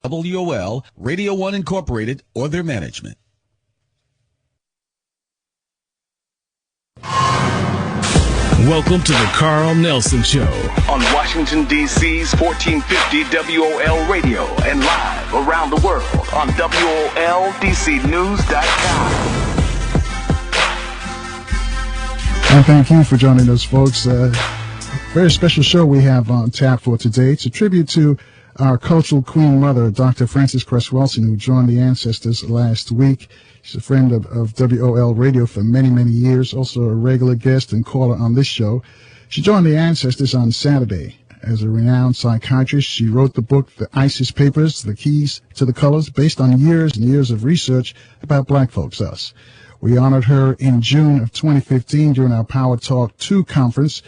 WOL, Radio 1 Incorporated, or their management. Welcome to the Carl Nelson Show on Washington, D.C.'s 1450 WOL Radio and live around the world on WOLDCnews.com. And thank you for joining us, folks. Very special show we have on tap for today. It's a tribute to our cultural queen mother, Dr. Frances Cress Welsing, who joined the ancestors last week. She's a friend of WOL Radio for many, many years, also a regular guest and caller on this show. She joined the ancestors on Saturday. As a renowned psychiatrist, she wrote the book, The ISIS Papers, The Keys to the Colors, based on years and years of research about black folks, us. We honored her in June of 2015 during our Power Talk 2 conference.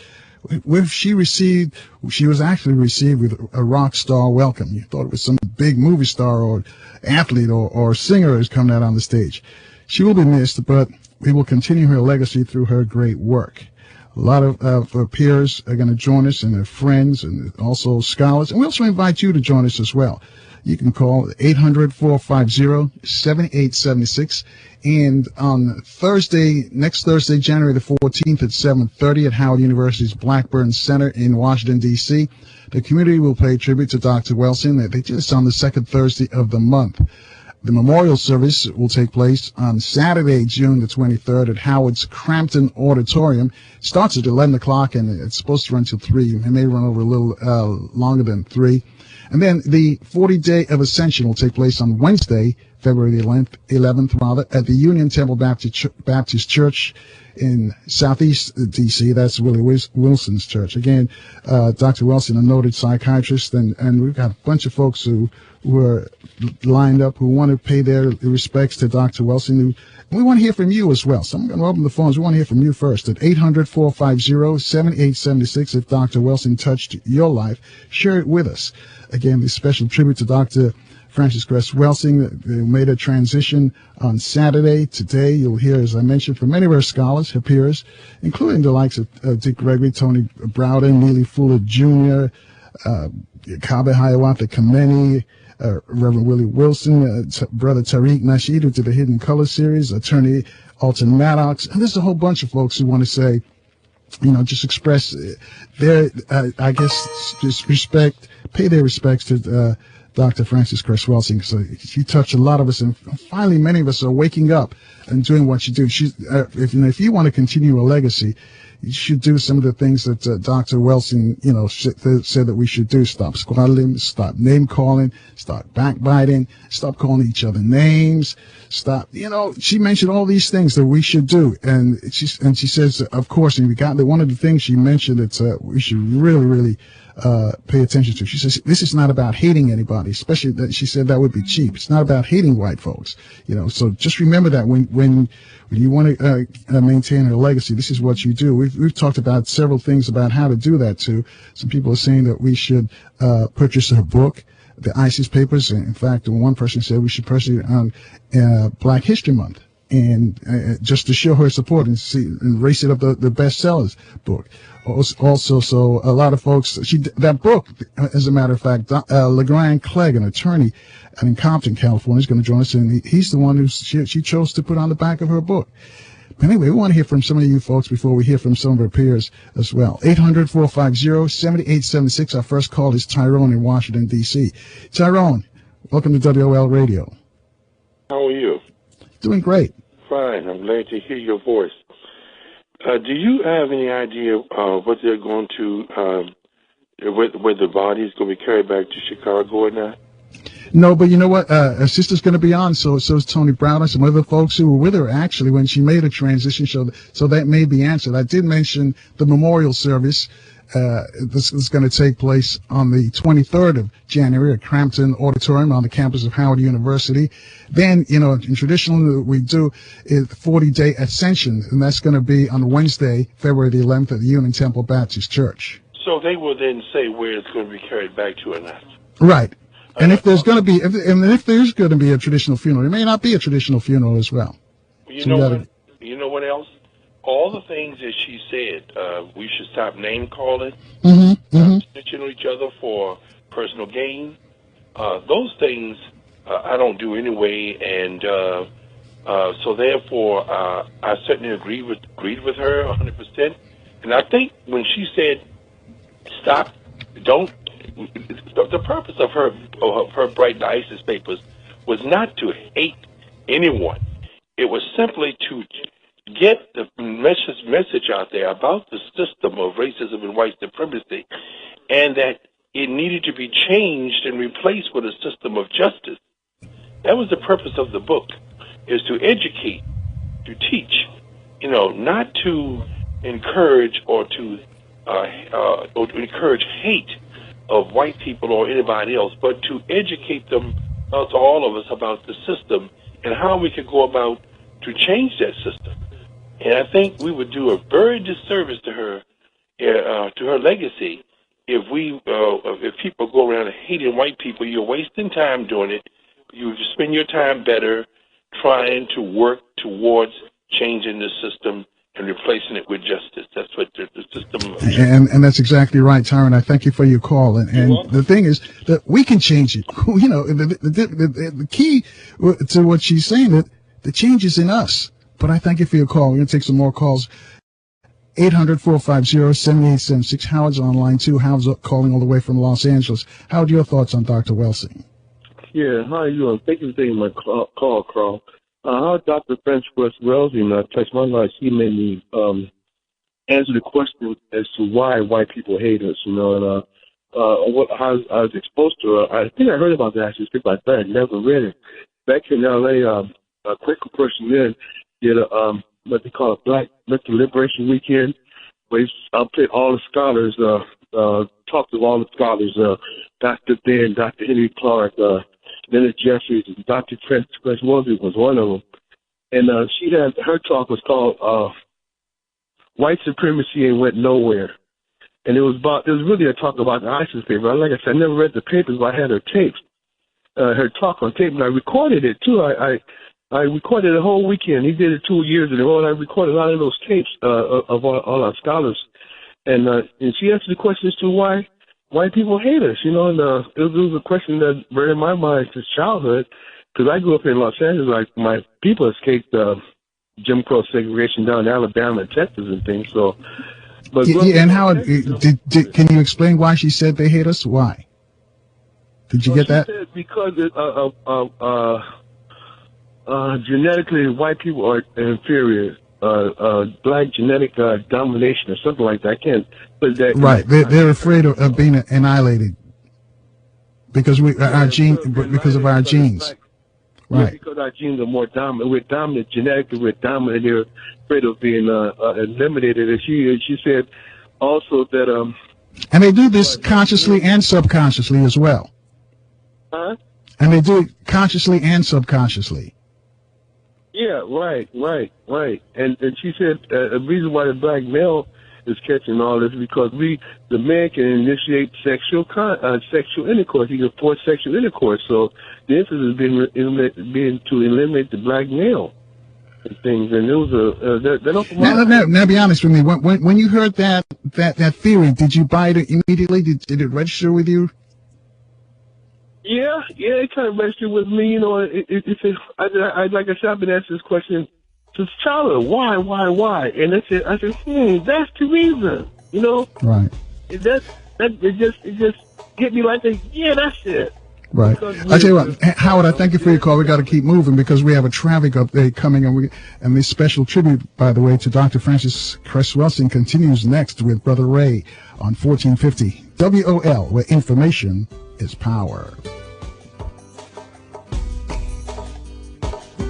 She was actually received with a rock star welcome. You thought it was some big movie star or athlete or singer who's coming out on the stage. She will be missed, but we will continue her legacy through her great work. A lot of her peers are going to join us, and their friends, and also scholars. And we also invite you to join us as well. You can call 800-450-7876. And on next Thursday, January the 14th at 7:30 at Howard University's Blackburn Center in Washington, D.C., the community will pay tribute to Dr. Welsing. They do this on the second Thursday of the month. The memorial service will take place on Saturday, June the 23rd at Howard's Crampton Auditorium. It starts at 11 o'clock, and it's supposed to run till 3. It may run over a little longer than 3. And then the 40-day of Ascension will take place on Wednesday, February the 11th, at the Union Temple Baptist Church in Southeast D.C. That's Willie Wilson's church. Again, Dr. Welsing, a noted psychiatrist, and we've got a bunch of folks who are lined up who want to pay their respects to Dr. Welsing. We want to hear from you as well. So I'm going to open the phones. We want to hear from you first at 800-450-7876. If Dr. Welsing touched your life, share it with us. Again, this special tribute to Dr. Frances Cress Welsing. They made a transition on Saturday. Today, you'll hear, as I mentioned, from many of our scholars, her peers, including the likes of Dick Gregory, Tony Browder, Neely Fuller Jr., Kaba, Hiawatha, Kamene, Rev Willie Wilson, Brother Tariq Nasheed, who did the Hidden Color series, attorney Elton Maddox. And there's a whole bunch of folks who want to say, just express their, just respect, pay their respects to Dr. Frances Cress Welsing. So she touched a lot of us, and finally many of us are waking up and doing what she did. If you want to continue a legacy, you should do some of the things that Dr. Welsing, said that we should do. Stop squabbling, stop name calling, stop backbiting, stop calling each other names, stop. She mentioned all these things that we should do, and she says, of course, and one of the things she mentioned that we should really, really pay attention to. She says this is not about hating anybody, especially that she said that would be cheap. It's not about hating white folks, So just remember that when you want to maintain her legacy, this is what you do. We've talked about several things about how to do that too. Some people are saying that we should purchase her book, The ISIS Papers. In fact, one person said we should purchase it on Black History Month, and just to show her support and raise it up the bestsellers book. Also, so a lot of folks, that book, as a matter of fact, Legrand Clegg, an attorney in Compton, California, is going to join us, and he's the one who she chose to put on the back of her book. But anyway, we want to hear from some of you folks before we hear from some of our peers as well. 800-450-7876. Our first call is Tyrone in Washington, D.C. Tyrone, welcome to WOL Radio. How are you? Doing great. Fine. I'm glad to hear your voice. Do you have any idea what they're going to, where the body is going to be carried back to Chicago or not? No, but you know what? Her sister's going to be on, so is Tony Browder, some other folks who were with her, actually, when she made a transition show. So that may be answered. I did mention the memorial service. This is going to take place on the 23rd of January at Crampton Auditorium on the campus of Howard University. Then, traditionally we do is 40-day Ascension, and that's going to be on Wednesday, February the 11th at the Union Temple Baptist Church. So they will then say where it's going to be carried back to or not. Right. And if there's going to be, if there's going to be a traditional funeral, it may not be a traditional funeral as well. You know what else? All the things that she said, we should stop name calling, snitching on each other for personal gain. Those things I don't do anyway, and so therefore I certainly agreed with her 100%. And I think when she said, "Stop, don't," the purpose of her Bright and ISIS papers was not to hate anyone. It was simply to get the message out there about the system of racism and white supremacy, and that it needed to be changed and replaced with a system of justice. That was the purpose of the book, is to educate, to teach, not to encourage or to encourage hate of white people or anybody else, but to educate them, to all of us, about the system and how we could go about to change that system. And I think we would do a very disservice to her legacy, if people go around hating white people. You're wasting time doing it. You spend your time better trying to work towards changing the system and replacing it with justice. That's what the system is. And that's exactly right, Tyron. I thank you for your call. And the thing is that we can change it. The key to what she's saying, that the change is in us. But I thank you for your call. We're going to take some more calls. 800-450-7876. Howard's on line 2. Howard's calling all the way from Los Angeles. Howard, your thoughts on Dr. Welsing? Yeah, how are you doing? Thank you for taking my call, Carl. How Dr. Francis Welsing touched my life. He made me answer the question as to why white people hate us, and how I was exposed to her. I think I heard about that actually, but I never read it. Back in L.A., a Quaker person then did what they call a Black Mental Liberation Weekend, where he put all the scholars, talked to all the scholars, Dr. Ben, Dr. Henry Clark, Leonard Jeffries, and Dr. Francis Welsing was one of them. And her talk was called White Supremacy Ain't Went Nowhere. And it was really a talk about the ISIS paper. Like I said, I never read the papers, but I had her tapes, her talk on tape, and I recorded it too. I recorded the whole weekend. He did it 2 years in a row, and I recorded a lot of those tapes of all our scholars. And she answered the question as to why white people hate us, and it was a question that burned in my mind since childhood, because I grew up in Los Angeles. Like, my people escaped Jim Crow segregation down in Alabama and Texas and things. So, but and how can you explain why she said they hate us? Why? Did you get that? Said because genetically, white people are inferior. Black genetic domination or something like that. I can't put that. Right, they're afraid of being annihilated because because of our genes. Right. Because our genes are more dominant. We're dominant genetically. We're dominant. They're afraid of being eliminated. And she said also that and they do this consciously and subconsciously as well. Huh? And they do it consciously and subconsciously. Yeah, right. And she said the reason why the black male is catching all this is because the man can initiate sexual intercourse. He can force sexual intercourse. So the emphasis has been to eliminate the black male and things. And it was now be honest with me. When you heard that theory, did you buy it immediately? Did it register with you? Yeah, it kind of registered with me. Like I said, I've been asked this question since childhood. Why? And I said, that's the reason. Right. It just hit me like that's it. Right. I tell you what, Howard, I thank you for your call. We got to keep moving because we have a traffic update coming, and this special tribute, by the way, to Dr. Francis Cress Welsing continues next with Brother Ray on 1450 WOL, where information is power.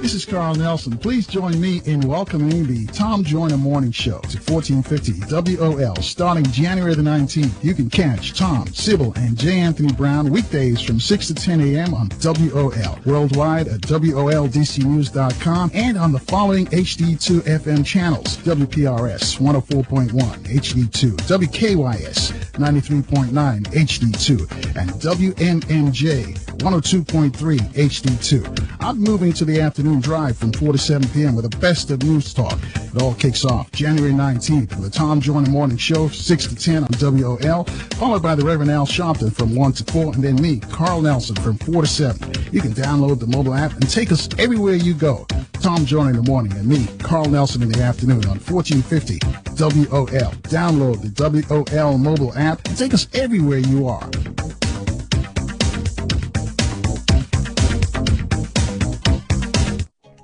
This is Carl Nelson. Please join me in welcoming the Tom Joyner Morning Show to 1450 WOL starting January the 19th. You can catch Tom, Sybil, and J. Anthony Brown weekdays from 6 to 10 a.m. on WOL. Worldwide at WOLDCnews.com and on the following HD2 FM channels: WPRS 104.1 HD2, WKYS 93.9 HD2, and WMMJ 102.3 HD2. I'm moving to the afternoon afternoon drive from 4 to 7 p.m. with the best of news talk. It all kicks off January 19th with the Tom Joyner Morning Show, 6 to 10 on WOL, followed by the Reverend Al Sharpton from 1 to 4, and then me, Carl Nelson, from 4 to 7. You can download the mobile app and take us everywhere you go. Tom Joyner in the morning and me, Carl Nelson, in the afternoon on 1450 WOL. Download the WOL mobile app and take us everywhere you are.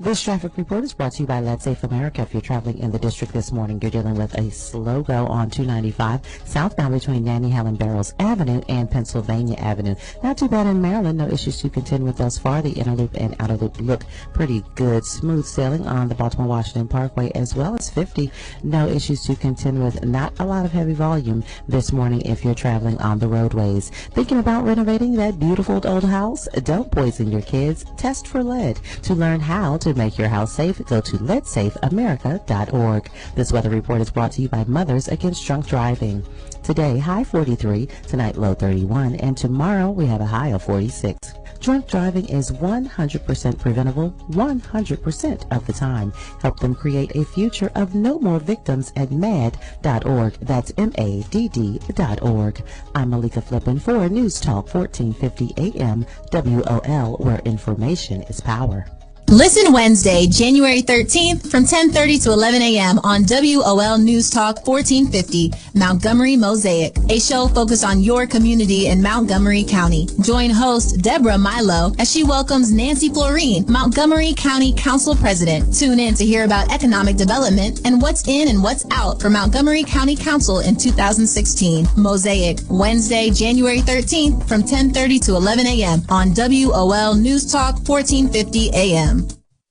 This traffic report is brought to you by Let's Safe America. If you're traveling in the district this morning, you're dealing with a slow go on 295 southbound between Nanny Helen Barrows Avenue and Pennsylvania Avenue. Not too bad in Maryland. No issues to contend with thus far. The inner loop and outer loop look pretty good. Smooth sailing on the Baltimore-Washington Parkway as well as 50. No issues to contend with. Not a lot of heavy volume this morning if you're traveling on the roadways. Thinking about renovating that beautiful old house? Don't poison your kids. Test for lead. To learn how to make your house safe, go to letsafeamerica.org. This weather report is brought to you by Mothers Against Drunk Driving. Today, high 43, tonight low 31, and tomorrow we have a high of 46. Drunk driving is 100% preventable 100% of the time. Help them create a future of no more victims at MADD.org. That's MADD.org. I'm Malika Flippin for News Talk 1450 AM WOL, where information is power. Listen Wednesday, January 13th from 10:30 to 11 a.m. on WOL News Talk 1450, Montgomery Mosaic, a show focused on your community in Montgomery County. Join host Deborah Milo as she welcomes Nancy Florine, Montgomery County Council President. Tune in to hear about economic development and what's in and what's out for Montgomery County Council in 2016. Mosaic, Wednesday, January 13th from 10:30 to 11 a.m. on WOL News Talk 1450 a.m.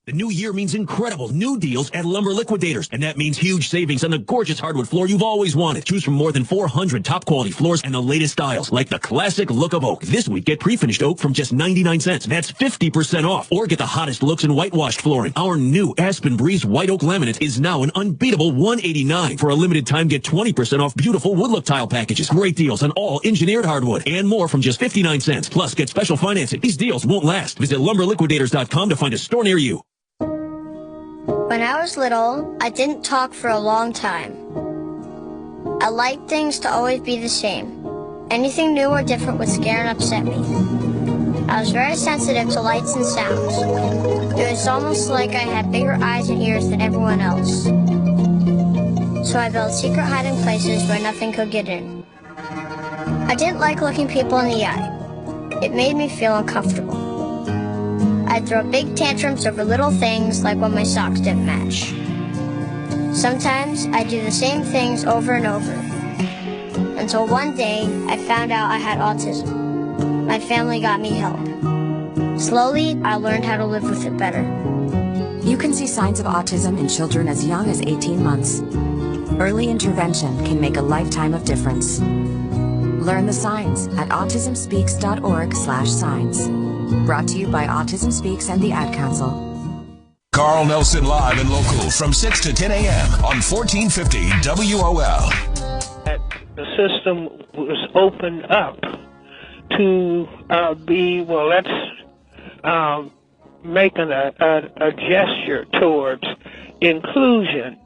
The new year means incredible new deals at Lumber Liquidators, and that means huge savings on the gorgeous hardwood floor you've always wanted. Choose from more than 400 top-quality floors and the latest styles, like the classic look of oak. This week, get pre-finished oak from just 99 cents. That's 50% off. Or get the hottest looks in whitewashed flooring. Our new Aspen Breeze white oak laminate is now an unbeatable $189. For a limited time, get 20% off beautiful wood look tile packages. Great deals on all engineered hardwood and more from just 59 cents. Plus, get special financing. These deals won't last. Visit lumberliquidators.com to find a store near you. When I was little, I didn't talk for a long time. I liked things to always be the same. Anything new or different would scare and upset me. I was very sensitive to lights and sounds. It was almost like I had bigger eyes and ears than everyone else. So I built secret hiding places where nothing could get in. I didn't like looking people in the eye. It made me feel uncomfortable. I'd throw big tantrums over little things like when my socks didn't match. Sometimes I'd do the same things over and over. Until one day, I found out I had autism. My family got me help. Slowly, I learned how to live with it better. You can see signs of autism in children as young as 18 months. Early intervention can make a lifetime of difference. Learn the signs at autismspeaks.org/signs. Brought to you by Autism Speaks and the Ad Council. Carl Nelson live and local from 6 to 10 a.m. on 1450 WOL. The system was opened up to be, well, let's making a gesture towards inclusion.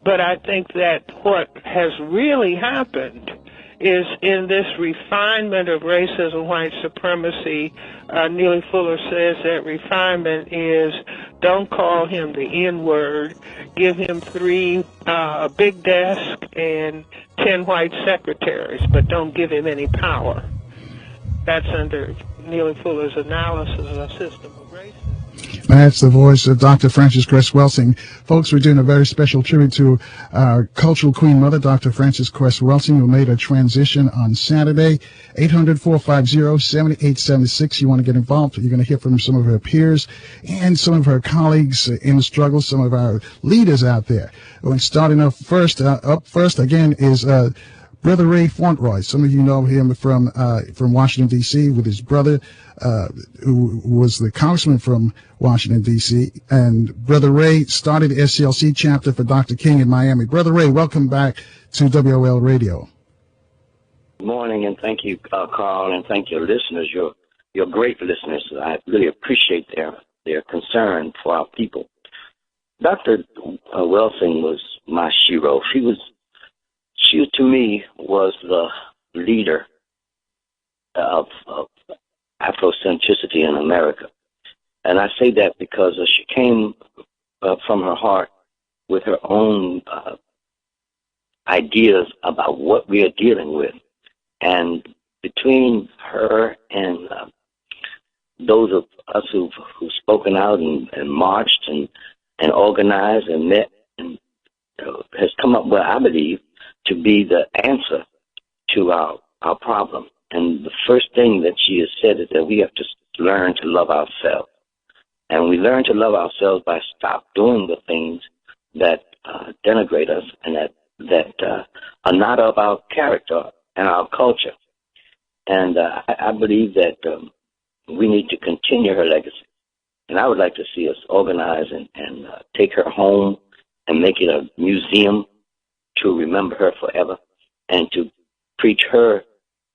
But I think that what has really happened is in this refinement of racism, white supremacy. Neely Fuller says that refinement is don't call him the N-word, give him a big desk and 10 white secretaries, but don't give him any power. That's under Neely Fuller's analysis of a system of racism. That's the voice of Dr. Frances Cress Welsing. Folks, we're doing a very special tribute to our cultural queen mother, Dr. Frances Cress Welsing, who made a transition on Saturday. 800-450-7876. You want to get involved? You're going to hear from some of her peers and some of her colleagues in the struggle, some of our leaders out there. We're starting up first again is Brother Ray Fauntroy. Some of you know him from Washington, D.C., with his brother, who was the congressman from Washington, D.C. And Brother Ray started the SCLC chapter for Dr. King in Miami. Brother Ray, welcome back to WOL Radio. Good morning, and thank you, Carl, and thank your listeners. You're great listeners. I really appreciate their concern for our people. Dr. Welsing was my shero. She to me was the leader of Afrocentricity in America. And I say that because she came from her heart with her own ideas about what we are dealing with. And between her and those of us who've spoken out and marched and organized and met, and has come up with, I believe, to be the answer to our problem. And the first thing that she has said is that we have to learn to love ourselves. And we learn to love ourselves by stop doing the things that denigrate us and that are not of our character and our culture. And I believe that we need to continue her legacy. And I would like to see us organize and take her home and make it a museum to remember her forever and to preach her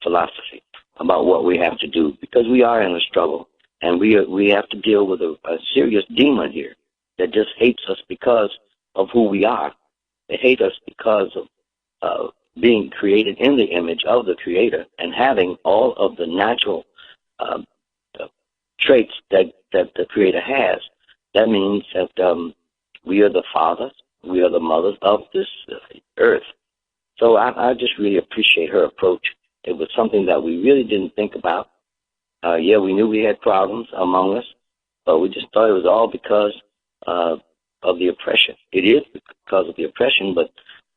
philosophy about what we have to do, because we are in a struggle and we have to deal with a serious demon here that just hates us because of who we are. They hate us because of being created in the image of the Creator and having all of the natural traits that the Creator has. That means that we are the fathers, we are the mothers of this earth. So I just really appreciate her approach. It was something that we really didn't think about. Yeah, we knew we had problems among us, but we just thought it was all because of the oppression. It is because of the oppression, but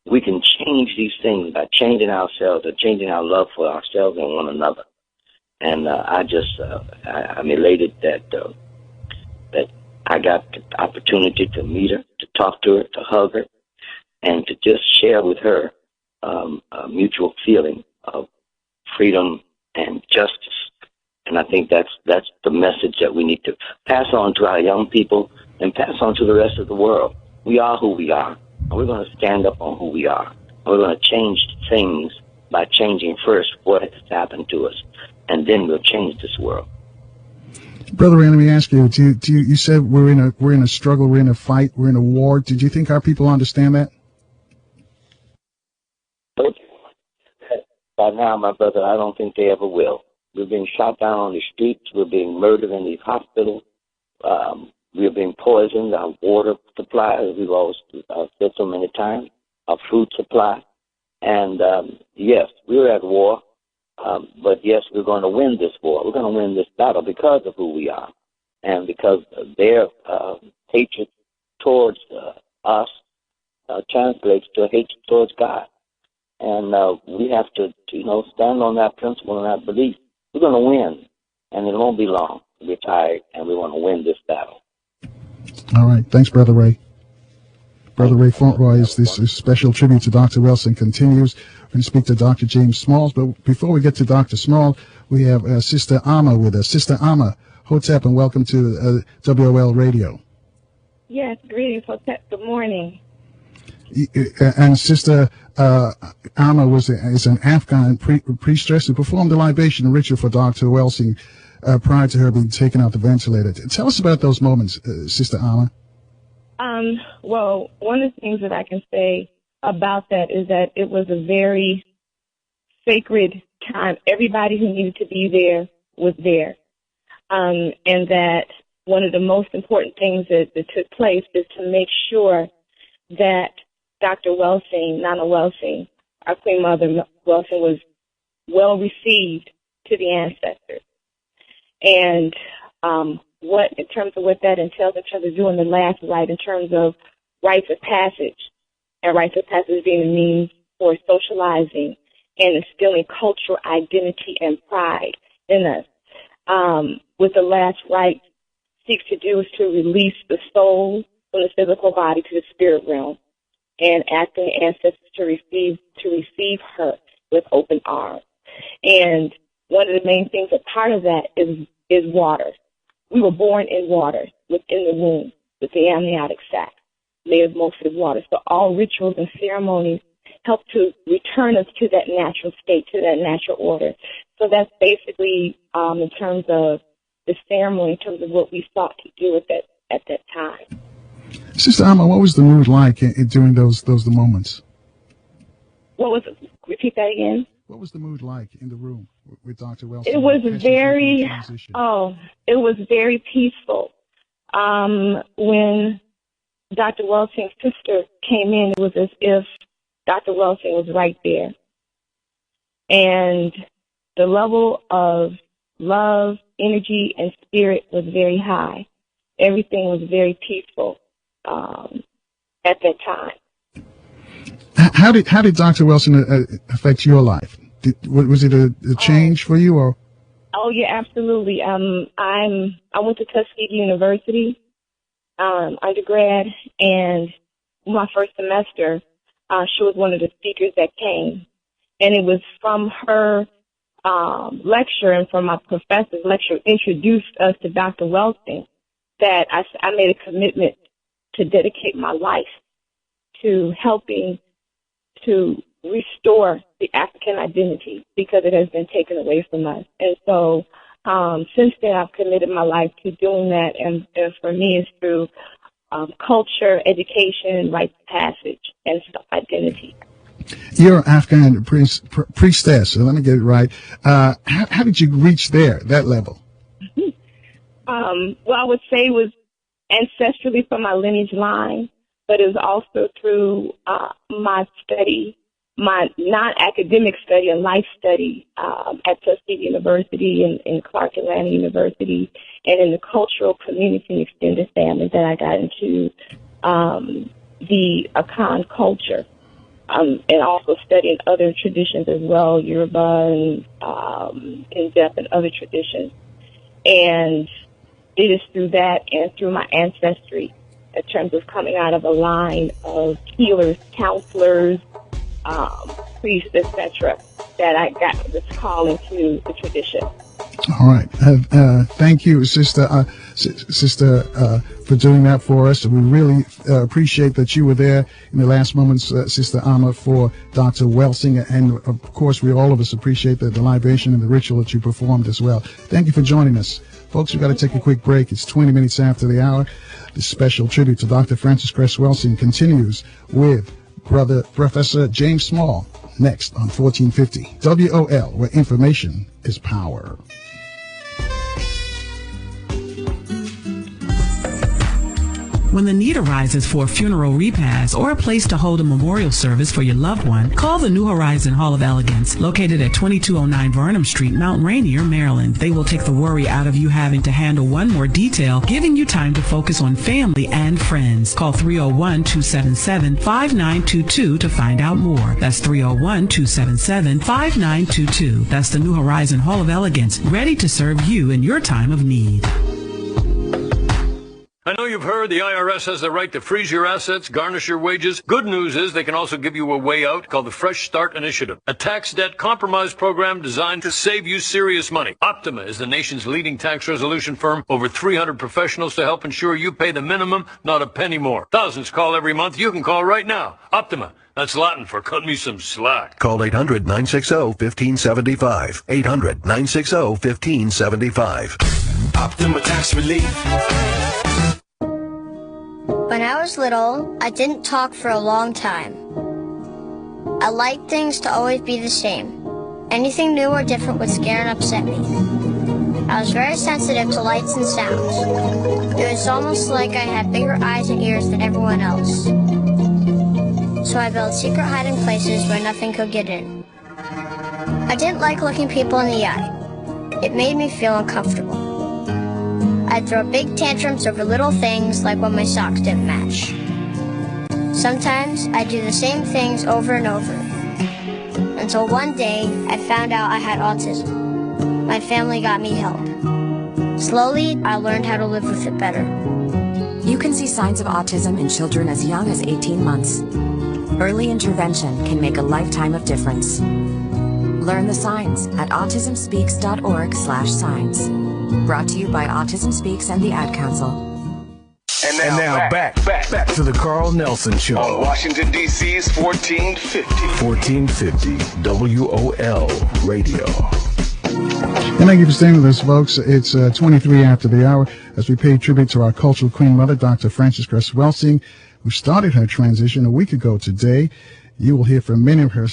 we can change these things by changing ourselves or changing our love for ourselves and one another. And I'm elated that I got the opportunity to meet her, to talk to her, to hug her, and to just share with her a mutual feeling of freedom and justice. And I think that's the message that we need to pass on to our young people and pass on to the rest of the world. We are who we are, and we're going to stand up on who we are. And we're going to change things by changing first what has happened to us, and then we'll change this world. Brother Ray, let me ask you, you said we're in a struggle, we're in a fight, we're in a war. Did you think our people understand that? By now, my brother, I don't think they ever will. We're being shot down on the streets. We're being murdered in these hospitals. We're being poisoned. Our water supply, as we've always said so many times, our food supply. And yes, we're at war. But yes, we're going to win this war. We're going to win this battle because of who we are, and because their hatred towards us translates to hatred towards God. And we have to, stand on that principle and that belief. We're going to win, and it won't be long. We're tired, and we want to win this battle. All right. Thanks, Brother Ray. Brother Ray Fauntroy, this special tribute to Dr. Welsing continues. We're going to speak to Dr. James Smalls, but before we get to Dr. Smalls, we have Sister Ama with us. Sister Ama, Hotep, and welcome to WOL Radio. Yes, greetings, Hotep. Good morning. And Sister Ama is an Afghan priestess who performed the libation ritual for Dr. Welsing prior to her being taken out the ventilator. Tell us about those moments, Sister Ama. Well, one of the things that I can say about that is that it was a very sacred time. Everybody who needed to be there was there. And that one of the most important things that took place is to make sure that Dr. Welsing, Nana Welsing, our Queen Mother Welsing, was well received to the ancestors. And in terms of what that entails in terms of doing the last rite, in terms of rites of passage, and rites of passage being a means for socializing and instilling cultural identity and pride in us. What the last rite seeks to do is to release the soul from the physical body to the spirit realm, and ask the ancestors to receive her with open arms. And one of the main things, a part of that is water. We were born in water, within the womb, with the amniotic sac, made of mostly water. So all rituals and ceremonies help to return us to that natural state, to that natural order. So that's basically, in terms of the ceremony in terms of what we sought to do at that time. Sister Ama, what was the mood like during those moments? What was it? Repeat that again. What was the mood like in the room with Dr. Welsing? It was very peaceful. When Dr. Welsing's sister came in, it was as if Dr. Welsing was right there. And the level of love, energy, and spirit was very high. Everything was very peaceful at that time. How did Dr. Welsing affect your life? Was it a change for you, or? Oh yeah, absolutely. I went to Tuskegee University, undergrad, and my first semester, she was one of the speakers that came, and it was from her lecture and from my professor's lecture introduced us to Dr. Welsing that I made a commitment to dedicate my life to helping to restore the African identity because it has been taken away from us. And so since then, I've committed my life to doing that. And for me, it's through culture, education, rites of passage, and self-identity. You're an Afghan priestess, so let me get it right. How did you reach that level? Well, I would say it was ancestrally from my lineage line, but it was also through my study, my non-academic study and life study at Tuskegee University and in Clark Atlanta University, and in the cultural community and extended family that I got into the Akan culture, and also studying other traditions as well, Yoruba and in-depth and other traditions. And it is through that and through my ancestry in terms of coming out of a line of healers, counselors, priests, etc., that I got this call into the tradition. All right. Thank you, Sister, for doing that for us. We really appreciate that you were there in the last moments, Sister Ama, for Dr. Welsing. And, of course, all of us appreciate the libation and the ritual that you performed as well. Thank you for joining us. Folks, we've got to take a quick break. It's 20 minutes after the hour. This special tribute to Dr. Francis Cress Welsing continues with Professor James Small next on 1450 WOL, where information is power. When the need arises for a funeral repast or a place to hold a memorial service for your loved one, call the New Horizon Hall of Elegance, located at 2209 Vernon Street, Mount Rainier, Maryland. They will take the worry out of you having to handle one more detail, giving you time to focus on family and friends. Call 301-277-5922 to find out more. That's 301-277-5922. That's the New Horizon Hall of Elegance, ready to serve you in your time of need. I know you've heard the IRS has the right to freeze your assets, garnish your wages. Good news is they can also give you a way out called the Fresh Start Initiative, a tax debt compromise program designed to save you serious money. Optima is the nation's leading tax resolution firm, over 300 professionals to help ensure you pay the minimum, not a penny more. Thousands call every month. You can call right now. Optima. That's Latin for cut me some slack. Call 800-960-1575. 800-960-1575. Optima Tax Relief. When I was little, I didn't talk for a long time. I liked things to always be the same. Anything new or different would scare and upset me. I was very sensitive to lights and sounds. It was almost like I had bigger eyes and ears than everyone else. So I built secret hiding places where nothing could get in. I didn't like looking people in the eye. It made me feel uncomfortable. I'd throw big tantrums over little things like when my socks didn't match. Sometimes I'd do the same things over and over. Until one day, I found out I had autism. My family got me help. Slowly, I learned how to live with it better. You can see signs of autism in children as young as 18 months. Early intervention can make a lifetime of difference. Learn the signs at autismspeaks.org/signs. Brought to you by Autism Speaks and the Ad Council. And now back to the Carl Nelson Show on Washington, D.C.'s 1450. 1450 WOL Radio. And thank you for staying with us, folks. It's 23 after the hour as we pay tribute to our cultural queen mother, Dr. Frances Cress Welsing, who started her transition a week ago today. You will hear from many of her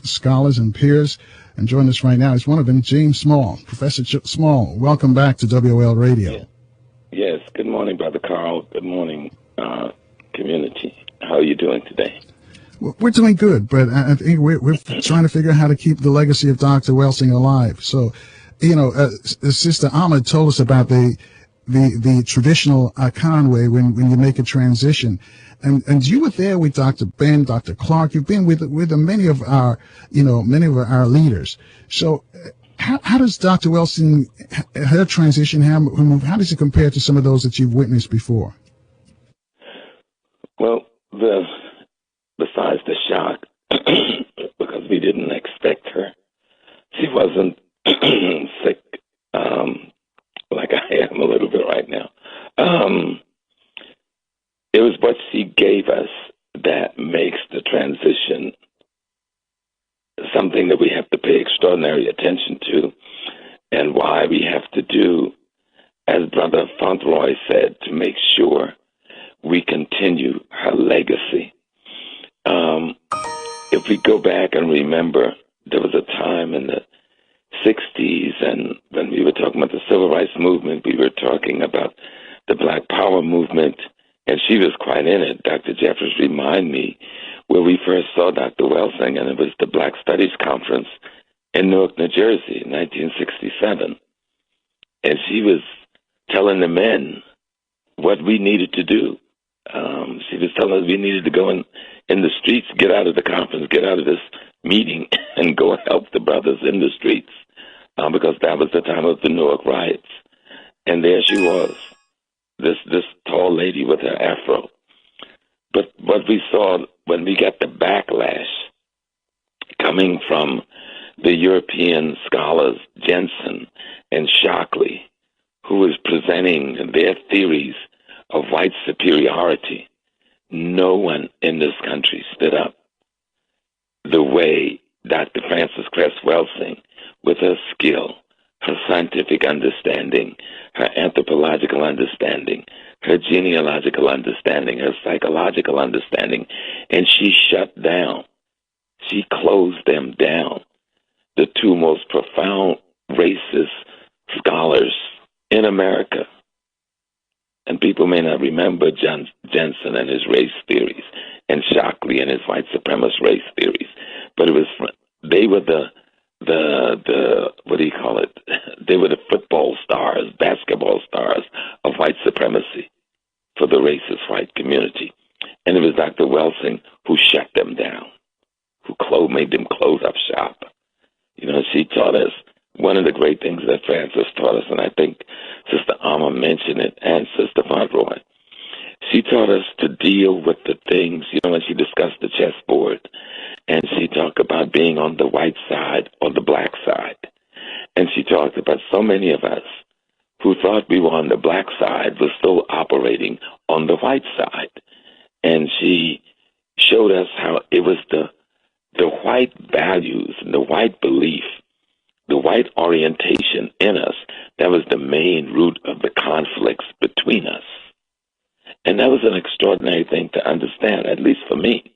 scholars and peers. And joining us right now is one of them, James Small. Professor Small, welcome back to WOL Radio. Yes. Good morning, Brother Carl. Good morning, community. How are you doing today? We're doing good, but I think we're trying to figure out how to keep the legacy of Dr. Welsing alive. So, Sister Ama told us about the traditional Conway when you make a transition, and you were there with Dr. Ben, Dr. Clark. You've been with many of our leaders. So, how does Dr. Welsing, her transition, how does it compare to some of those that you've witnessed before? Well, besides the shock, because we didn't expect her, she wasn't sick like I am a little bit right now. It was what she gave us that makes the transition something that we have to pay extraordinary attention to, and why we have to do, as Brother Fauntroy said, to make sure we continue her legacy. If we go back and remember, there was a time in the 60s, and when we were talking about the Civil Rights Movement, we were talking about the Black Power movement, and she was quite in it. Dr. Jeffries reminded me where we first saw Dr. Welsing, and it was the Black Studies Conference in Newark, New Jersey, in 1967. And she was telling the men what we needed to do. She was telling us we needed to go in the streets, get out of the conference, get out of this meeting, and go help the brothers in the streets, because that was the time of the Newark riots. And there she was, this tall lady with her afro. But what we saw when we got the backlash coming from the European scholars, Jensen and Shockley, who was presenting their theories of white superiority, no one in this country stood up the way Dr. Frances Cress Welsing, with her skill, her scientific understanding, her anthropological understanding, her genealogical understanding, her psychological understanding, and she shut down. She closed them down. The two most profound racist scholars in America. And people may not remember Jensen and his race theories, and Shockley and his white supremacist race theories, but they were the what do you call it? They were the football stars, basketball stars of white supremacy for the racist white community. And it was Dr. Welsing who shut them down, who made them close up shop. She taught us one of the great things that Frances taught us, and I think Sister Ama mentioned it, and Sister Fauntroy. She taught us to deal with the things, when she discussed the chessboard, and she talked about being on the white side or the black side. And she talked about so many of us who thought we were on the black side were still operating on the white side. And she showed us how it was the white values and the white belief, the white orientation in us, that was the main root of the conflicts between us. And that was an extraordinary thing to understand, at least for me,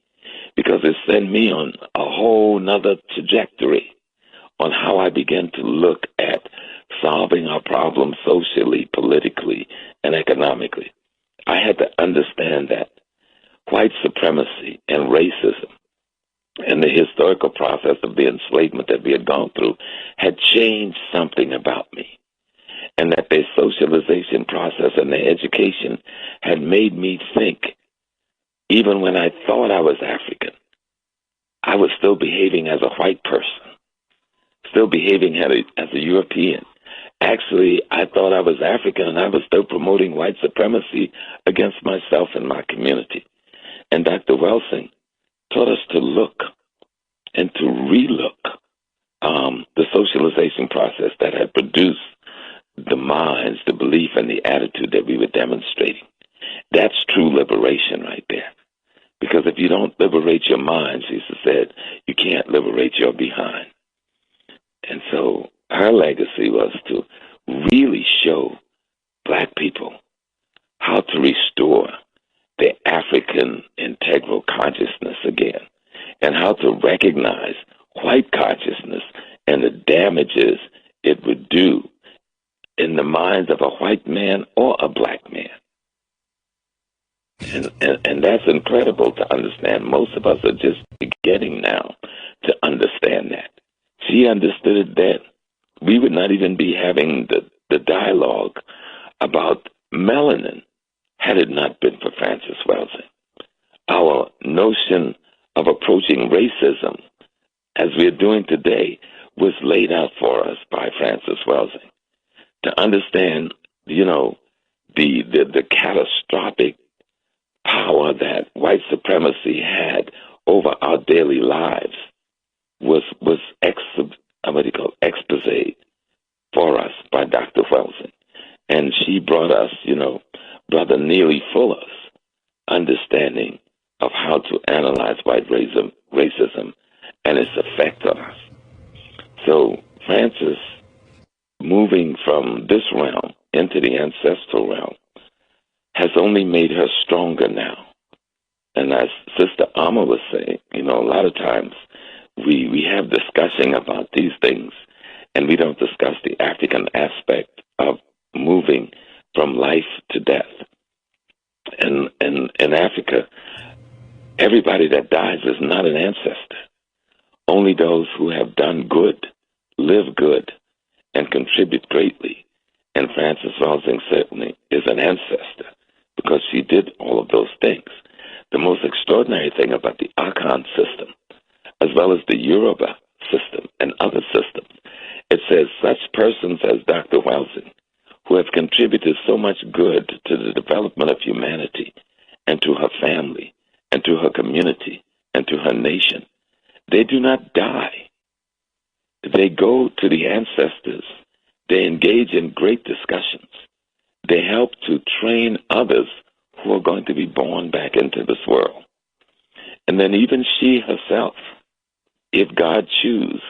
because it sent me on a whole nother trajectory on how I began to look at solving our problems socially, politically, and economically. I had to understand that white supremacy and racism and the historical process of the enslavement that we had gone through had changed something about me, and that their socialization process and their education had made me think, even when I thought I was African, I was still behaving as a white person, still behaving as a European. Actually, I thought I was African, and I was still promoting white supremacy against myself and my community. And Dr. Welsing taught us to look and to relook the socialization process that had produced the minds, the belief, and the attitude that we were demonstrating. That's true liberation right there. Because if you don't liberate your mind, Jesus said, you can't liberate your behind. And so her legacy was to really show black people how to restore their African integral consciousness again, and how to recognize white consciousness and the damages it would do in the minds of a white man or a black man. And that's incredible to understand. Most of us are just beginning now to understand that. She understood it then. We would not even be having the dialogue about melanin had it not been for Frances Welsing. Our notion of approaching racism, as we're doing today, was laid out for us by Frances Welsing. To understand, the catastrophic power that white supremacy had over our daily lives was exposé for us by Dr. Welsing. And she brought us, Brother Neely Fuller's understanding of how to analyze white racism and its effect on us. So Frances, moving from this realm into the ancestral realm, has only made her stronger now. And as Sister Ama was saying, a lot of times we have discussion about these things, and we don't discuss the African aspect of moving from life to death. And in Africa, everybody that dies is not an ancestor. Only those who have done good, live good, and contribute greatly. And Frances Welsing certainly is an ancestor because she did all of those things. The most extraordinary thing about the Akan system, as well as the Yoruba system and other systems, it says such persons as Dr. Welsing, who have contributed so much good to the development of humanity and to her family and to her community and to her nation, they do not die. They go to the ancestors. They engage in great discussions. They help to train others who are going to be born back into this world. And then even she herself, if God choose,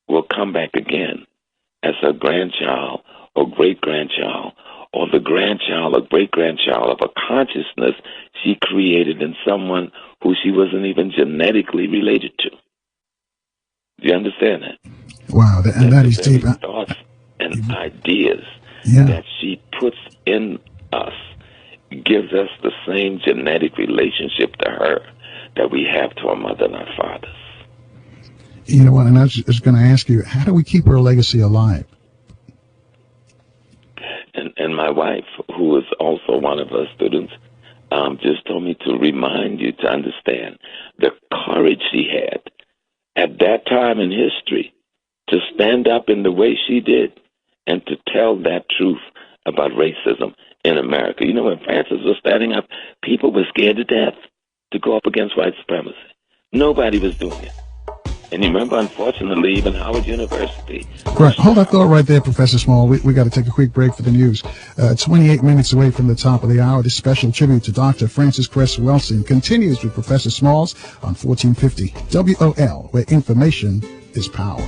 will come back again as her grandchild or great-grandchild or the grandchild or great-grandchild of a consciousness she created in someone who she wasn't even genetically related to. Do you understand that? Wow, and that is deep. Thoughts and ideas Yeah. that she puts in us gives us the same genetic relationship to her that we have to our mother and our fathers. You know what, and I was just going to ask you, how do we keep her legacy alive? And my wife, who is also one of our students, just told me to remind you to understand the courage she had at that time in history to stand up in the way she did and to tell that truth about racism in America. When Frances was standing up, people were scared to death to go up against white supremacy. Nobody was doing it. And you remember, unfortunately, even Howard University. Right. Hold that thought right there, Professor Small. We got to take a quick break for the news. 28 minutes away from the top of the hour, this special tribute to Dr. Frances Cress Welsing continues with Professor Smalls on 1450 WOL, where information is power.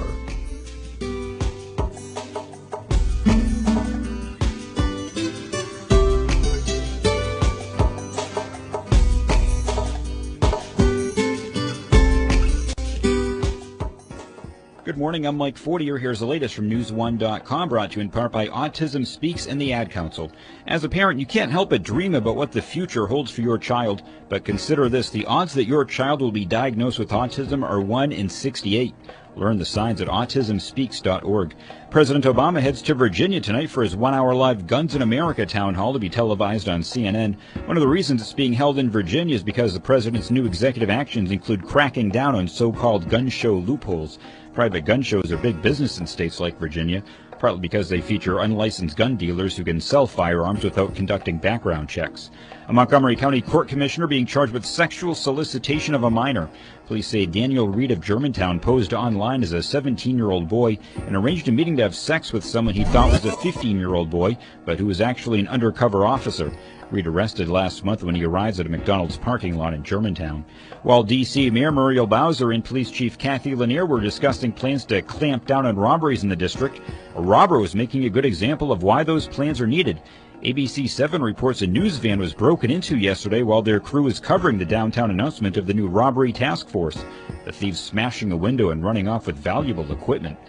Good morning, I'm Mike Fortier. Here's the latest from News1.com, brought to you in part by Autism Speaks and the Ad Council. As a parent, you can't help but dream about what the future holds for your child, but consider this: the odds that your child will be diagnosed with autism are 1 in 68. Learn the signs at autismspeaks.org. President Obama heads to Virginia tonight for his one-hour live Guns in America town hall to be televised on CNN. One of the reasons it's being held in Virginia is because the president's new executive actions include cracking down on so-called gun show loopholes. Private gun shows are big business in states like Virginia, partly because they feature unlicensed gun dealers who can sell firearms without conducting background checks. A Montgomery County Court Commissioner being charged with sexual solicitation of a minor. Police say Daniel Reed of Germantown posed online as a 17-year-old boy and arranged a meeting to have sex with someone he thought was a 15-year-old boy, but who was actually an undercover officer. Reed arrested last month when he arrives at a McDonald's parking lot in Germantown. While D.C. Mayor Muriel Bowser and Police Chief Cathy Lanier were discussing plans to clamp down on robberies in the district, a robber was making a good example of why those plans are needed. ABC 7 reports a news van was broken into yesterday while their crew was covering the downtown announcement of the new robbery task force, the thieves smashing a window and running off with valuable equipment.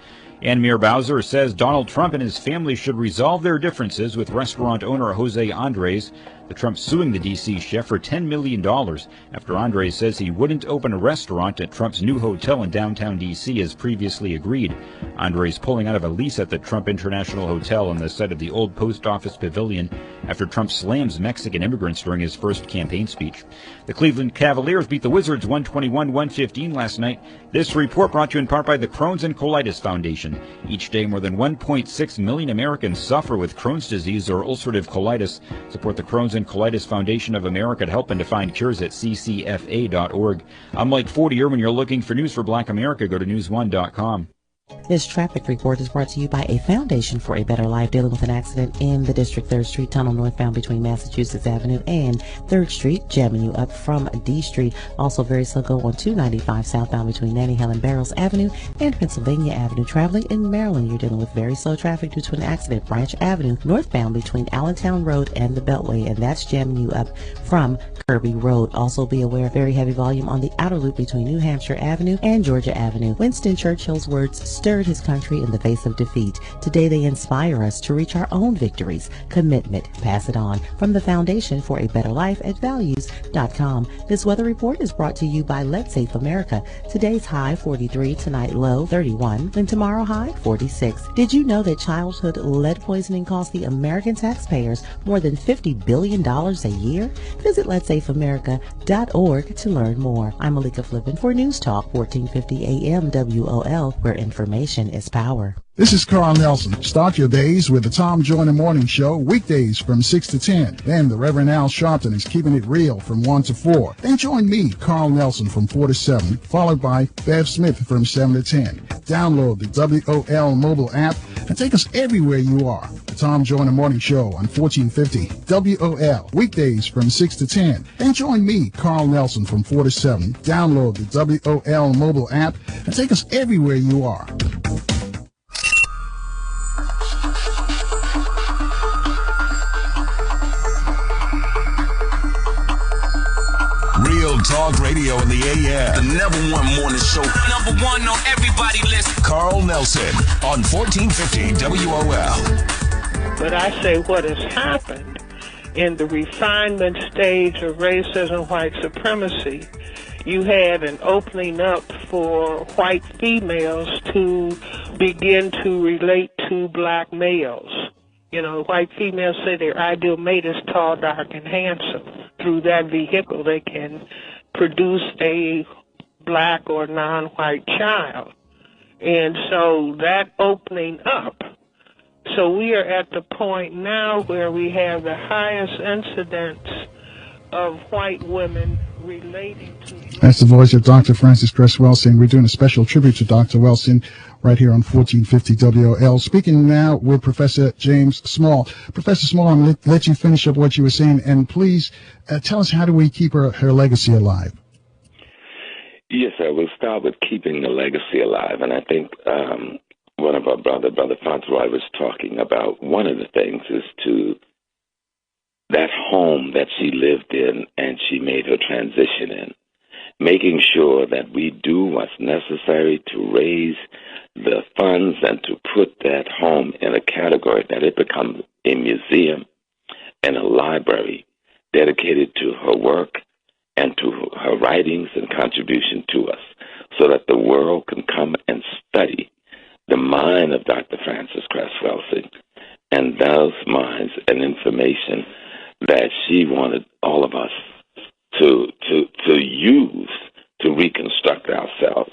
And Mayor Bowser says Donald Trump and his family should resolve their differences with restaurant owner Jose Andres. The Trump suing the D.C. chef for $10 million after Andres says he wouldn't open a restaurant at Trump's new hotel in downtown D.C. as previously agreed. Andres pulling out of a lease at the Trump International Hotel on the site of the old post office pavilion after Trump slams Mexican immigrants during his first campaign speech. The Cleveland Cavaliers beat the Wizards 121-115 last night. This report brought to you in part by the Crohn's and Colitis Foundation. Each day, more than 1.6 million Americans suffer with Crohn's disease or ulcerative colitis. Support the Crohn's and Colitis Foundation of America to help and to find cures at ccfa.org. I'm Mike Fortier. When you're looking for news for Black America, go to newsone.com. This traffic report is brought to you by a Foundation for a Better Life dealing with an accident in the District 3rd Street Tunnel northbound between Massachusetts Avenue and 3rd Street, jamming you up from D Street. Also very slow go on 295 southbound between Nanny Helen Barrows Avenue and Pennsylvania Avenue. Traveling in Maryland, you're dealing with very slow traffic due to an accident. Branch Avenue northbound between Allentown Road and the Beltway, and that's jamming you up from Kirby Road. Also be aware of very heavy volume on the outer loop between New Hampshire Avenue and Georgia Avenue. Winston Churchill's words stirred his country in the face of defeat. Today they inspire us to reach our own victories. Commitment. Pass it on. From the Foundation for a Better Life at values.com. This weather report is brought to you by Let's Safe America. Today's high 43, tonight low 31, and tomorrow high 46. Did you know that childhood lead poisoning costs the American taxpayers more than $50 billion a year? Visit letsafeamerica.org to learn more. I'm Malika Flippin for News Talk 1450 AM WOL, where information is power. This is Carl Nelson. Start your days with the Tom Joyner Morning Show, weekdays from 6 to 10. Then the Reverend Al Sharpton is keeping it real from 1 to 4. Then join me, Carl Nelson, from 4 to 7, followed by Bev Smith from 7 to 10. Download the WOL mobile app and take us everywhere you are. The Tom Joyner Morning Show on 1450 WOL, weekdays from 6 to 10. Then join me, Carl Nelson, from 4 to 7. Download the WOL mobile app and take us everywhere you are. Real talk radio in the AM. The #1 morning show. #1 on everybody list. Carl Nelson on 1450 WOL. But I say what has happened in the refinement stage of racism, white supremacy, you had an opening up for white females to begin to relate to black males. You know, white females say their ideal mate is tall, dark, and handsome. Through that vehicle, they can produce a black or non-white child. And so that opening up. So we are at the point now where we have the highest incidence of white women relating to... That's the voice of Dr. Frances Cress Welsing. We're doing a special tribute to Dr. Welsing right here on 1450 WOL. Speaking now with Professor James Small. Professor Small, I'm going to let you finish up what you were saying, and please tell us, how do we keep her legacy alive? Yes, sir. We'll start with keeping the legacy alive, and I think one of our Brother Fauntroy was talking about one of the things is to that home that she lived in and she made her transition in, making sure that we do what's necessary to raise the funds and to put that home in a category that it becomes a museum and a library dedicated to her work and to her writings and contribution to us, so that the world can come and study the mind of Dr. Frances Cress Welsing and those minds and information that she wanted all of us to use to reconstruct ourselves,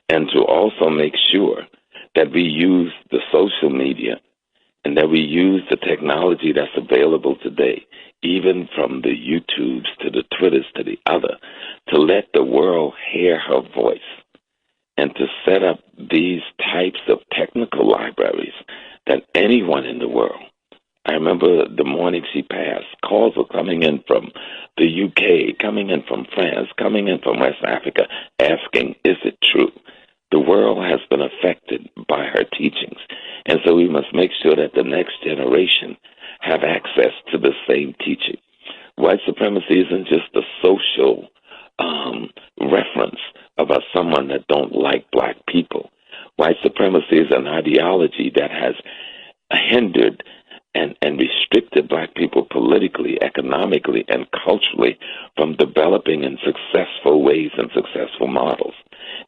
and to also make sure that we use the social media and that we use the technology that's available today even from the YouTubes to the Twitters to the other, to let the world hear her voice and to set up these types of technical libraries that anyone in the world. I remember the morning she passed, calls were coming in from the UK, coming in from France, coming in from West Africa, asking, is it true? The world has been affected by her teachings, and so we must make sure that the next generation have access to the same teaching. White supremacy isn't just a social reference about someone that don't like black people. White supremacy is an ideology that has hindered and restricted black people politically, economically, and culturally from developing in successful ways and successful models.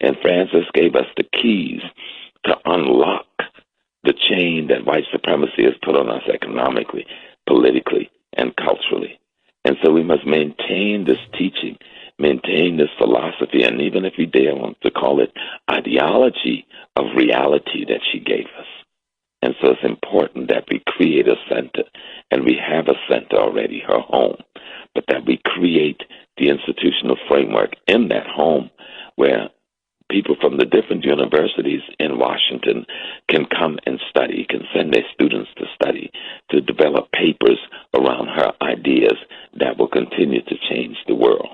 And Francis gave us the keys to unlock the chain that white supremacy has put on us economically, politically, and culturally. And so we must maintain this teaching, maintain this philosophy, and even if we dare want to call it ideology of reality that she gave us. And so it's important that we create a center, and we have a center already, her home, but that we create the institutional framework in that home where people from the different universities in Washington can come and study, can send their students to study, to develop papers around her ideas that will continue to change the world.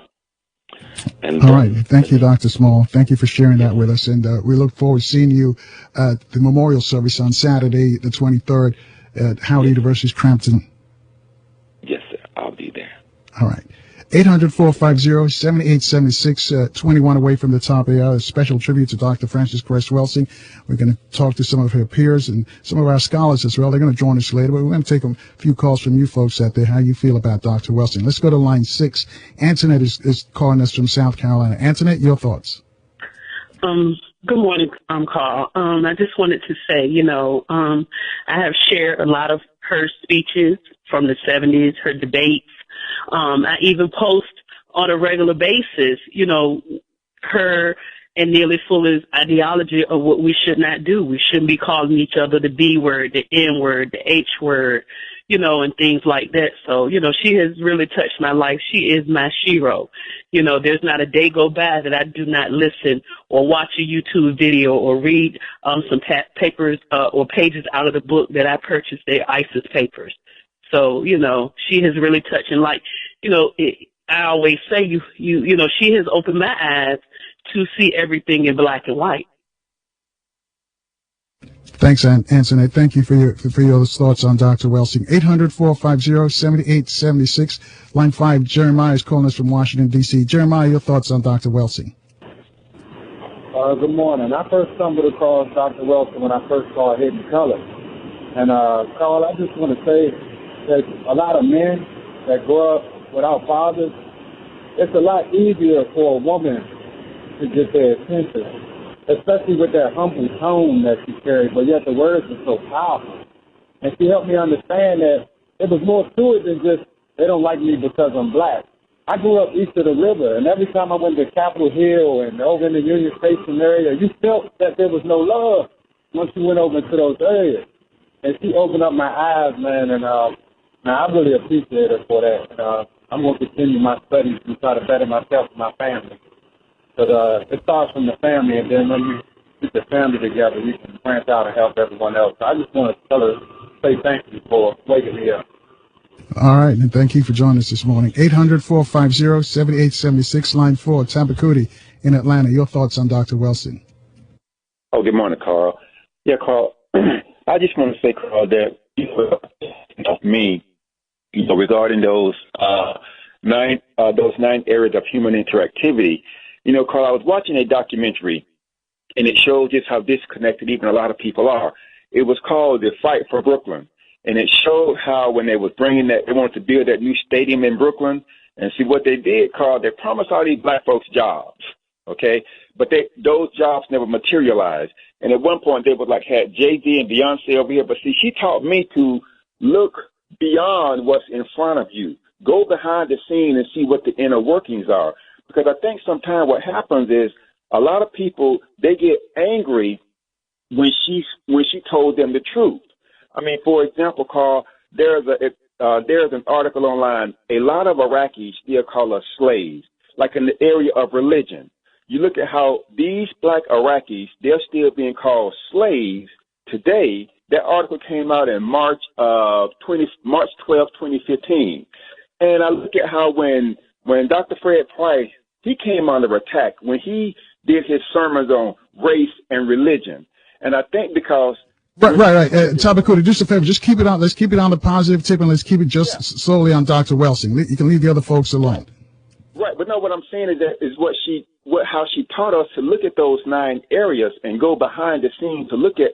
And all right. Thank you, Dr. Small. Thank you for sharing that with us. And we look forward to seeing you at the memorial service on Saturday, the 23rd, at Howard University's Crampton. Yes, sir. I'll be there. All right. 800-450-7876, 21 away from the top of the hour. A special tribute to Dr. Frances Cress Welsing. We're going to talk to some of her peers and some of our scholars as well. They're going to join us later, but we're going to take a few calls from you folks out there, how you feel about Dr. Welsing. Let's go to line 6. Antoinette is calling us from South Carolina. Antoinette, your thoughts? Good morning, Carl. I just wanted to say, I have shared a lot of her speeches from the 70s, her debates. I even post on a regular basis, her and Neely Fuller's ideology of what we should not do. We shouldn't be calling each other the B word, the N word, the H word, and things like that. So, she has really touched my life. She is my shero. There's not a day go by that I do not listen or watch a YouTube video or read some papers or pages out of the book that I purchased, their ISIS papers. So, she has really touched, and I always say, she has opened my eyes to see everything in black and white. Thanks, Antoinette. Thank you for your thoughts on Dr. Welsing. 800-450-7876. Line 5, Jeremiah is calling us from Washington, D.C. Jeremiah, your thoughts on Dr. Welsing. Good morning. I first stumbled across Dr. Welsing when I first saw Hidden Color. And, Carl, I just want to say, that a lot of men that grow up without fathers, it's a lot easier for a woman to get their attention, especially with that humble tone that she carries, but yet the words are so powerful. And she helped me understand that it was more to it than just they don't like me because I'm black. I grew up east of the river, and every time I went to Capitol Hill and over in the Union Station area, you felt that there was no love once you went over into those areas. And she opened up my eyes, man, and I really appreciate her for that. I'm going to continue my studies and try to better myself and my family. But it starts from the family, and then when we get the family together, we can branch out and help everyone else. So I just want to say thank you for waking me up. All right, and thank you for joining us this morning. 800-450-7876, line 4, Tampacuti in Atlanta. Your thoughts on Dr. Welsing? Oh, good morning, Carl. Yeah, Carl, I just want to say, Carl, that me, regarding those 9 areas of human interactivity. Carl, I was watching a documentary, and it showed just how disconnected even a lot of people are. It was called The Fight for Brooklyn, and it showed how when they was bringing that, they wanted to build that new stadium in Brooklyn, and see what they did, Carl, they promised all these black folks jobs, okay? But those jobs never materialized. And at one point, they would had Jay-Z and Beyonce over here. But see, she taught me to look beyond what's in front of you. Go behind the scene and see what the inner workings are. Because I think sometimes what happens is a lot of people, they get angry when she told them the truth. I mean, for example, Carl, there's there's an article online. A lot of Iraqis still call us slaves, like in the area of religion. You look at how these black Iraqis, they're still being called slaves today. That article came out in March 12, 2015. And I look at how when Dr. Fred Price, he came under attack when he did his sermons on race and religion. And I think because Right. Tabakuta, just a favor, just keep it on. Let's keep it on the positive tip, and let's keep it just solely on Dr. Welsing. You can leave the other folks alone. Right, but no, what I'm saying is how she taught us to look at those 9 areas and go behind the scenes to look at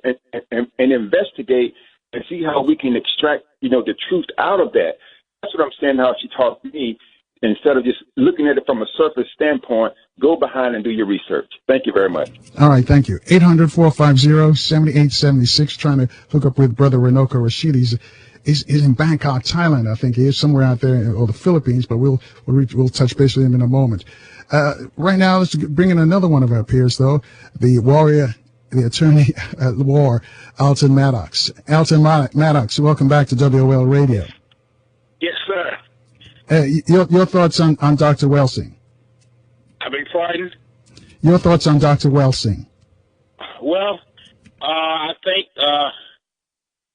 and investigate and see how we can extract, the truth out of that. That's what I'm saying. How she taught me. Instead of just looking at it from a surface standpoint, go behind and do your research. Thank you very much. All right, thank you. 800-450-7876, trying to hook up with Brother Runoko Rashidi. He's in Bangkok, Thailand, I think he is, somewhere out there, or the Philippines, but we'll touch base with him in a moment. Right now, let's bring in another one of our peers, though, the warrior, the attorney at war, Elton Maddox. Elton Maddox, welcome back to WOL Radio. Yes, sir. Your thoughts on Dr. Welsing? I beg pardon? Your thoughts on Dr. Welsing? Well, I think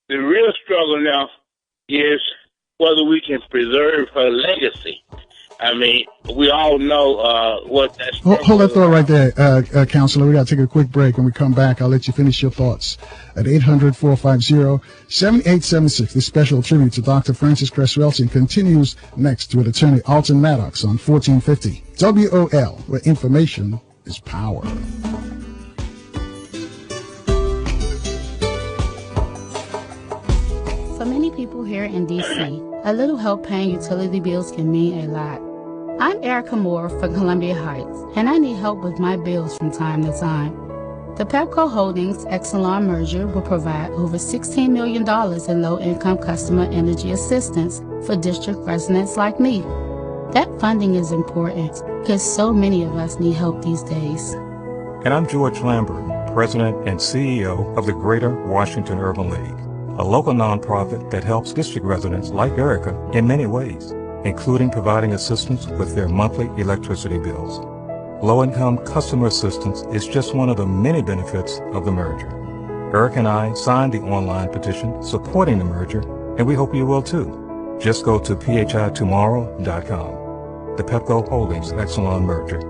the real struggle now is whether we can preserve her legacy. I mean, we all know what that struggle Hold that thought right there, Counselor. We got to take a quick break. When we come back, I'll let you finish your thoughts at 800-450-7876. This special tribute to Dr. Frances Cress Welsing continues next with attorney Alton Maddox on 1450 WOL, where information is power. For many people here in D.C., a little help paying utility bills can mean a lot. I'm Erica Moore from Columbia Heights, and I need help with my bills from time to time. The Pepco Holdings Exelon merger will provide over $16 million in low-income customer energy assistance for district residents like me. That funding is important because so many of us need help these days. And I'm George Lambert, President and CEO of the Greater Washington Urban League, a local nonprofit that helps district residents like Erica in many ways, including providing assistance with their monthly electricity bills. Low-income customer assistance is just one of the many benefits of the merger. Eric and I signed the online petition supporting the merger, and we hope you will too. Just go to phitomorrow.com. The Pepco Holdings Exelon merger.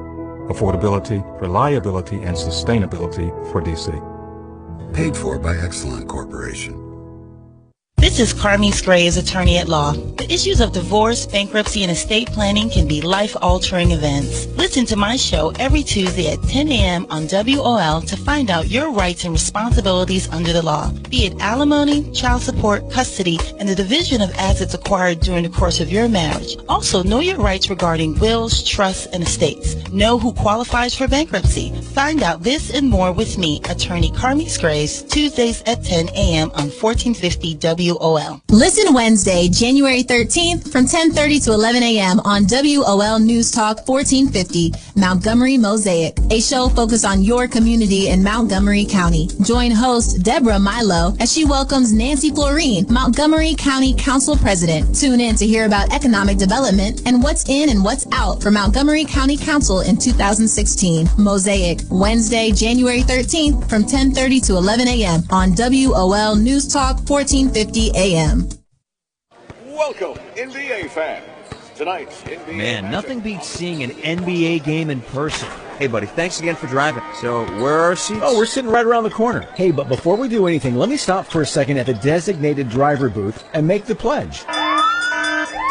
Affordability, reliability, and sustainability for D.C. Paid for by Exelon Corporation. This is Carmi Scray's attorney at law. The issues of divorce, bankruptcy, and estate planning can be life-altering events. Listen to my show every Tuesday at 10 a.m. on WOL to find out your rights and responsibilities under the law, be it alimony, child support, custody, and the division of assets acquired during the course of your marriage. Also, know your rights regarding wills, trusts, and estates. Know who qualifies for bankruptcy. Find out this and more with me, attorney Carmi Scrays, Tuesdays at 10 a.m. on 1450 WOL. Listen Wednesday, January 13th from 10:30 to 11 a.m. on WOL News Talk 1450, Montgomery Mosaic, a show focused on your community in Montgomery County. Join host Deborah Milo as she welcomes Nancy Florine, Montgomery County Council President. Tune in to hear about economic development and what's in and what's out for Montgomery County Council in 2016. Mosaic, Wednesday, January 13th from 10:30 to 11 a.m. on WOL News Talk 1450 a.m. Welcome, NBA fans. Tonight's NBA Man, nothing beats seeing an NBA game in person. Hey, buddy, thanks again for driving. So, where are our seats? Oh, we're sitting right around the corner. Hey, but before we do anything, let me stop for a second at the designated driver booth and make the pledge.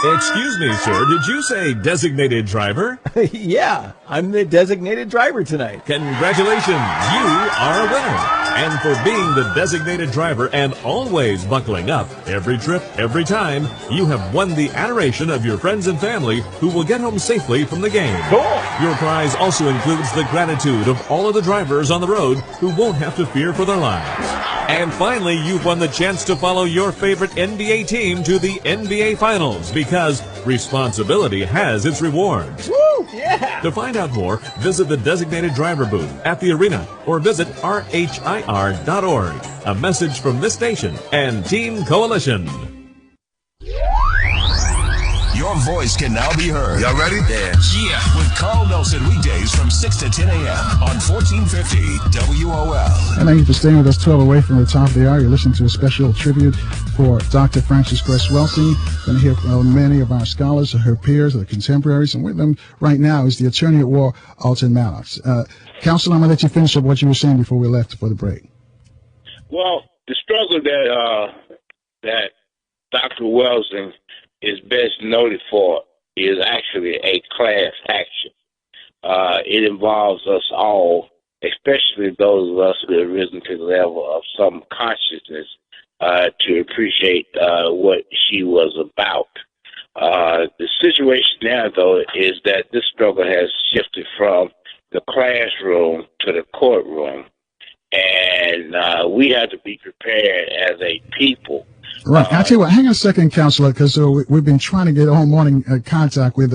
Excuse me, sir. Did you say designated driver? Yeah, I'm the designated driver tonight. Congratulations. You are a winner. And for being the designated driver and always buckling up, every trip, every time, you have won the adoration of your friends and family who will get home safely from the game. Cool. Your prize also includes the gratitude of all of the drivers on the road who won't have to fear for their lives. And finally, you've won the chance to follow your favorite NBA team to the NBA Finals because responsibility has its rewards. Woo! Yeah! To find out more, visit the designated driver booth at the arena or visit rhir.org. A message from this station and Team Coalition. Your voice can now be heard. Y'all ready? Yeah. With Carl Nelson weekdays from 6 to 10 a.m. on 1450 WOL. And thank you for staying with us 12 away from the top of the hour. You're listening to a special tribute for Dr. Frances Cress Welsing. Going to hear from many of our scholars, her peers, her contemporaries, and with them right now is the attorney at war, Elton Maddox. Counselor, I'm going to let you finish up what you were saying before we left for the break. Well, the struggle that Dr. Welsing is best noted for is actually a class action. It involves us all, especially those of us who have risen to the level of some consciousness to appreciate what she was about. The situation now, though, is that this struggle has shifted from the classroom to the courtroom, and we have to be prepared as a people. Right. I'll tell you what, hang on a second, Counselor, because we've been trying to get all morning contact with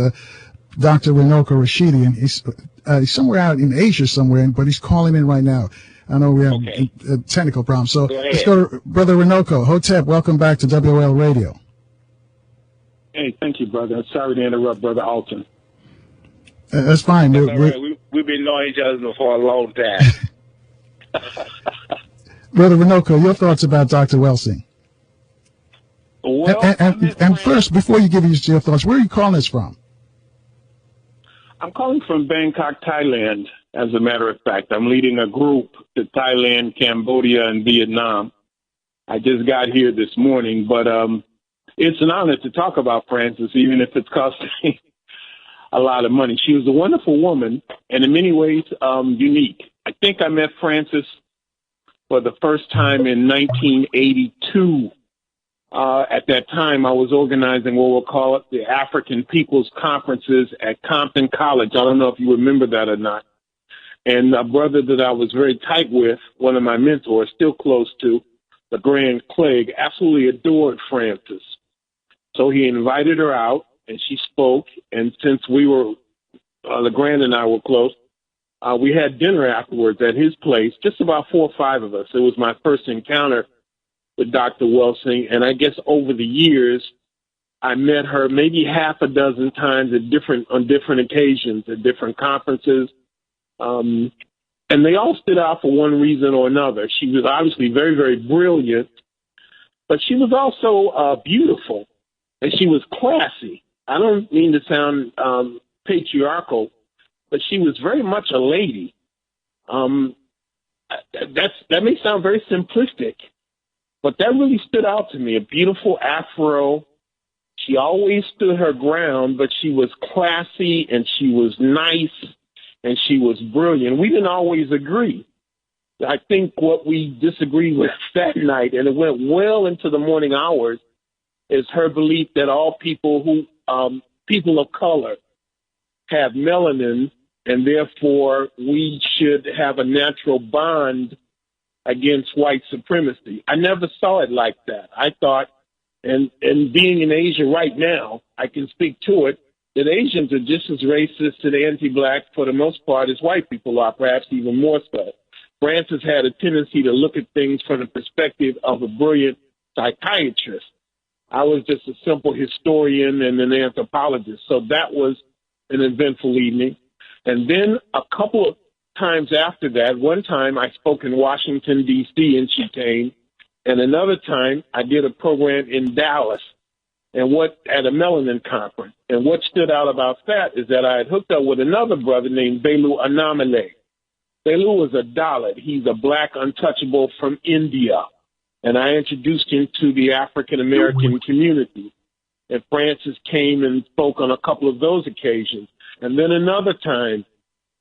Dr. Runoko Rashidi, and he's somewhere out in Asia somewhere, but he's calling in right now. I know we have a technical problem. So let's go to Brother Runoko. Hotep, welcome back to WOL Radio. Hey, thank you, brother. Sorry to interrupt, Brother Alton. That's fine. We've been knowing each other for a long time. Brother Runoko, your thoughts about Dr. Welsing? Well, and first, before you give your thoughts, where are you calling us from? I'm calling from Bangkok, Thailand, as a matter of fact. I'm leading a group to Thailand, Cambodia, and Vietnam. I just got here this morning, but it's an honor to talk about Frances, even if it's costing me a lot of money. She was a wonderful woman and in many ways unique. I think I met Frances for the first time in 1982. At that time, I was organizing what we'll call it the African People's Conferences at Compton College. I don't know if you remember that or not. And a brother that I was very tight with, one of my mentors, still close to, Legrand Clegg, absolutely adored Frances. So he invited her out, and she spoke. And since we were, Legrand and I were close, we had dinner afterwards at his place, just about 4 or 5 of us. It was my first encounter with Dr. Welsing, and I guess over the years, I met her maybe half a dozen times on different occasions at different conferences, and they all stood out for one reason or another. She was obviously very, very brilliant, but she was also beautiful, and she was classy. I don't mean to sound patriarchal, but she was very much a lady. That may sound very simplistic, but that really stood out to me. A beautiful afro. She always stood her ground, but she was classy and she was nice and she was brilliant. We didn't always agree. I think what we disagreed with that night, and it went well into the morning hours, is her belief that all people of color have melanin, and therefore we should have a natural bond against white supremacy. I never saw it like that. I thought, and being in Asia right now, I can speak to it, that Asians are just as racist and anti-black for the most part as white people are, perhaps even more so. Frances had a tendency to look at things from the perspective of a brilliant psychiatrist. I was just a simple historian and an anthropologist. So that was an eventful evening. And then a couple of times after that, one time I spoke in Washington, D.C., and she came. And another time I did a program in Dallas at a melanin conference. And what stood out about that is that I had hooked up with another brother named Belu Anamale. Belu was a Dalit. He's a black untouchable from India. And I introduced him to the African-American community. And Frances came and spoke on a couple of those occasions. And then another time,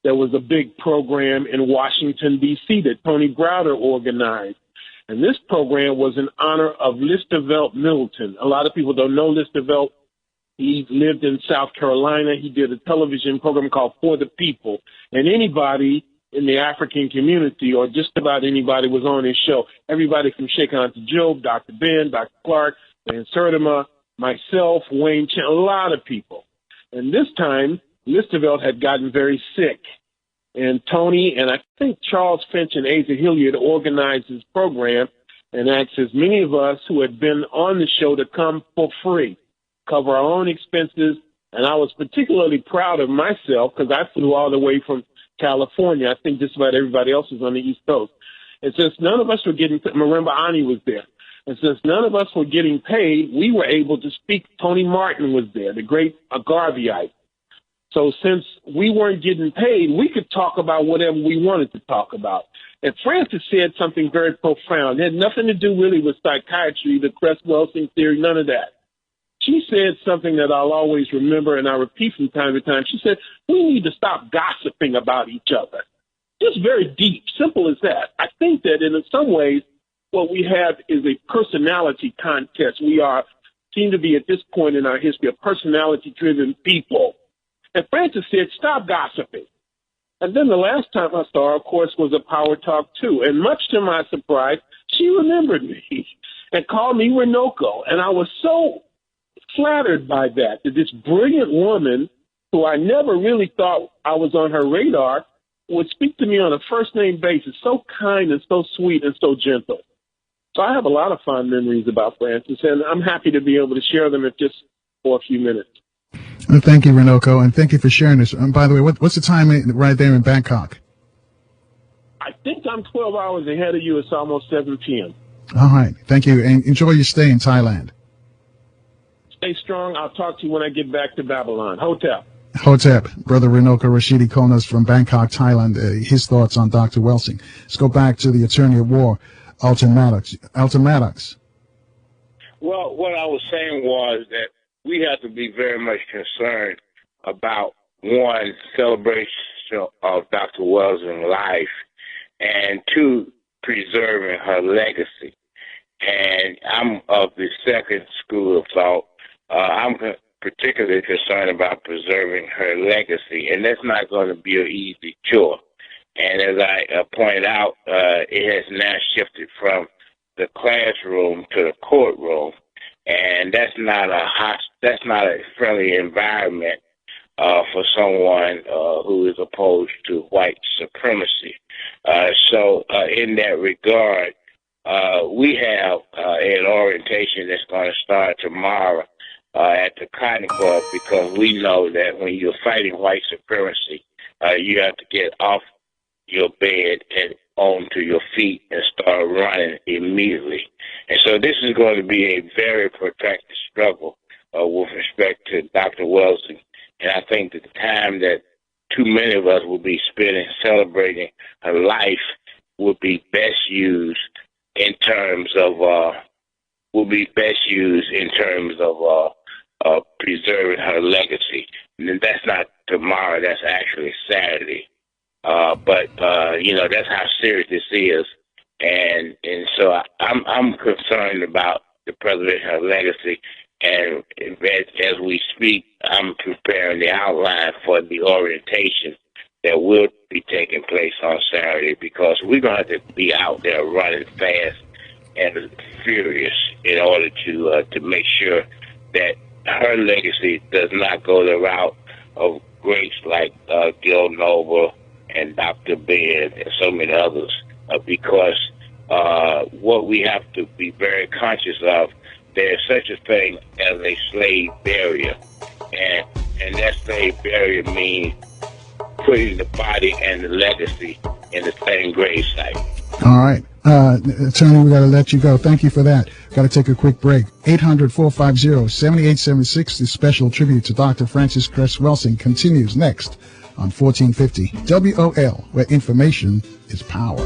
there was a big program in Washington, D.C. that Tony Browder organized. And this program was in honor of Listervelt Middleton. A lot of people don't know Listervelt. He lived in South Carolina. He did a television program called For the People. And anybody in the African community, or just about anybody, was on his show. Everybody from Sheikh Anta Job, Dr. Ben, Dr. Clark, Dan Sertima, myself, Wayne Chen, a lot of people. And this time, Listervelt had gotten very sick. And Tony and I think Charles Finch and Asa Hilliard organized this program and asked as many of us who had been on the show to come for free. cover our own expenses. And I was particularly proud of myself because I flew all the way from California. I think just about everybody else was on the East Coast. And since none of us were getting, Marimba Ani was there. And since none of us were getting paid, we were able to speak. Tony Martin was there, the great Garveyite. So since we weren't getting paid, we could talk about whatever we wanted to talk about. And Frances said something very profound. It had nothing to do really with psychiatry, the Crest-Welsing theory, none of that. She said something that I'll always remember, and I repeat from time to time. She said, we need to stop gossiping about each other. Just very deep, simple as that. I think that in some ways, what we have is a personality contest. We seem to be at this point in our history a personality-driven people. And Frances said, stop gossiping. And then the last time I saw her, of course, was a Power Talk 2. And much to my surprise, she remembered me and called me Runoko. And I was so flattered by that this brilliant woman, who I never really thought I was on her radar, would speak to me on a first-name basis, so kind and so sweet and so gentle. So I have a lot of fond memories about Frances, and I'm happy to be able to share them for a few minutes. Well, thank you, Runoko, and thank you for sharing this. And by the way, what's the time right there in Bangkok? I think I'm 12 hours ahead of you. It's almost 7 p.m. All right. Thank you, and enjoy your stay in Thailand. Stay strong. I'll talk to you when I get back to Babylon. Hotep. Brother Runoko Rashidi calling us from Bangkok, Thailand. His thoughts on Dr. Welsing. Let's go back to the Attorney at War, Elton Maddox. Elton Maddox. Well, what I was saying was that we have to be very much concerned about, one, celebration of Dr. Welsing's life, and two, preserving her legacy. And I'm of the second school of thought. I'm particularly concerned about preserving her legacy, and that's not going to be an easy chore. And as I pointed out, it has now shifted from the classroom to the courtroom, and that's not a friendly environment for someone who is opposed to white supremacy. So in that regard, we have an orientation that's going to start tomorrow at the Cotton Club, because we know that when you're fighting white supremacy, you have to get off your bed and onto your feet and start running immediately. And so this is going to be a very protracted struggle with respect to Dr. Welsing. And I think that the time that too many of us will be spending celebrating her life will be best used in terms of preserving her legacy. And that's not tomorrow, that's actually Saturday. But that's how serious this is. And so I'm concerned about the preservation of her legacy. And as we speak, I'm preparing the outline for the orientation that will be taking place on Saturday, because we're going to have to be out there running fast and furious in order to make sure that her legacy does not go the route of greats like Gil Noble and Dr. Ben and so many others, because what we have to be very conscious of, there's such a thing as a slave barrier, and that slave barrier means putting the body and the legacy in the same grave site. All right. Attorney, we got to let you go. Thank you for that. Got to take a quick break. 800-450-7876, the special tribute to Dr. Frances Cress Welsing continues next on 1450 WOL, where information is power.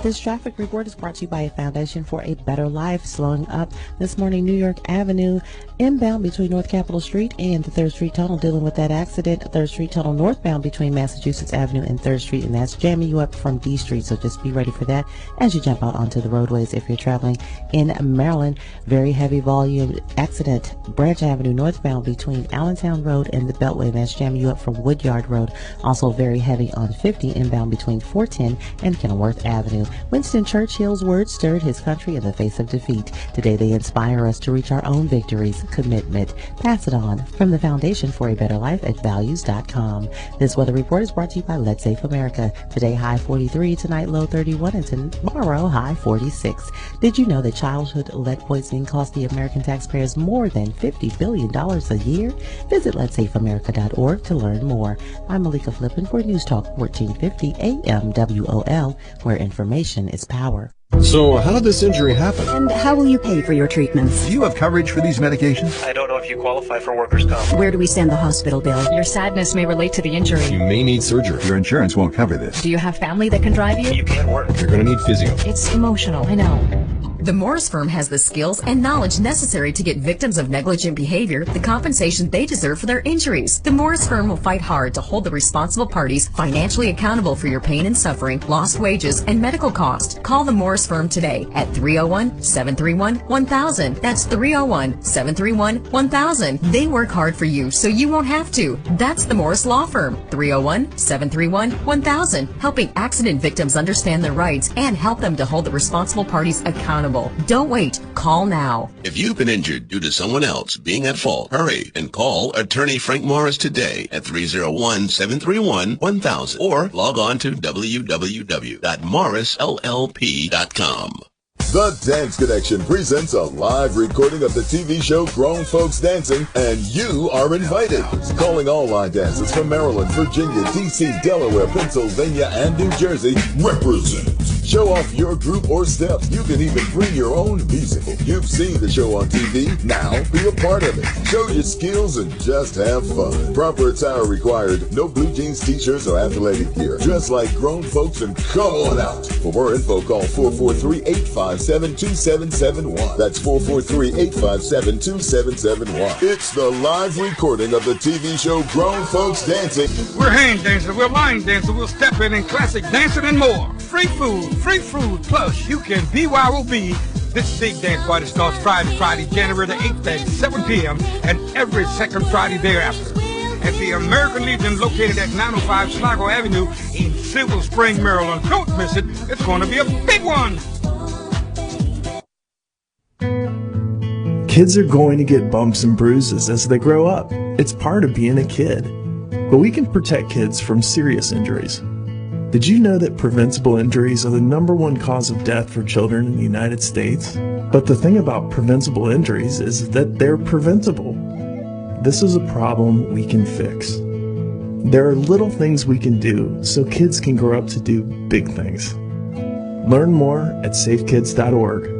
This traffic report is brought to you by a Foundation for a Better Life. Slowing up this morning, New York Avenue, inbound between North Capitol Street and the 3rd Street Tunnel, dealing with that accident. 3rd Street Tunnel northbound between Massachusetts Avenue and 3rd Street, and that's jamming you up from D Street. So just be ready for that as you jump out onto the roadways. If you're traveling in Maryland, very heavy volume accident, Branch Avenue northbound between Allentown Road and the Beltway. That's jamming you up from Woodyard Road. Also very heavy on 50 inbound between 410 and Kenilworth Avenue. Winston Churchill's words stirred his country in the face of defeat. Today they inspire us to reach our own victories. Commitment. Pass it on. From the Foundation for a Better Life at Values.com. This weather report is brought to you by Let's Safe America. Today high 43, tonight low 31, and tomorrow high 46. Did you know that childhood lead poisoning costs the American taxpayers more than $50 billion a year? Visit letsafeamerica.org to learn more. I'm Malika Flippin for News Talk 1450 AM WOL, where information is power. So, how did this injury happen? And how will you pay for your treatments? Do you have coverage for these medications? I don't know if you qualify for workers' comp. Where do we send the hospital bill? Your sadness may relate to the injury. You may need surgery. Your insurance won't cover this. Do you have family that can drive you? You can't work. You're going to need physio. It's emotional, I know. The Morris firm has the skills and knowledge necessary to get victims of negligent behavior the compensation they deserve for their injuries. The Morris firm will fight hard to hold the responsible parties financially accountable for your pain and suffering, lost wages, and medical costs. Call the Morris firm today at 301-731-1000. That's 301-731-1000. They work hard for you so you won't have to. That's the Morris Law Firm. 301-731-1000. Helping accident victims understand their rights and help them to hold the responsible parties accountable. Don't wait. Call now. If you've been injured due to someone else being at fault, hurry and call attorney Frank Morris today at 301-731-1000 or log on to www.morrisllp.com. The Dance Connection presents a live recording of the TV show Grown Folks Dancing, and you are invited. Calling all line dancers from Maryland, Virginia, D.C., Delaware, Pennsylvania, and New Jersey, represent. Show off your group or steps. You can even bring your own music. You've seen the show on TV. Now be a part of it. Show your skills and just have fun. Proper attire required. No blue jeans, t-shirts, or athletic gear. Dress like grown folks and come on out. For more info, call 443-857-2771. That's 443-857-2771. It's the live recording of the TV show Grown Folks Dancing. We're hand dancers, we're line dancers, we'll step in classic dancing and more. Free food, plus you can BYOB. This big dance party starts Friday, January the 8th at 7 p.m. and every second Friday thereafter. At the American Legion located at 905 Sligo Avenue in Silver Spring, Maryland. Don't miss it. It's going to be a big one. Kids are going to get bumps and bruises as they grow up. It's part of being a kid. But we can protect kids from serious injuries. Did you know that preventable injuries are the #1 cause of death for children in the United States? But the thing about preventable injuries is that they're preventable. This is a problem we can fix. There are little things we can do so kids can grow up to do big things. Learn more at safekids.org.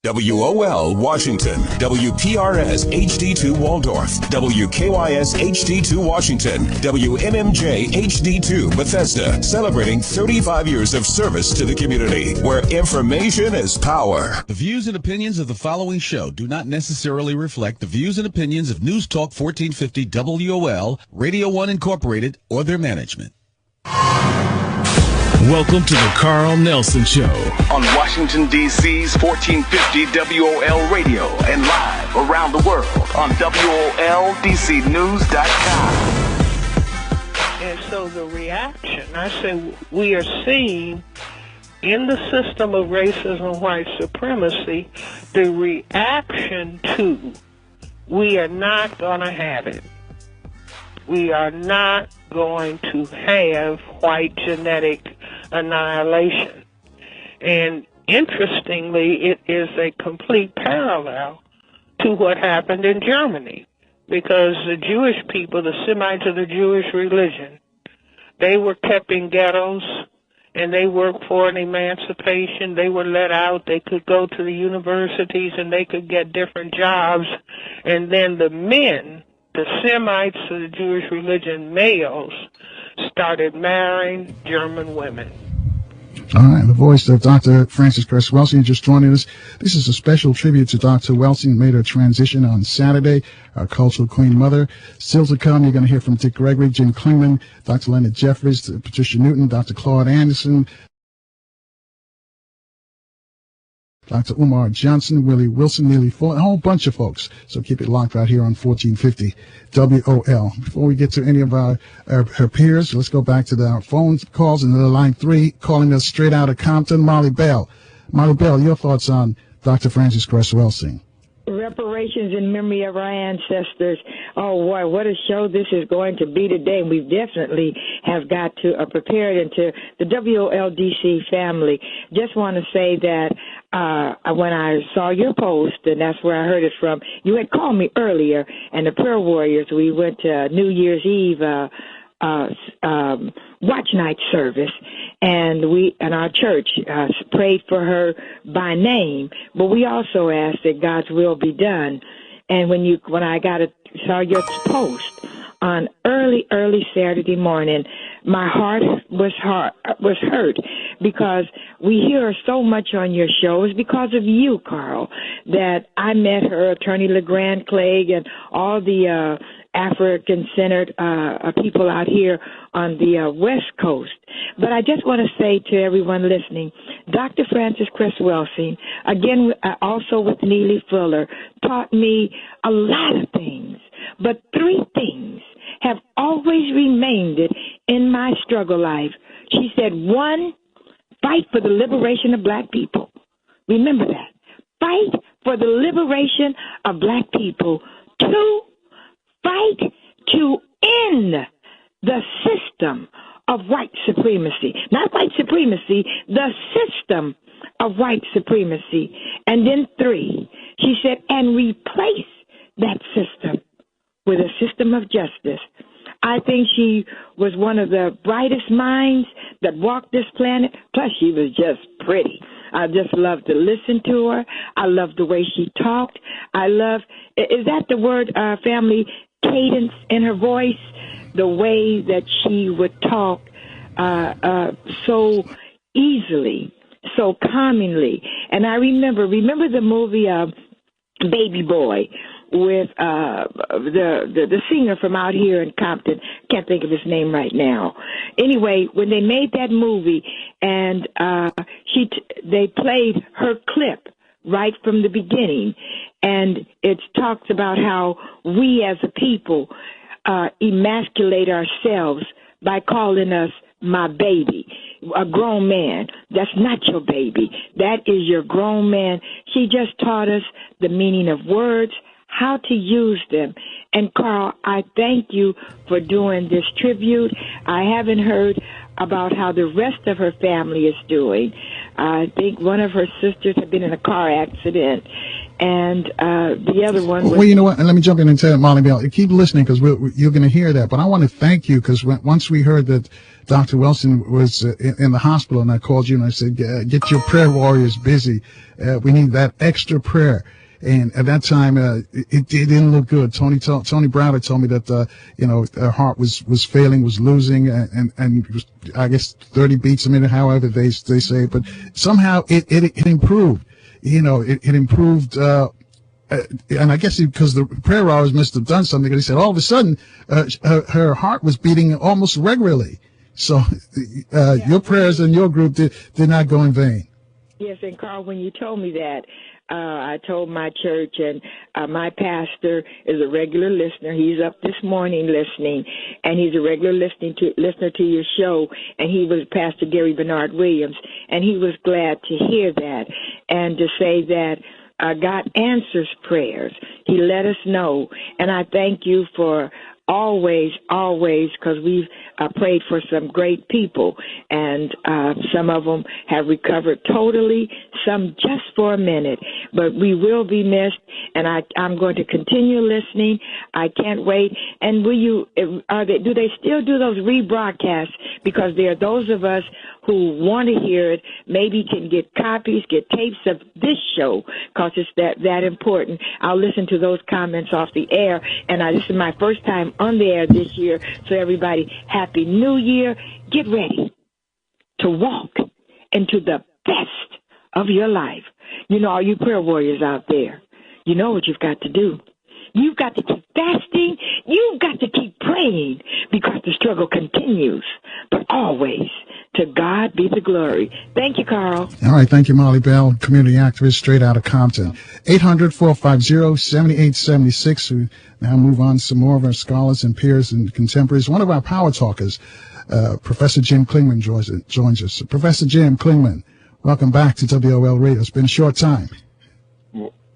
WOL Washington, WPRS HD2 Waldorf, WKYS HD2 Washington, WMMJ HD2 Bethesda, celebrating 35 years of service to the community, where information is power. The views and opinions of the following show do not necessarily reflect the views and opinions of News Talk 1450 WOL, Radio 1 Incorporated, or their management. Welcome to the Carl Nelson Show on Washington, D.C.'s 1450 WOL Radio and live around the world on WOLDCnews.com. And so the reaction, I say we are seeing in the system of racism and white supremacy, the reaction to we are not going to have it. We are not going to have white genetic annihilation. And interestingly, it is a complete parallel to what happened in Germany, because the Jewish people, the Semites of the Jewish religion, they were kept in ghettos and they worked for an emancipation. They were let out. They could go to the universities and they could get different jobs. And then the men, the Semites of the Jewish religion, males, started marrying German women. All right, the voice of Dr. Frances Cress Welsing just joining us. This is a special tribute to Dr. Welsing, made her transition on Saturday, our cultural queen mother. Still to come, you're going to hear from Dick Gregory, Jim Clingman, Dr. Leonard Jeffries, Patricia Newton, Dr. Claud Anderson. Dr. Umar Johnson, Willie Wilson, Neely Fuller, a whole bunch of folks. So keep it locked right here on 1450 WOL. Before we get to any of our peers, let's go back to the phone calls. And line 3, calling us straight out of Compton, Molly Bell. Molly Bell, your thoughts on Dr. Frances Cress Welsing? Reparations in memory of our ancestors. Oh, boy, what a show this is going to be today. We definitely have got to prepare it. And to the WOLDC family, just want to say that when I saw your post, and that's where I heard it from, you had called me earlier, and the prayer warriors, we went to New Year's Eve watch night service, and we and our church prayed for her by name, but we also asked that God's will be done. And when I saw your post on early Saturday morning, my heart was hurt because we hear so much on your show. It's because of you, Carl, that I met her, Attorney Legrand Clegg, and all the African-centered people out here on the West Coast. But I just want to say to everyone listening, Dr. Frances Cress Welsing, again, also with Neely Fuller, taught me a lot of things. But 3 things have always remained in my struggle life. She said, 1, fight for the liberation of black people. Remember that. Fight for the liberation of black people. 2, fight to end the system of white supremacy. Not white supremacy, the system of white supremacy. And then 3, she said, and replace that system with a system of justice. I think she was one of the brightest minds that walked this planet. Plus, she was just pretty. I just loved to listen to her. I loved the way she talked. Is that the word, family, cadence in her voice? The way that she would talk so easily, so calmingly. And I remember the movie Baby Boy with the singer from out here in Compton. Can't think of his name right now. Anyway, when they made that movie and they played her clip right from the beginning, and it talks about how we as a people emasculate ourselves by calling us my baby, a grown man. That's not your baby. That is your grown man. She just taught us the meaning of words, how to use them. And Carl, I thank you for doing this tribute. I haven't heard about how the rest of her family is doing. I think one of her sisters had been in a car accident, and the other one was... Well, you know what? And let me jump in and tell Molly Bell, keep listening because you're going to hear that. But I want to thank you because once we heard that Dr. Welsing was in the hospital, and I called you and I said, get your prayer warriors busy. We need that extra prayer. And at that time, it didn't look good. Tony Browder told me that, her heart was failing, was losing, and was, I guess 30 beats a minute, however they say. But somehow it improved. It improved, and I guess because the prayer hours must have done something. Because he said all of a sudden, her heart was beating almost regularly. So, your prayers and your group did not go in vain. Yes, and Carl, when you told me that, I told my church, and my pastor is a regular listener. He's up this morning listening, and he's a regular listener to your show, and he was Pastor Gary Bernard Williams, and he was glad to hear that and to say that God answers prayers. He let us know, and I thank you for always, because we've prayed for some great people, and some of them have recovered totally, some just for a minute. But we will be missed, and I'm going to continue listening. I can't wait. And do they still do those rebroadcasts? Because there are those of us who want to hear it, maybe can get copies, get tapes of this show, because it's that important. I'll listen to those comments off the air, and this is my first time on the air this year, so everybody, Happy New Year. Get ready to walk into the best of your life. All you prayer warriors out there, you know what you've got to do. You've got to keep fasting. You've got to keep praying because the struggle continues. But always To God be the glory. Thank you, Carl. All right. Thank you, Molly Bell, community activist straight out of Compton. 800-450-7876. We now move on to some more of our scholars and peers and contemporaries. One of our power talkers, Professor Jim Clingman, joins us. Professor Jim Clingman, welcome back to WOL Radio. It's been a short time.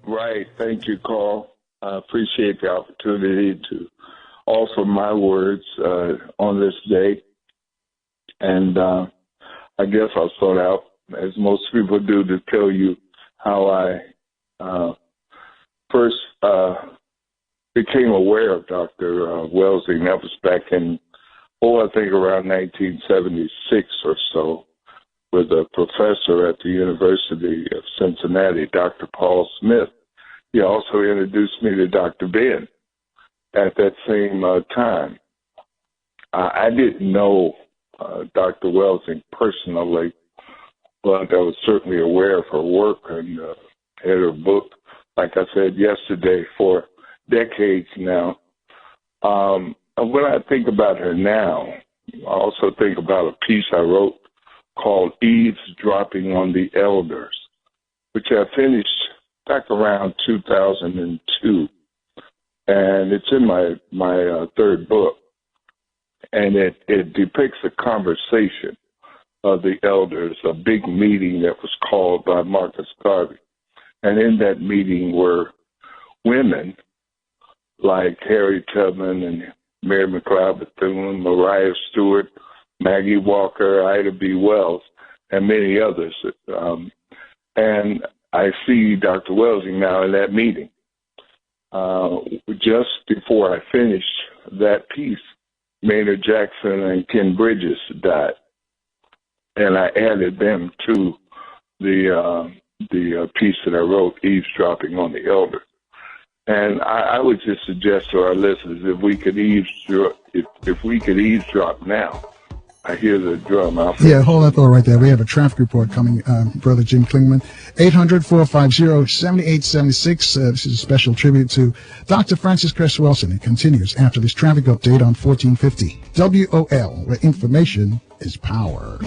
Right. Thank you, Carl. I appreciate the opportunity to offer my words on this day. And I guess I'll start out, as most people do, to tell you how I first became aware of Dr. Welsing. That was back in, I think around 1976 or so, with a professor at the University of Cincinnati, Dr. Paul Smith. He also introduced me to Dr. Ben at that same time. I didn't know Dr. Welsing personally, but I was certainly aware of her work and had her book, like I said yesterday, for decades now. When I think about her now, I also think about a piece I wrote called Eavesdropping on the Elders, which I finished back around 2002. And it's in my third book. And it depicts a conversation of the elders, a big meeting that was called by Marcus Garvey. And in that meeting were women like Harriet Tubman and Mary McLeod Bethune, Mariah Stewart, Maggie Walker, Ida B. Wells, and many others. And I see Dr. Welsing now in that meeting. Just before I finished that piece, Maynard Jackson and Ken Bridges died, and I added them to the piece that I wrote, Eavesdropping on the Elders. And I would just suggest to our listeners, if we could eavesdrop now. I hear the drum out. Yeah, hold that thought right there. We have a traffic report coming, Brother Jim Clingman. 800-450-7876. This is a special tribute to Dr. Frances Cress Welsing. It continues after this traffic update on 1450 WOL, where information is power.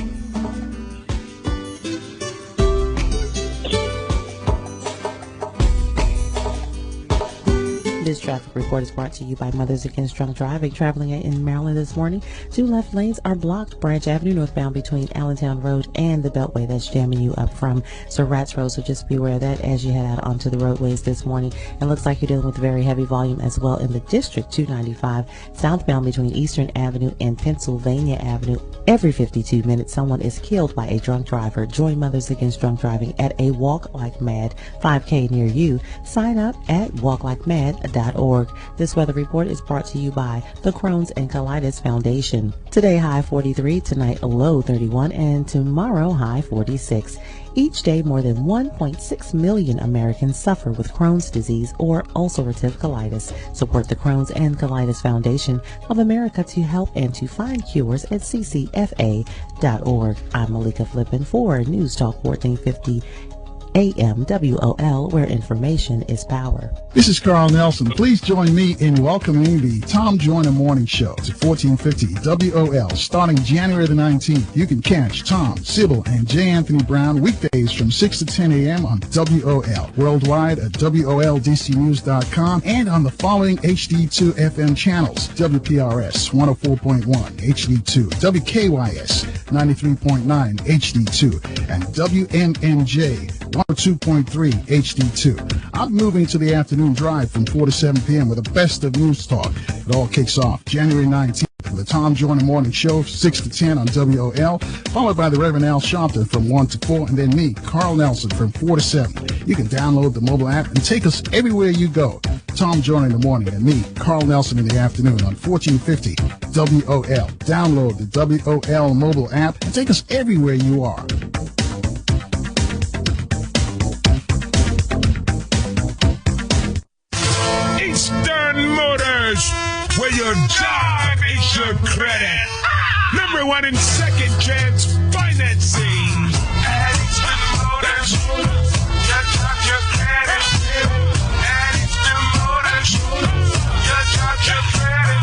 This traffic report is brought to you by Mothers Against Drunk Driving. Traveling in Maryland this morning, 2 left lanes are blocked. Branch Avenue northbound between Allentown Road and the Beltway. That's jamming you up from Surratt's Road, so just be aware of that as you head out onto the roadways this morning. It looks like you're dealing with very heavy volume as well in the District 295 southbound between Eastern Avenue and Pennsylvania Avenue. Every 52 minutes, someone is killed by a drunk driver. Join Mothers Against Drunk Driving at a Walk Like Mad 5K near you. Sign up at walklikemad.org. This weather report is brought to you by the Crohn's and Colitis Foundation. Today, high 43, tonight, low 31, and tomorrow, high 46. Each day, more than 1.6 million Americans suffer with Crohn's disease or ulcerative colitis. Support the Crohn's and Colitis Foundation of America to help and to find cures at ccfa.org. I'm Malika Flippin for News Talk 1450 AM WOL, where information is power. This is Carl Nelson. Please join me in welcoming the Tom Joyner Morning Show to 1450 WOL starting January the 19th. You can catch Tom, Sybil, and J. Anthony Brown weekdays from 6 to 10 a.m. on WOL. Worldwide at WOLDCnews.com and on the following HD2 FM channels: WPRS 104.1 HD2, WKYS 93.9 HD2, and WMMJ 102.3 HD2. I'm moving to the afternoon drive from 4 to 7 p.m. with the best of news talk. It all kicks off January 19th with the Tom Joyner Morning Show, 6 to 10 on WOL, followed by the Reverend Al Sharpton from 1 to 4, and then me, Carl Nelson, from 4 to 7. You can download the mobile app and take us everywhere you go. Tom Joyner in the morning and me, Carl Nelson, in the afternoon on 1450 WOL. Download the WOL mobile app and take us everywhere you are. Eastern Motors, where your job is your credit. Number 1 in second chance financing. At Eastern Motors, your job, your credit. At Eastern Motors, your job, your credit.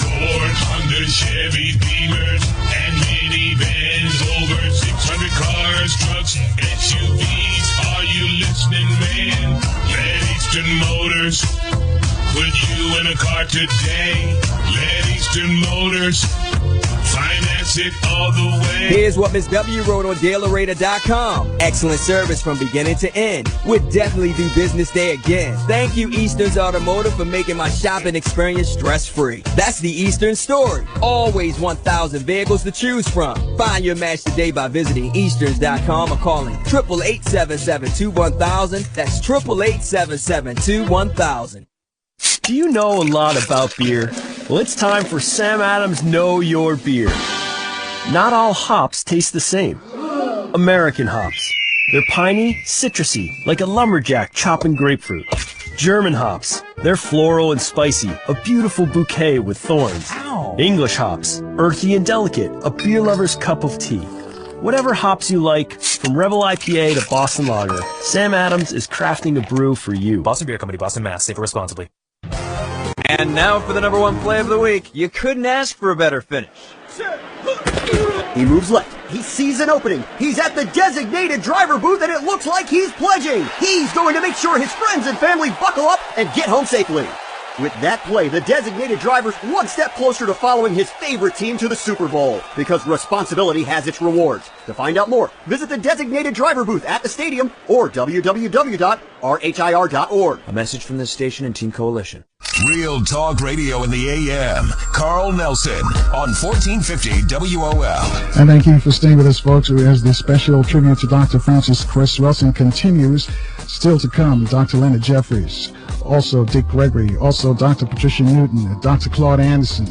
Ford, Honda, Chevy, Beamer, and minivans. Eastern Motors put you in a car today. Let Eastern Motors finance it all the way. Here's what Miss W wrote on DaleRater.com. Excellent service from beginning to end. Would definitely do business there again. Thank you, Eastern's Automotive, for making my shopping experience stress-free. That's the Eastern story. Always 1,000 vehicles to choose from. Find your match today by visiting Easterns.com or calling 888-772-1000. That's 888-772-1000. Do you know a lot about beer? Well, it's time for Sam Adams Know Your Beer. Not all hops taste the same. American hops. They're piney, citrusy, like a lumberjack chopping grapefruit. German hops. They're floral and spicy, a beautiful bouquet with thorns. English hops. Earthy and delicate, a beer lover's cup of tea. Whatever hops you like, from Rebel IPA to Boston Lager, Sam Adams is crafting a brew for you. Boston Beer Company, Boston, Mass. Savor responsibly. And now for the number one play of the week. You couldn't ask for a better finish. He moves left. He sees an opening. He's at the designated driver booth, and it looks like he's pledging. He's going to make sure his friends and family buckle up and get home safely. With that play, the designated driver's one step closer to following his favorite team to the Super Bowl, because responsibility has its rewards. To find out more, visit the designated driver booth at the stadium or www.rhir.org. A message from this station and Team Coalition. Real Talk Radio in the AM. Carl Nelson on 1450 WOL. And thank you for staying with us, folks, as the special tribute to Dr. Francis Cress Welsing continues. Still to come, Dr. Leonard Jeffries, also Dick Gregory, also Dr. Patricia Newton, Dr. Claud Anderson,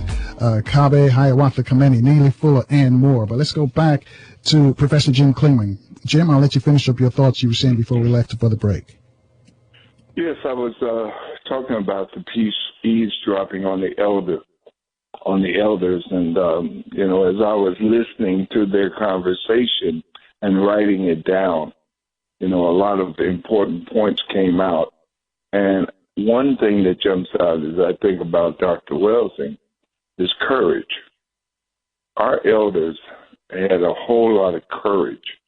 Kaba, Hiawatha, Kamene, Neely Fuller, and more. But let's go back to Professor Jim Clingman. Jim, I'll let you finish up your thoughts you were saying before we left for the break. Yes, I was talking about the piece eavesdropping on the elders, and as I was listening to their conversation and writing it down, a lot of important points came out. And one thing that jumps out as I think about Dr. Welsing is courage. Our elders had a whole lot of courage.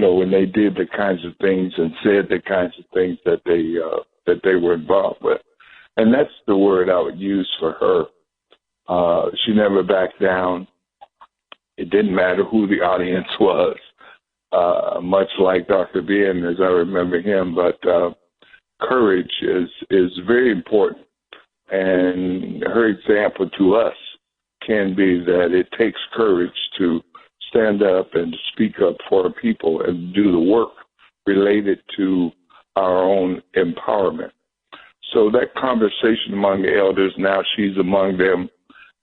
When they did the kinds of things and said the kinds of things that they were involved with. And that's the word I would use for her. She never backed down. It didn't matter who the audience was, much like Dr. Bien, as I remember him. But courage is very important. And her example to us can be that it takes courage to stand up and speak up for people and do the work related to our own empowerment. So that conversation among the elders, now she's among them,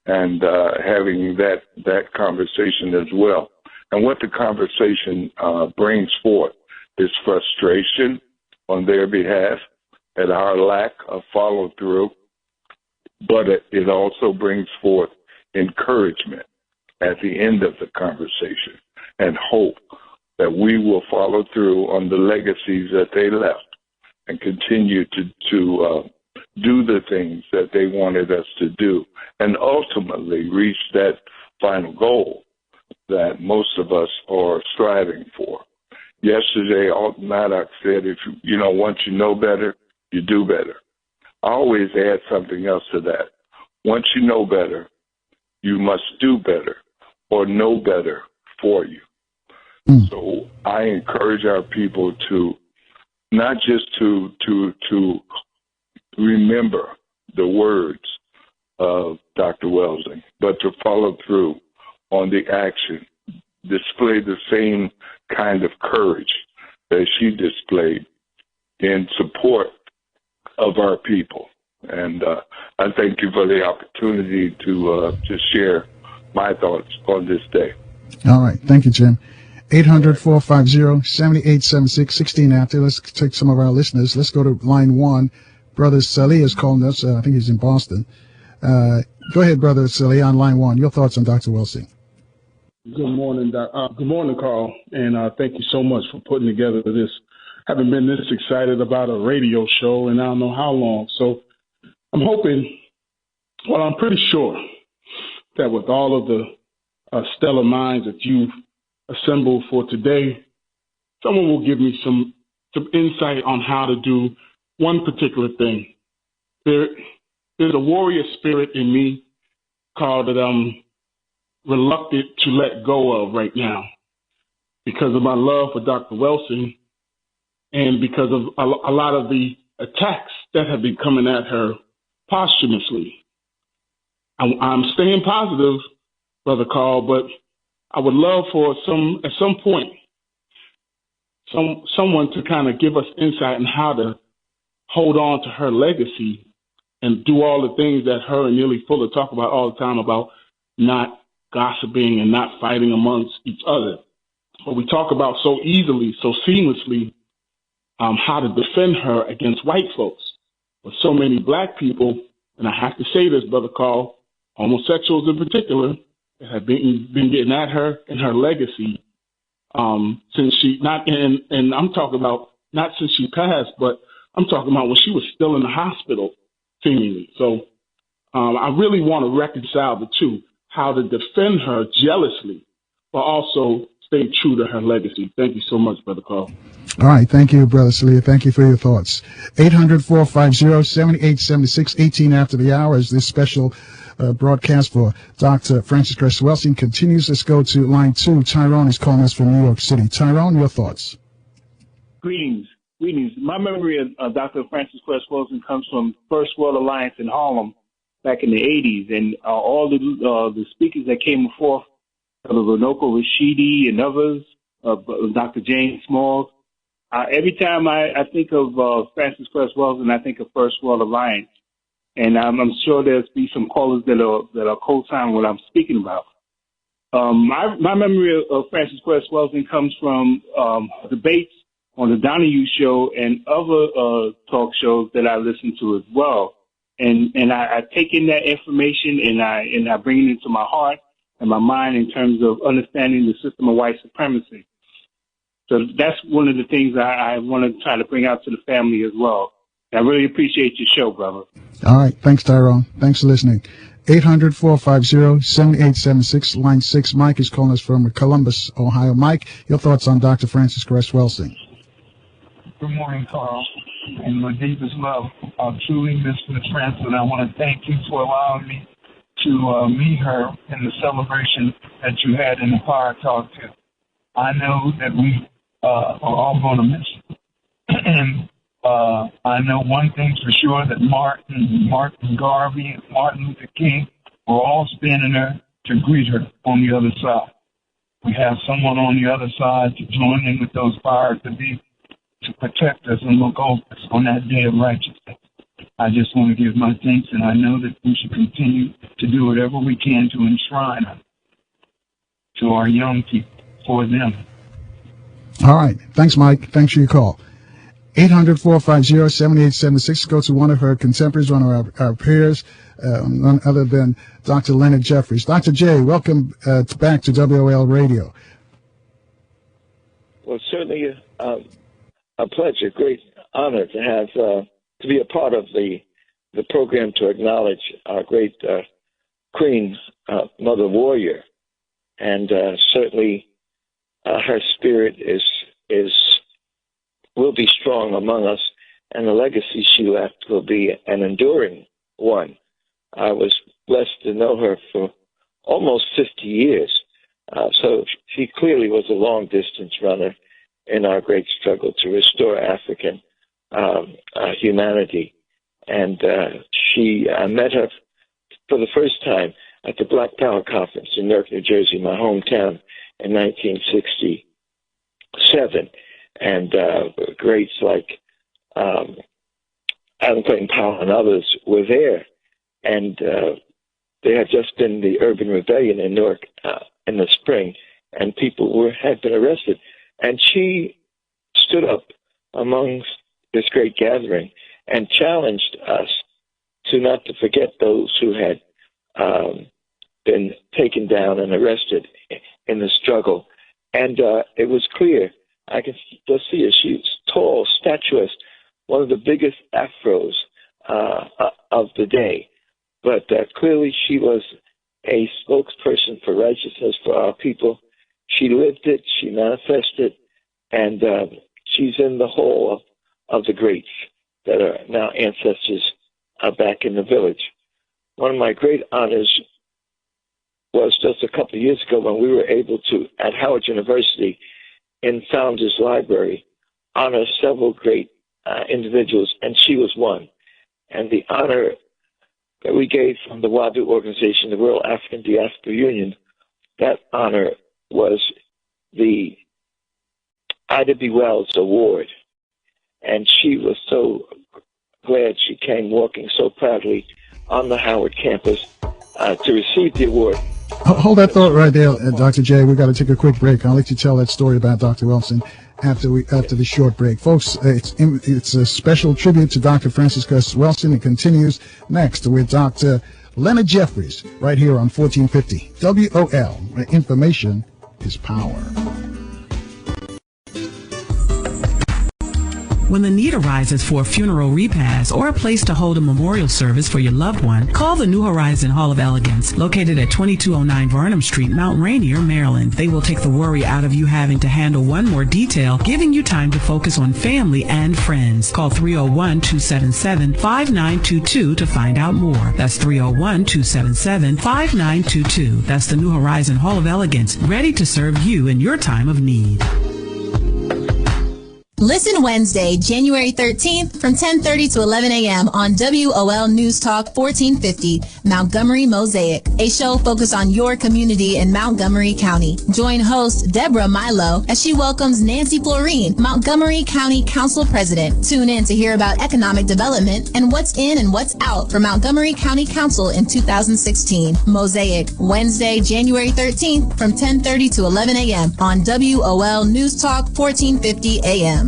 and having that conversation as well. And what the conversation brings forth is frustration on their behalf at our lack of follow-through, but it also brings forth encouragement at the end of the conversation and hope that we will follow through on the legacies that they left and continue to do the things that they wanted us to do and ultimately reach that final goal that most of us are striving for. Yesterday, Alton Maddox said, once you know better, you do better. I always add something else to that. Once you know better, you must do better or know better for you. So I encourage our people to not just to remember the words of Dr. Welsing, but to follow through on the action, display the same kind of courage that she displayed in support of our people. And I thank you for the opportunity to share my thoughts on this day. All right. Thank you, Jim. 800-450-7876, 16 after. Let's take some of our listeners. Let's go to line one. Brother Salih is calling us. I think he's in Boston. Go ahead, Brother Salih, on line one. Your thoughts on Dr. Welsing. Good morning, Good morning, Carl. And thank you so much for putting together this. I haven't been this excited about a radio show in I don't know how long. So I'm hoping, I'm pretty sure that with all of the stellar minds that you've assembled for today, someone will give me some some insight on how to do one particular thing. There's a warrior spirit in me called that I'm reluctant to let go of right now because of my love for Dr. Welsing and because of a lot of the attacks that have been coming at her posthumously. I'm staying positive, Brother Carl, but I would love for at some point someone to kind of give us insight on how to hold on to her legacy and do all the things that her and Neely Fuller talk about all the time about not gossiping and not fighting amongst each other. But we talk about so easily, so seamlessly, how to defend her against white folks. But so many black people, and I have to say this, Brother Carl, homosexuals in particular, have been getting at her and her legacy since she and I'm talking about not since she passed, but I'm talking about when she was still in the hospital, seemingly. So I really want to reconcile the two, how to defend her jealously, but also stay true to her legacy. Thank you so much, Brother Carl. All right. Thank you, Brother Salia. Thank you for your thoughts. 800-450-7876, 18 after the hour is this special broadcast for Dr. Frances Cress Welsing continues. Let's go to line 2. Tyrone is calling us from New York City. Tyrone, your thoughts. Greetings. My memory of Dr. Frances Cress Welsing comes from First World Alliance in Harlem back in the 80s, and all the speakers that came forth, Runoko Rashidi and others, Dr. James Smalls. Every time I think of Frances Cress Welsing, I think of First World Alliance. And I'm sure there'll be some callers that are co-sign what I'm speaking about. My memory of Frances Cress Welsing comes from debates on the Donahue Show and other talk shows that I listen to as well. And I take in that information and I bring it into my heart and my mind in terms of understanding the system of white supremacy. So that's one of the things I want to try to bring out to the family as well. I really appreciate your show, brother. All right. Thanks, Tyrone. Thanks for listening. 800-450-7876, line 6. Mike is calling us from Columbus, Ohio. Mike, your thoughts on Dr. Frances Cress Welsing. Good morning, Carl. And my deepest love. I truly miss Ms. Frances, and I want to thank you for allowing me to meet her in the celebration that you had in the Power Talk too. I know that we are all going to miss her. And I know one thing's for sure, that Martin Garvey and Martin Luther King were all standing there to greet her on the other side. We have someone on the other side to join in with those powers to protect us and look over us on that day of righteousness. I just want to give my thanks, and I know that we should continue to do whatever we can to enshrine her to our young people, for them. All right. Thanks, Mike. Thanks for your call. 800-450-7876. Go to one of her contemporaries, one of our peers, none other than Dr. Leonard Jeffries. Dr. J, welcome back to WOL Radio. Well, certainly a pleasure, great honor to have to be a part of the program to acknowledge our great Queen, Mother Warrior, and certainly her spirit will be strong among us, and the legacy she left will be an enduring one. I was blessed to know her for almost 50 years, so she clearly was a long-distance runner in our great struggle to restore African humanity. And I met her for the first time at the Black Power Conference in Newark, New Jersey, my hometown, in 1967. And greats like Adam Clayton Powell and others were there. And there had just been the urban rebellion in Newark in the spring, and people had been arrested. And she stood up amongst this great gathering and challenged us to not to forget those who had been taken down and arrested in the struggle. And it was clear. I can just see her. She was tall, statuesque, one of the biggest afros of the day. But clearly she was a spokesperson for righteousness for our people. She lived it, she manifested, and she's in the hall of the greats that are now ancestors back in the village. One of my great honors was just a couple of years ago when we were able to, at Howard University, in Founders Library, honor several great individuals, and she was one. And the honor that we gave from the WADU organization, the World African Diaspora Union, that honor was the Ida B. Wells Award. And she was so glad she came walking so proudly on the Howard campus to receive the award. Hold that thought right there, Dr. J. We've got to take a quick break. I'll let you tell that story about Dr. Wilson after the short break. Folks, it's a special tribute to Dr. Francis Cress Welsing. It continues next with Dr. Leonard Jeffries right here on 1450 WOL, where information is power. When the need arises for a funeral repast or a place to hold a memorial service for your loved one, call the New Horizon Hall of Elegance, located at 2209 Vernon Street, Mount Rainier, Maryland. They will take the worry out of you having to handle one more detail, giving you time to focus on family and friends. Call 301-277-5922 to find out more. That's 301-277-5922. That's the New Horizon Hall of Elegance, ready to serve you in your time of need. Listen Wednesday, January 13th from 10:30 to 11 a.m. on WOL News Talk 1450, Montgomery Mosaic, a show focused on your community in Montgomery County. Join host Deborah Milo as she welcomes Nancy Florine, Montgomery County Council President. Tune in to hear about economic development and what's in and what's out for Montgomery County Council in 2016. Mosaic, Wednesday, January 13th from 10:30 to 11 a.m. on WOL News Talk 1450 a.m.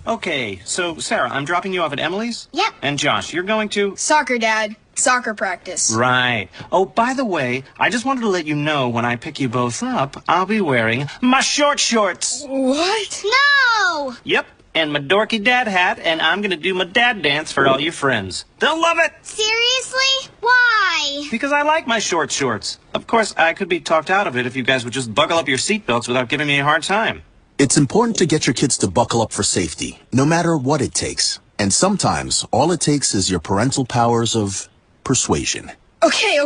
Okay, so Sarah, I'm dropping you off at Emily's? Yep. And Josh, you're going to? Soccer, Dad. Soccer practice. Right. Oh, by the way, I just wanted to let you know when I pick you both up, I'll be wearing my short shorts. What? No! Yep, and my dorky dad hat, and I'm going to do my dad dance for all your friends. They'll love it! Seriously? Why? Because I like my short shorts. Of course, I could be talked out of it if you guys would just buckle up your seatbelts without giving me a hard time. It's important to get your kids to buckle up for safety, no matter what it takes. And sometimes, all it takes is your parental powers of persuasion. Okay,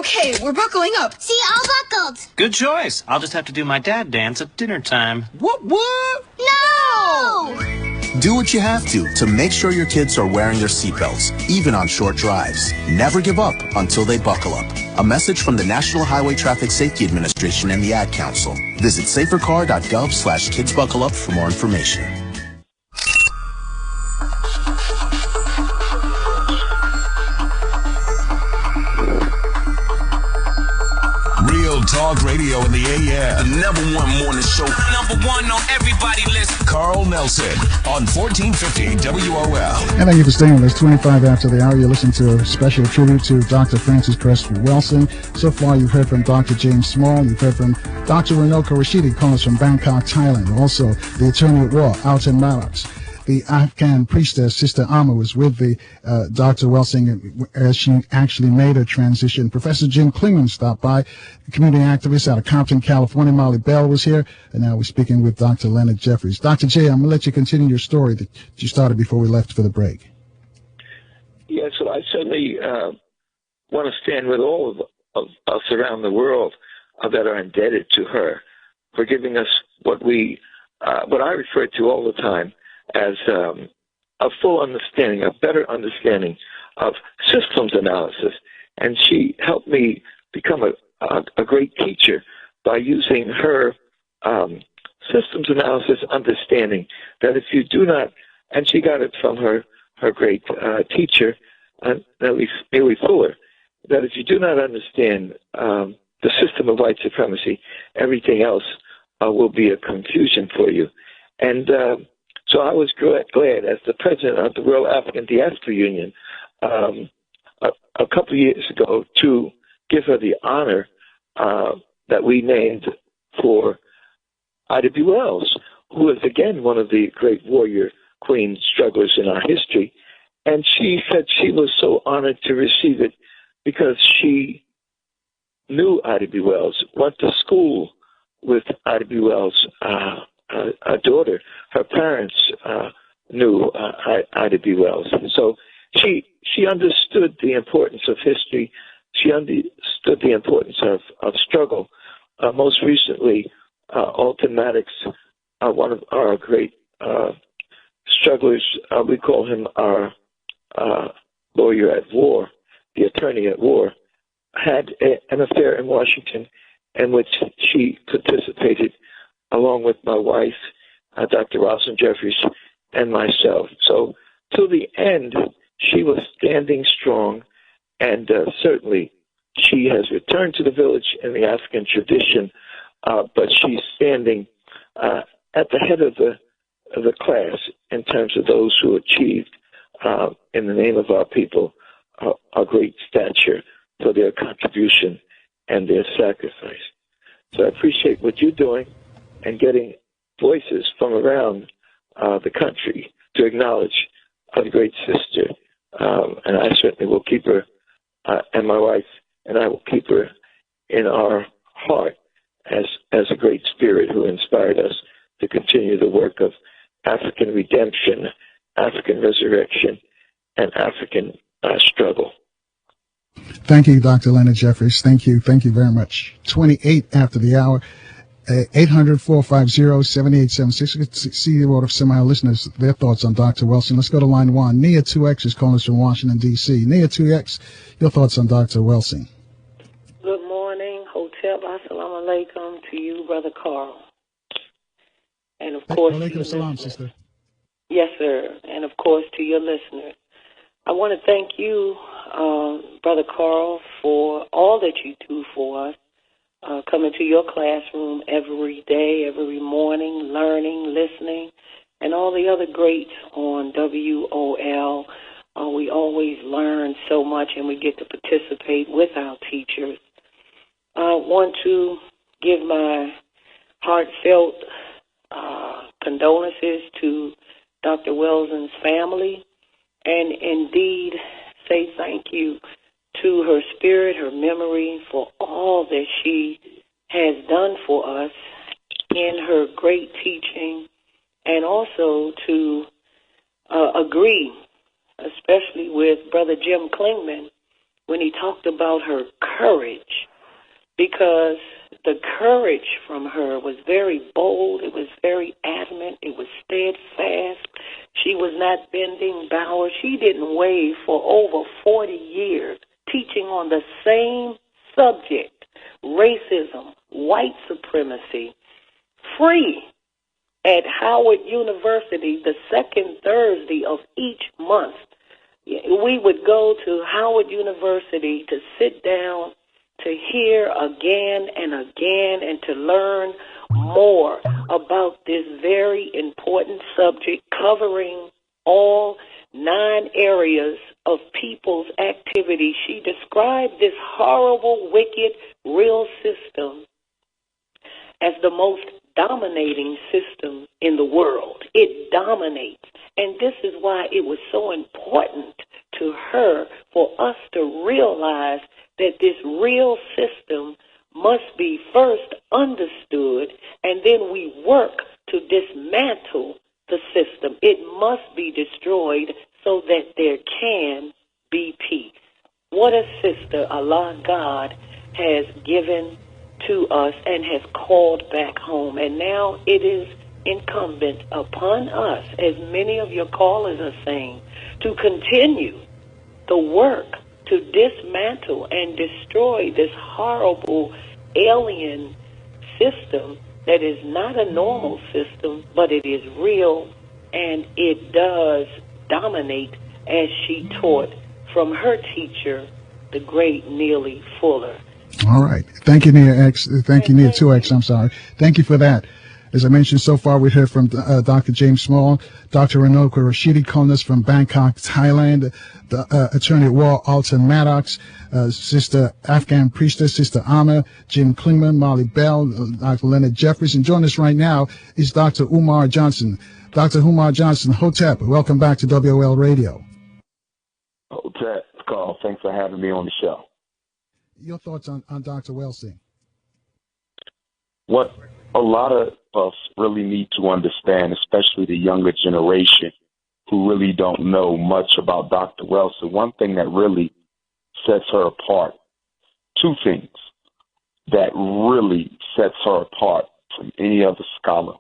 we're buckling up. See, all buckled. Good choice. I'll just have to do my dad dance at dinner time. What? No! Do what you have to make sure your kids are wearing their seatbelts, even on short drives. Never give up until they buckle up. A message from the National Highway Traffic Safety Administration and the Ad Council. Visit safercar.gov/kidsbuckleup for more information. Real Talk Radio in the AM. The #1 morning show. #1 on everybody list. Carl Nelson on 1450 WOL. And thank you for staying with us. 25 after the hour, you're listening to a special tribute to Dr. Francis Cress Welsing. So far, you've heard from Dr. James Small. You've heard from Dr. Runoko Rashidi, calling us from Bangkok, Thailand. Also, the attorney at law, Elton Maddox. The Afghan priestess, Sister Ama, was with the Dr. Welsing as she actually made a transition. Professor Jim Clingman stopped by, a community activist out of Compton, California. Molly Bell was here, and now we're speaking with Dr. Leonard Jeffries. Dr. J, I'm going to let you continue your story that you started before we left for the break. Yes, well, I certainly want to stand with all of us around the world that are indebted to her for giving us what I refer to all the time as a full understanding, a better understanding of systems analysis. And she helped me become a great teacher by using her systems analysis understanding that if you do not, and she got it from her great teacher, Neely Fuller, that if you do not understand the system of white supremacy, everything else will be a confusion for you. And so I was glad, as the president of the World African Diaspora Union, a couple of years ago, to give her the honor that we named for Ida B. Wells, who is, again, one of the great warrior queen strugglers in our history. And she said she was so honored to receive it because she knew Ida B. Wells, went to school with Ida B. Wells daughter, her parents knew Ida Wells. So she understood the importance of history. She understood the importance of struggle. Most recently, Elton Maddox, one of our great strugglers, we call him our lawyer at war, the attorney at war, had an affair in Washington in which she participated along with my wife, Dr. Leonard Jeffries, and myself. So till the end, she was standing strong, and certainly she has returned to the village in the African tradition, but she's standing at the head of the class in terms of those who achieved, in the name of our people, a great stature for their contribution and their sacrifice. So I appreciate what you're doing and getting voices from around the country to acknowledge our great sister. And I certainly will keep her, and my wife and I will keep her in our heart as a great spirit who inspired us to continue the work of African redemption, African resurrection, and African struggle. Thank you, Dr. Leonard Jeffries. Thank you. Thank you very much. 28 after the hour. 800-450-7876. We could see a lot of some of our listeners, their thoughts on Dr. Welsing. Let's go to line one. Nia 2X is calling us from Washington, D.C. Nia 2X, your thoughts on Dr. Welsing. Good morning. Hotep. Assalamu alaikum to you, Brother Carl. And of course, Alaikum salam, sister. Yes, sir. And of course, to your listeners. I want to thank you, Brother Carl, for all that you do for us. Coming to your classroom every day, every morning, learning, listening, and all the other greats on WOL. We always learn so much, and we get to participate with our teachers. I want to give my heartfelt condolences to Dr. Welsing's family, and indeed say thank you to her spirit, her memory, for all that she has done for us in her great teaching, and also to agree, especially with Brother Jim Clingman, when he talked about her courage, because the courage from her was very bold, it was very adamant, it was steadfast. She was not bending, bowing. She didn't waver for over 40 years, teaching on the same subject, racism, white supremacy, free at Howard University the second Thursday of each month. We would go to Howard University to sit down, to hear again and again, and to learn more about this very important subject, covering all 9 areas of people's activity. She described this horrible, wicked, real system as the most dominating system in the world. It dominates. And this is why it was so important to her for us to realize that this real system must be first understood, and then we work to dismantle the system. It must be destroyed so that there can be peace. What a sister Allah God has given to us and has called back home. And now it is incumbent upon us, as many of your callers are saying, to continue the work to dismantle and destroy this horrible alien system that is not a normal system, but it is real, and it does dominate, as she taught from her teacher, the great Neely Fuller. All right. Thank you, Nia X. Thank you, Nia 2X. I'm sorry. Thank you for that. As I mentioned, so far we heard from Dr. James Small, Dr. Runoko Rashidi calling us from Bangkok, Thailand, the attorney at law, Elton Maddox, Sister Afghan Priestess, Sister Ama, Jim Clingman, Molly Bell, Dr. Leonard Jeffries, and joining us right now is Dr. Umar Johnson. Dr. Umar Johnson, Hotep, welcome back to WOL Radio. Hotep, Carl, thanks for having me on the show. Your thoughts on Dr. Welsing? What a lot of us really need to understand, especially the younger generation who really don't know much about Dr. Welsing. One thing that really sets her apart, two things that really sets her apart from any other scholar,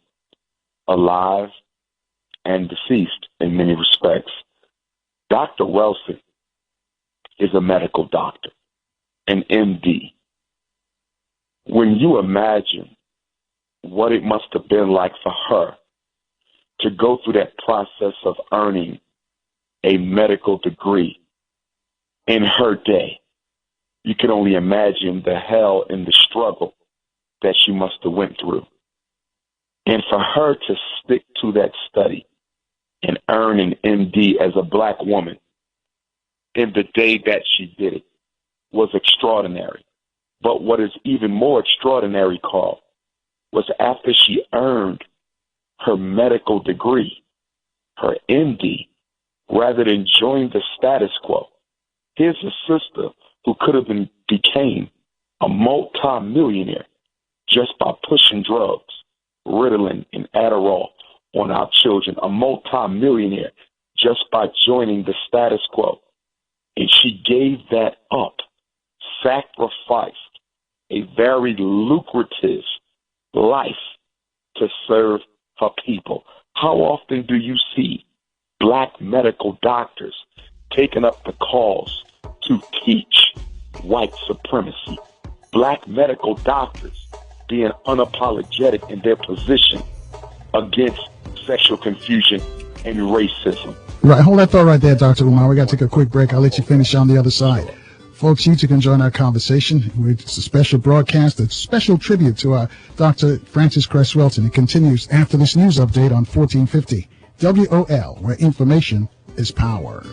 alive and deceased in many respects. Dr. Welsing is a medical doctor, an MD. When you imagine what it must have been like for her to go through that process of earning a medical degree in her day, you can only imagine the hell and the struggle that she must have went through. And for her to stick to that study and earn an MD as a black woman in the day that she did it was extraordinary. But what is even more extraordinary, Carl, was after she earned her medical degree, her MD, rather than join the status quo, here's a sister who could have became a multi-millionaire just by pushing drugs, Ritalin and Adderall on our children, a multi-millionaire just by joining the status quo. And she gave that up, sacrificed a very lucrative life to serve her people. How often do you see black medical doctors taking up the cause to teach white supremacy? Black medical doctors being unapologetic in their position against sexual confusion and racism. Right, hold that thought right there, Dr. Umar. We got to take a quick break. I'll let you finish on the other side. Folks, you too can join our conversation. It's a special broadcast, a special tribute to our Dr. Frances Cress Welsing. It continues after this news update on 1450 WOL, where information is power.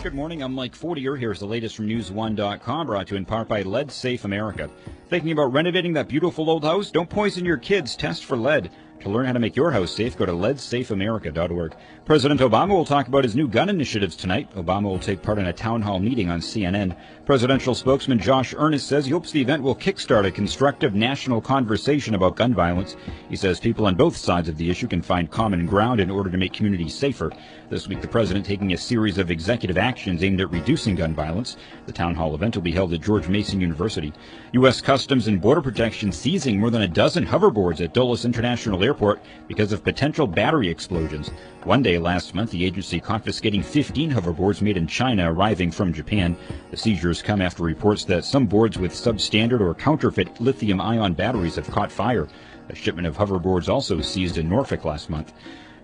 Good morning, I'm Mike Fortier. Here's the latest from News1.com, brought to you in part by Lead Safe America. Thinking about renovating that beautiful old house? Don't poison your kids. Test for lead. To learn how to make your house safe, go to leadsafeamerica.org. President Obama will talk about his new gun initiatives tonight. Obama will take part in a town hall meeting on CNN. Presidential spokesman Josh Earnest says he hopes the event will kickstart a constructive national conversation about gun violence. He says people on both sides of the issue can find common ground in order to make communities safer. This week, the president taking a series of executive actions aimed at reducing gun violence. The town hall event will be held at George Mason University. U.S. Customs and Border Protection seizing more than a dozen hoverboards at Dulles International Airport because of potential battery explosions. One day last month, the agency confiscating 15 hoverboards made in China arriving from Japan. The seizures come after reports that some boards with substandard or counterfeit lithium-ion batteries have caught fire. A shipment of hoverboards also seized in Norfolk last month.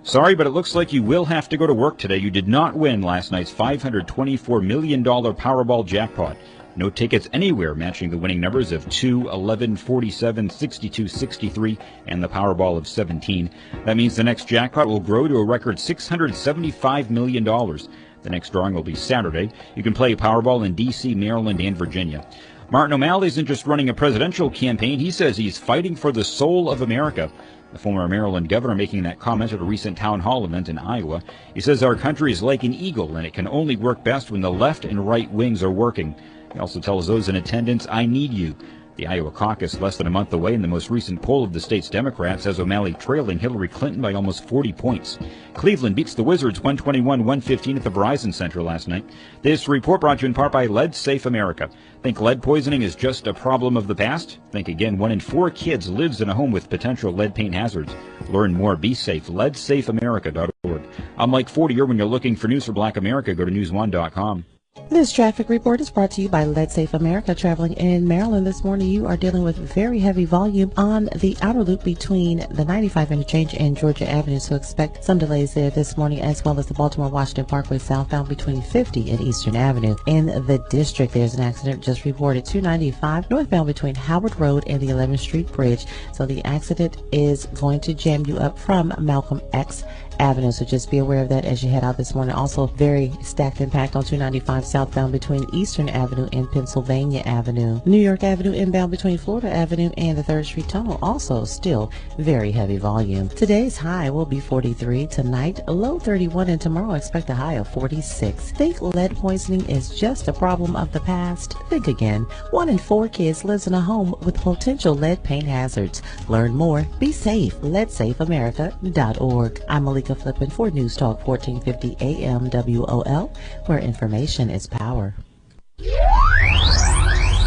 Sorry, but it looks like you will have to go to work today. You did not win last night's $524 million Powerball jackpot. No tickets anywhere matching the winning numbers of 2, 11, 47, 62, 63, and the Powerball of 17. That means the next jackpot will grow to a record $675 million. The next drawing will be Saturday. You can play Powerball in D.C., Maryland, and Virginia. Martin O'Malley isn't just running a presidential campaign. He says he's fighting for the soul of America. The former Maryland governor making that comment at a recent town hall event in Iowa. He says our country is like an eagle, and it can only work best when the left and right wings are working. He also tells those in attendance, I need you. The Iowa caucus less than a month away, in the most recent poll of the state's Democrats has O'Malley trailing Hillary Clinton by almost 40 points. Cleveland beats the Wizards 121-115 at the Verizon Center last night. This report brought to you in part by Lead Safe America. Think lead poisoning is just a problem of the past? Think again, 1 in 4 kids lives in a home with potential lead paint hazards. Learn more, be safe, leadsafeamerica.org. I'm Mike Fortier. When you're looking for news for Black America, go to news1.com. This traffic report is brought to you by Lead Safe America. Traveling in Maryland this morning, you are dealing with very heavy volume on the outer loop between the 95 interchange and Georgia Avenue, so expect some delays there this morning, as well as the Baltimore-Washington Parkway southbound between 50 and Eastern Avenue. In the district, there's an accident just reported 295 northbound between Howard Road and the 11th Street Bridge, so the accident is going to jam you up from Malcolm X Avenue, so just be aware of that as you head out this morning. Also, very stacked impact on 295 95 southbound between Eastern Avenue and Pennsylvania Avenue. New York Avenue inbound between Florida Avenue and the 3rd Street Tunnel, also still very heavy volume. Today's high will be 43. Tonight, a low 31, and tomorrow expect a high of 46. Think lead poisoning is just a problem of the past? Think again. 1 in 4 kids lives in a home with potential lead paint hazards. Learn more. Be safe. LeadSafeAmerica.org. I'm Malika Flippin for News Talk 1450 AM WOL, where information is power.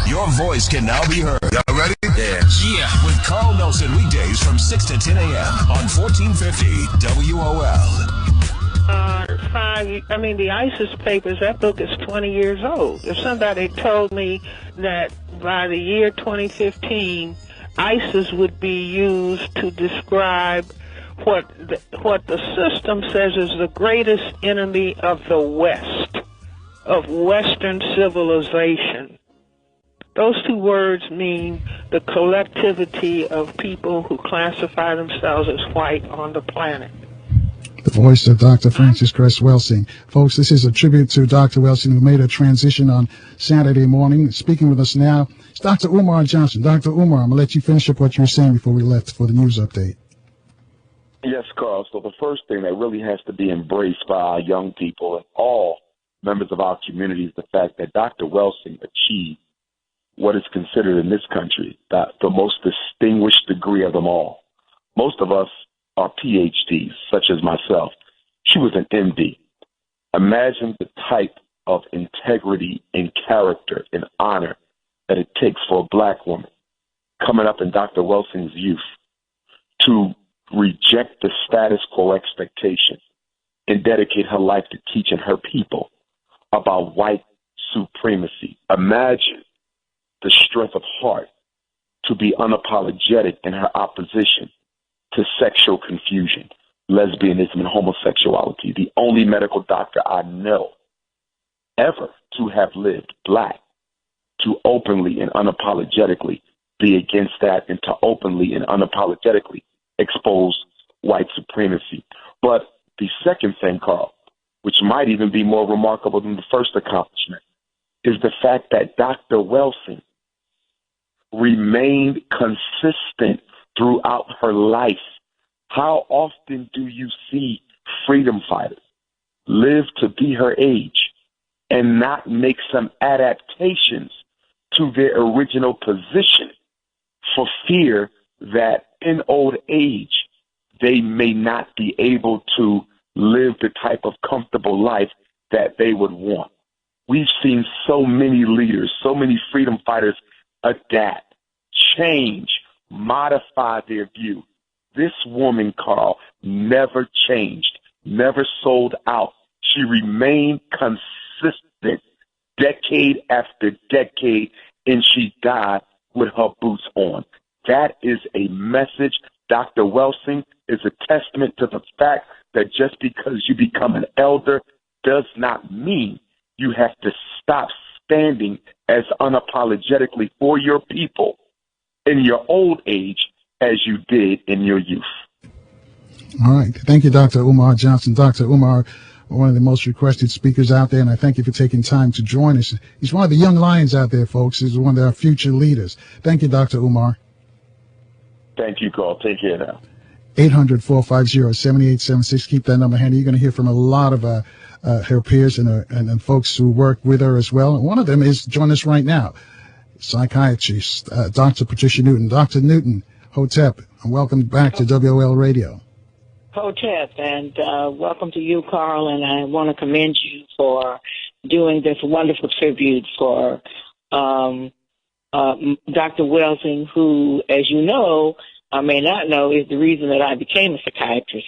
Your voice can now be heard. Y'all ready? Yeah. With Carl Nelson weekdays from 6 to 10 a.m. on 1450 WOL. The ISIS papers, that book is 20 years old. If somebody told me that by the year 2015, ISIS would be used to describe what the system says is the greatest enemy of the West, of Western civilization. Those two words mean the collectivity of people who classify themselves as white on the planet. The voice of Dr. Frances Cress Welsing. Folks, this is a tribute to Dr. Welsing, who made a transition on Saturday morning. Speaking with us now is Dr. Umar Johnson. Dr. Umar, I'm going to let you finish up what you were saying before we left for the news update. Yes, Carl. So the first thing that really has to be embraced by our young people and all members of our community is the fact that Dr. Welsing achieved what is considered in this country the most distinguished degree of them all. Most of us are PhDs, such as myself. She was an MD. Imagine the type of integrity and character and honor that it takes for a black woman coming up in Dr. Welsing's youth to reject the status quo expectation and dedicate her life to teaching her people about white supremacy. Imagine the strength of heart to be unapologetic in her opposition to sexual confusion, lesbianism, and homosexuality. The only medical doctor I know ever to have lived black to openly and unapologetically be against that and to openly and unapologetically expose white supremacy. But the second thing, Carl, which might even be more remarkable than the first accomplishment, is the fact that Dr. Welsing remained consistent throughout her life. How often do you see freedom fighters live to be her age and not make some adaptations to their original position for fear that in old age they may not be able to live the type of comfortable life that they would want? We've seen so many leaders, so many freedom fighters adapt, change, modify their view. This woman, Carl, never changed, never sold out. She remained consistent decade after decade, and she died with her boots on. That is a message. Dr. Welsing is a testament to the fact that just because you become an elder does not mean you have to stop standing as unapologetically for your people in your old age as you did in your youth. All right. Thank you, Dr. Umar Johnson. Dr. Umar, one of the most requested speakers out there, and I thank you for taking time to join us. He's one of the young lions out there, folks. He's one of our future leaders. Thank you, Dr. Umar. Thank you, Carl. Take care now. 800-450-7876. Keep that number handy. You're going to hear from a lot of her peers and folks who work with her as well. And one of them is joining us right now, psychiatrist, Dr. Patricia Newton. Dr. Newton, Hotep, and welcome back to WOL Radio. Hotep, and welcome to you, Carl, and I want to commend you for doing this wonderful tribute for Dr. Welsing, who, as you know, I may not know, is the reason that I became a psychiatrist.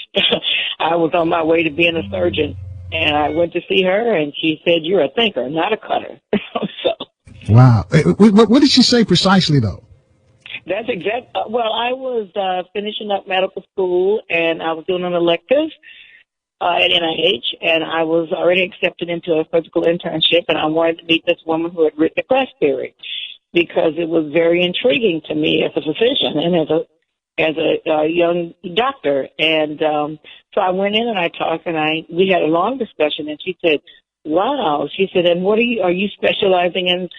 I was on my way to being a surgeon, and I went to see her, and she said, "You're a thinker, not a cutter." Wow. What did she say precisely, though? That's exact. Well, I was finishing up medical school, and I was doing an elective at NIH, and I was already accepted into a physical internship, and I wanted to meet this woman who had written the Crest theory because it was very intriguing to me as a physician and as a young doctor. And so I went in and I talked, and we had a long discussion, and she said, wow. She said, and what are you specializing in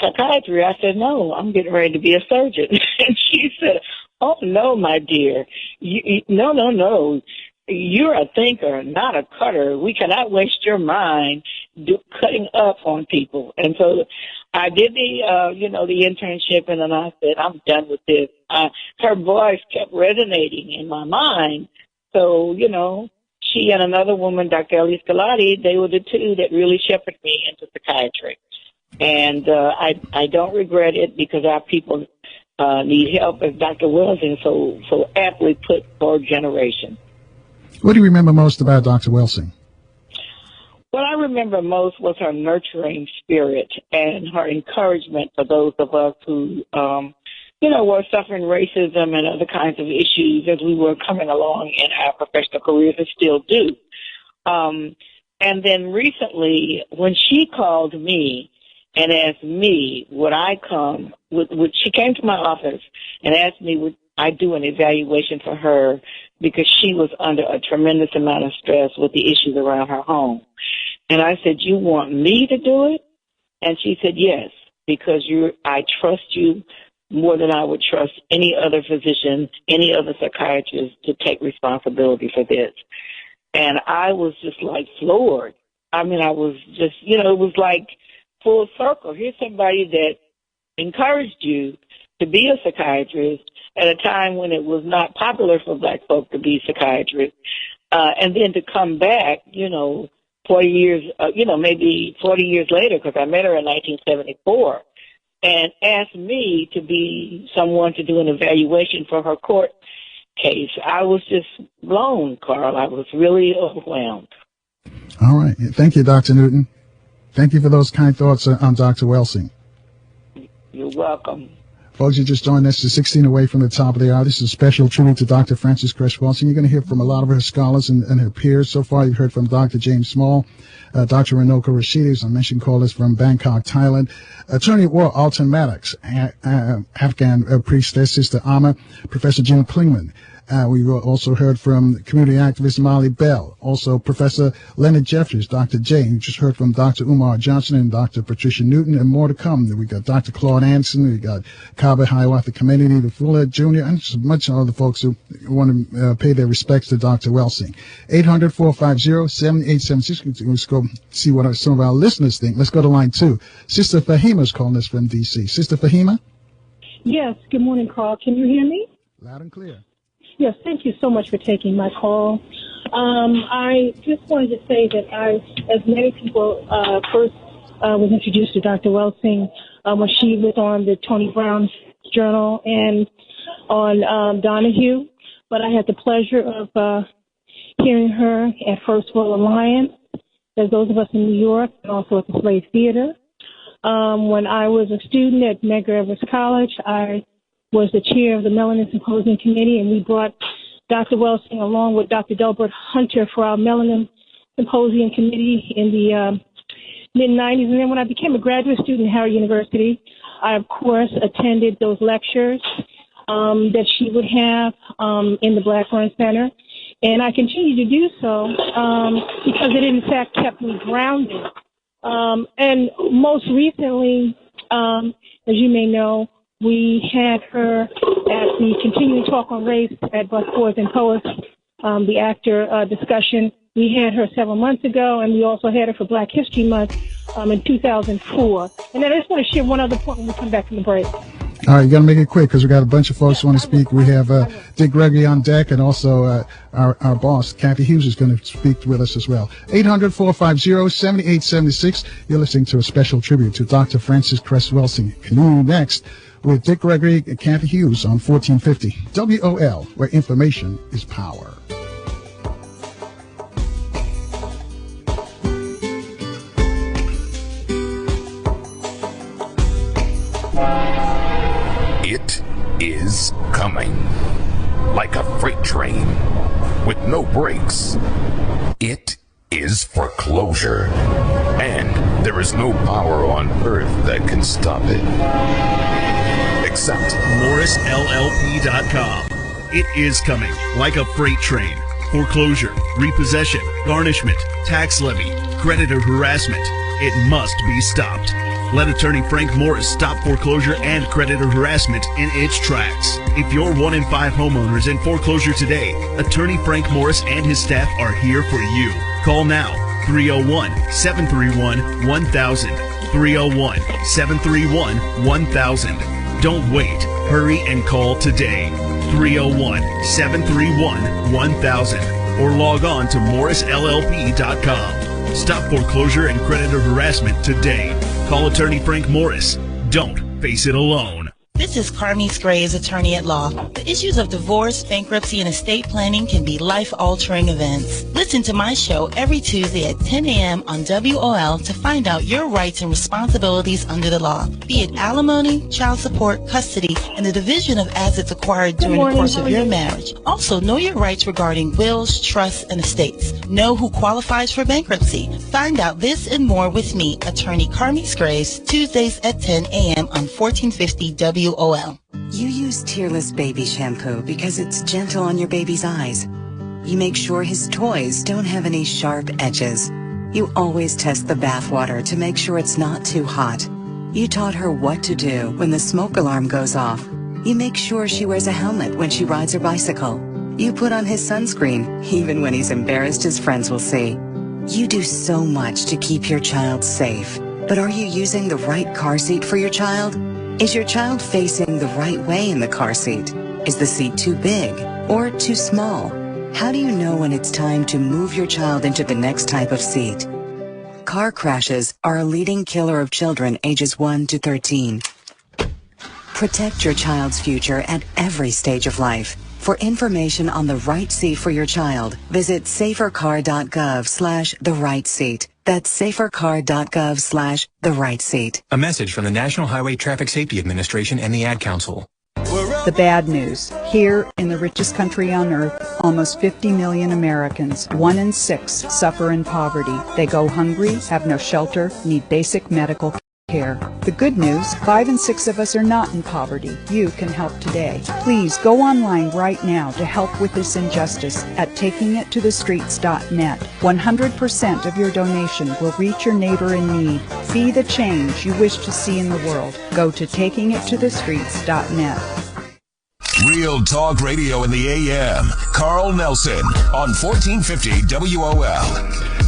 psychiatry? I said, no, I'm getting ready to be a surgeon. And she said, oh, no, my dear. No. You're a thinker, not a cutter. We cannot waste your mind cutting up on people. And so I did the internship, and then I said, I'm done with this. Her voice kept resonating in my mind. So, she and another woman, Dr. Ellie Scalati, they were the two that really shepherded me into psychiatry. And I don't regret it, because our people need help, as Dr. Welsing so aptly put for generations. What do you remember most about Dr. Welsing? What I remember most was her nurturing spirit and her encouragement for those of us who, were suffering racism and other kinds of issues as we were coming along in our professional careers, and still do. And then recently, when she called me and asked me would I come, she came to my office and asked me would I do an evaluation for her, because she was under a tremendous amount of stress with the issues around her home. And I said, you want me to do it? And she said, yes, because I trust you more than I would trust any other physician, any other psychiatrist to take responsibility for this. And I was just like floored. I mean, I was just, it was like full circle. Here's somebody that encouraged you to be a psychiatrist at a time when it was not popular for black folk to be psychiatrists, and then to come back, 40 years, maybe 40 years later, because I met her in 1974, and asked me to be someone to do an evaluation for her court case. I was just blown, Carl. I was really overwhelmed. All right. Thank you, Dr. Newton. Thank you for those kind thoughts on Dr. Welsing. You're welcome. Folks, you just joined us to 16 away from the top of the hour. This is a special tribute to Dr. Frances Cress Welsing. You're going to hear from a lot of her scholars and her peers. So far, you've heard from Dr. James Small, Dr. Runoko Rashidi, as I mentioned, callers from Bangkok, Thailand, Attorney at War Elton Maddox, Afghan priestess Sister Ama, Professor Jim Clingman. We also heard from community activist Molly Bell, also Professor Leonard Jeffries, Dr. J. We just heard from Dr. Umar Johnson and Dr. Patricia Newton, and more to come. We got Dr. Claud Anderson, we got Kaba, Hiawatha, Kamene, Neely Fuller Jr., and just a bunch of other folks who want to pay their respects to Dr. Welsing. 800-450-7876. Let's go see what some of our listeners think. Let's go to line 2. Sister Fahima's calling us from D.C. Sister Fahima? Yes. Good morning, Carl. Can you hear me? Loud and clear. Yes, thank you so much for taking my call. I just wanted to say that as many people, first was introduced to Dr. Welsing when she was on the Tony Brown Journal and on Donahue. But I had the pleasure of hearing her at First World Alliance, as those of us in New York, and also at the Slave Theater. When I was a student at Medgar Evers College, I was the chair of the Melanin Symposium Committee, and we brought Dr. Welsing along with Dr. Delbert Hunter for our Melanin Symposium Committee in the mid-'90s. And then when I became a graduate student at Howard University, I, of course, attended those lectures that she would have in the Blackburn Center. And I continue to do so because it, in fact, kept me grounded. And most recently, as you may know, we had her at the Continuing Talk on Race at Bus Boys and Poets, the actor discussion. We had her several months ago, and we also had her for Black History Month in 2004. And then I just want to share one other point when we come back from the break. All right, you got to make it quick because we got a bunch of folks who want to speak. We have Dick Gregory on deck, and also our boss, Cathy Hughes, is going to speak with us as well. 800-450-7876. You're listening to a special tribute to Dr. Frances Cress Welsing. Continuing next with Dick Gregory and Cathy Hughes on 1450 WOL, where information is power. It is coming like a freight train with no brakes. It is foreclosure, and there is no power on earth that can stop it. Except MorrisLLP.com. It is coming like a freight train foreclosure, repossession, garnishment, tax levy, creditor harassment. It must be stopped. Let attorney Frank Morris stop foreclosure and creditor harassment in its tracks. If you're 1 in 5 homeowners in foreclosure today, attorney Frank Morris and his staff are here for you. Call now, 301-731-1000. 301-731-1000. Don't wait. Hurry and call today. 301-731-1000 or log on to morrisllp.com. Stop foreclosure and creditor harassment today. Call attorney Frank Morris. Don't face it alone. This is Carmi Scray's attorney at law. The issues of divorce, bankruptcy, and estate planning can be life-altering events. Listen to my show every Tuesday at 10 a.m. on WOL to find out your rights and responsibilities under the law, be it alimony, child support, custody, and the division of assets acquired during the course of your marriage. Also, know your rights regarding wills, trusts, and estates. Know who qualifies for bankruptcy. Find out this and more with me, attorney Carmi Scrays, Tuesdays at 10 a.m. on 1450 WOL. You use Tearless Baby Shampoo because it's gentle on your baby's eyes. You make sure his toys don't have any sharp edges. You always test the bathwater to make sure it's not too hot. You taught her what to do when the smoke alarm goes off. You make sure she wears a helmet when she rides her bicycle. You put on his sunscreen, even when he's embarrassed his friends will see. You do so much to keep your child safe. But are you using the right car seat for your child? Is your child facing the right way in the car seat? Is the seat too big or too small? How do you know when it's time to move your child into the next type of seat? Car crashes are a leading killer of children ages 1 to 13. Protect your child's future at every stage of life. For information on the right seat for your child, visit safercar.gov/the-right-seat. That's safercar.gov/the-right-seat. A message from the National Highway Traffic Safety Administration and the Ad Council. The bad news. Here in the richest country on earth, almost 50 million Americans, 1 in 6, suffer in poverty. They go hungry, have no shelter, need basic medical care. The good news, 5 in 6 of us are not in poverty. You can help today. Please go online right now to help with this injustice at takingittothestreets.net. 100% of your donation will reach your neighbor in need. Be the change you wish to see in the world. Go to takingittothestreets.net. Real Talk Radio in the AM. Carl Nelson on 1450 WOL.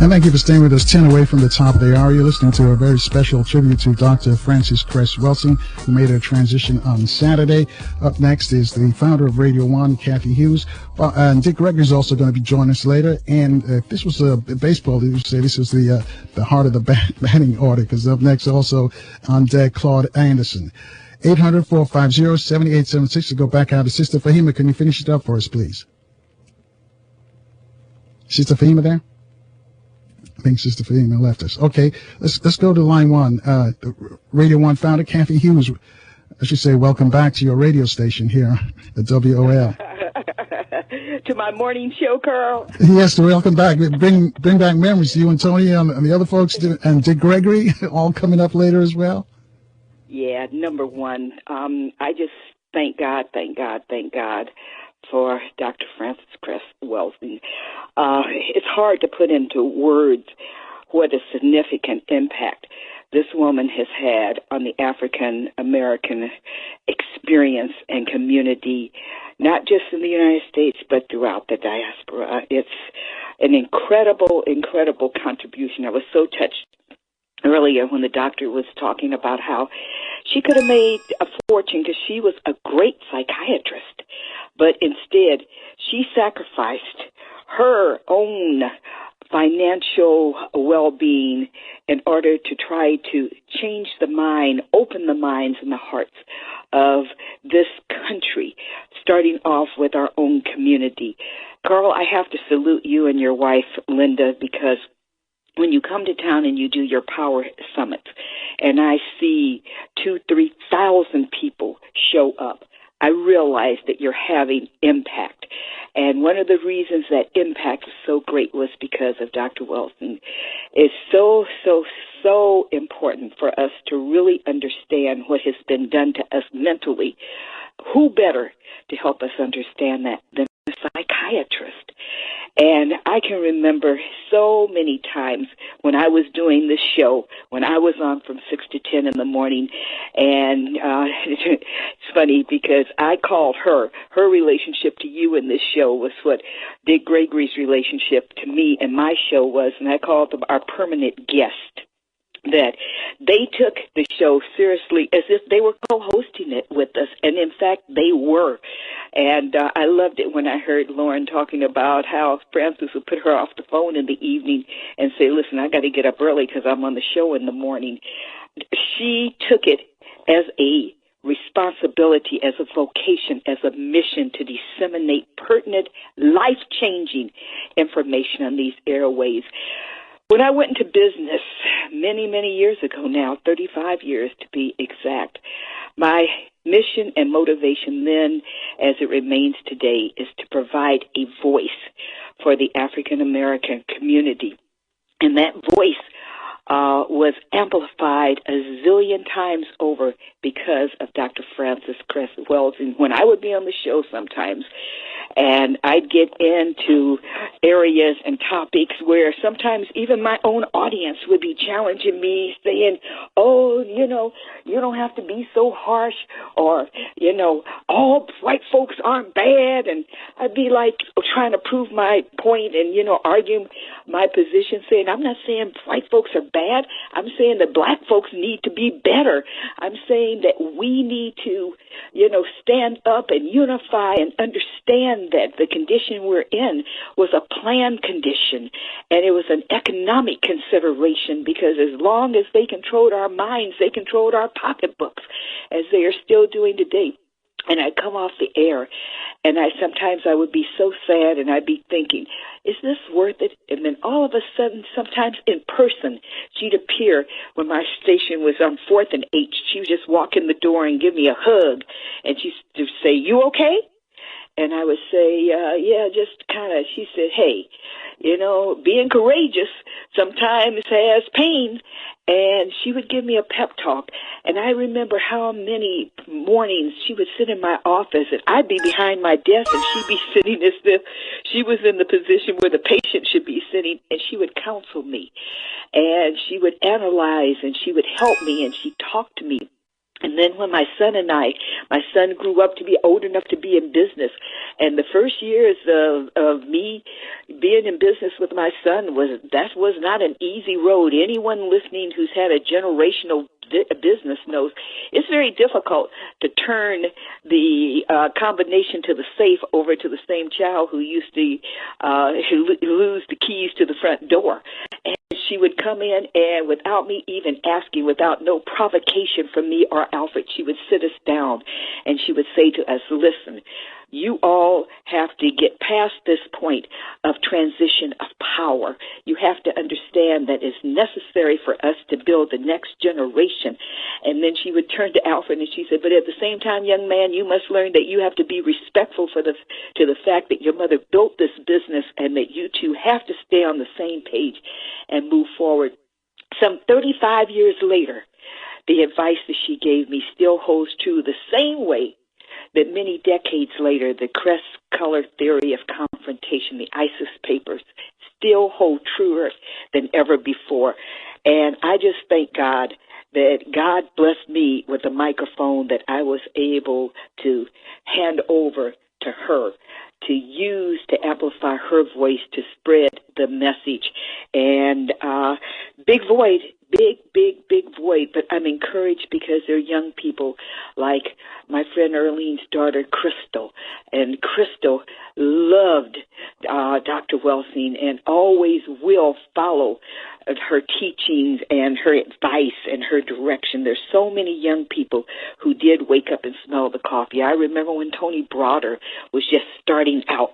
And thank you for staying with us 10 away from the top of the hour. You're listening to a very special tribute to Dr. Frances Cress Welsing, who made a transition on Saturday. Up next is the founder of Radio 1, Cathy Hughes. And Dick Gregory is also going to be joining us later. And if this was baseball, you would say this is the heart of the batting order, because up next also on deck, Claud Anderson. 800-450-7876 to go back out to Sister Fahima. Can you finish it up for us, please? Sister Fahima there? I think Sister Fahima left us. Okay, let's go to line 1. Radio 1 founder Cathy Hughes. I should say welcome back to your radio station here at WOL. To my morning show, Carl. Yes, welcome back. Bring back memories. You and Tony and the other folks, and Dick Gregory, all coming up later as well. Yeah, number one, I just thank God for Dr. Frances Cress Welsing. It's hard to put into words what a significant impact this woman has had on the African American experience and community, not just in the United States, but throughout the diaspora. It's an incredible contribution. I was so touched earlier when the doctor was talking about how she could have made a fortune because she was a great psychiatrist, but instead she sacrificed her own financial well-being in order to try to change the mind, open the minds and the hearts of this country, starting off with our own community. Carl, I have to salute you and your wife, Linda, because when you come to town and you do your power summits and I see 2,000-3,000 people show up, I realize that you're having impact. And one of the reasons that impact was so great was because of Dr. Welsing. It's so important for us to really understand what has been done to us mentally. Who better to help us understand that than a psychiatrist? And I can remember so many times when I was doing this show, when I was on from 6 to 10 in the morning, and it's funny because I called her relationship to you in this show was what Dick Gregory's relationship to me and my show was, and I called them our permanent guest. That they took the show seriously as if they were co-hosting it with us, and in fact they were. And I loved it when I heard Lorne talking about how Francis would put her off the phone in the evening and say, listen, I got to get up early because I'm on the show in the morning. She took it as a responsibility, as a vocation, as a mission to disseminate pertinent, life-changing information on these airways. When I went into business many, many years ago now, 35 years to be exact, my mission and motivation then, as it remains today, is to provide a voice for the African American community. And that voice was amplified a zillion times over because of Dr. Francis Cress Welsing. When I would be on the show sometimes, and I'd get into areas and topics where sometimes even my own audience would be challenging me, saying, oh, you know, you don't have to be so harsh, or, you know, all white folks aren't bad. And I'd be like trying to prove my point and, you know, argue my position, saying, I'm not saying white folks are bad. I'm saying that black folks need to be better. I'm saying that we need to, you know, stand up and unify and understand that the condition we're in was a planned condition, and it was an economic consideration, because as long as they controlled our minds, they controlled our pocketbooks, as they are still doing today. And I'd come off the air, and sometimes I would be so sad, and I'd be thinking, is this worth it? And then all of a sudden, sometimes in person, she'd appear when my station was on 4th and H. She would just walk in the door and give me a hug, and she'd say, you okay? And I would say, yeah, just kind of, she said, hey, you know, being courageous sometimes has pain. And she would give me a pep talk. And I remember how many mornings she would sit in my office, and I'd be behind my desk, and she'd be sitting as if she was in the position where the patient should be sitting, and she would counsel me. And she would analyze, and she would help me, and she'd talk to me. And then when my son grew up to be old enough to be in business, and the first years of me being in business with my son was not an easy road. Anyone listening who's had a generational business knows it's very difficult to turn the combination to the safe over to the same child who used to lose the keys to the front door. And she would come in, and without me even asking, without no provocation from me or Alfred, she would sit us down, and she would say to us, listen, you all have to get past this point of transition of power. You have to understand that it's necessary for us to build the next generation. And then she would turn to Alfred, and she said, but at the same time, young man, you must learn that you have to be respectful to the fact that your mother built this business, and that you two have to stay on the same page and move forward. Some 35 years later, the advice that she gave me still holds true the same way that many decades later, the crest-color theory of confrontation, the ISIS papers, still hold truer than ever before. And I just thank God that God blessed me with a microphone that I was able to hand over to her, to use to amplify her voice, to spread the message. And big void, big void, but I'm encouraged because there are young people like my friend Earlene's daughter, Crystal. And Crystal loved Dr. Welsing and always will follow her teachings and her advice and her direction. There's so many young people who did wake up and smell the coffee. I remember when Tony Browder was just starting out,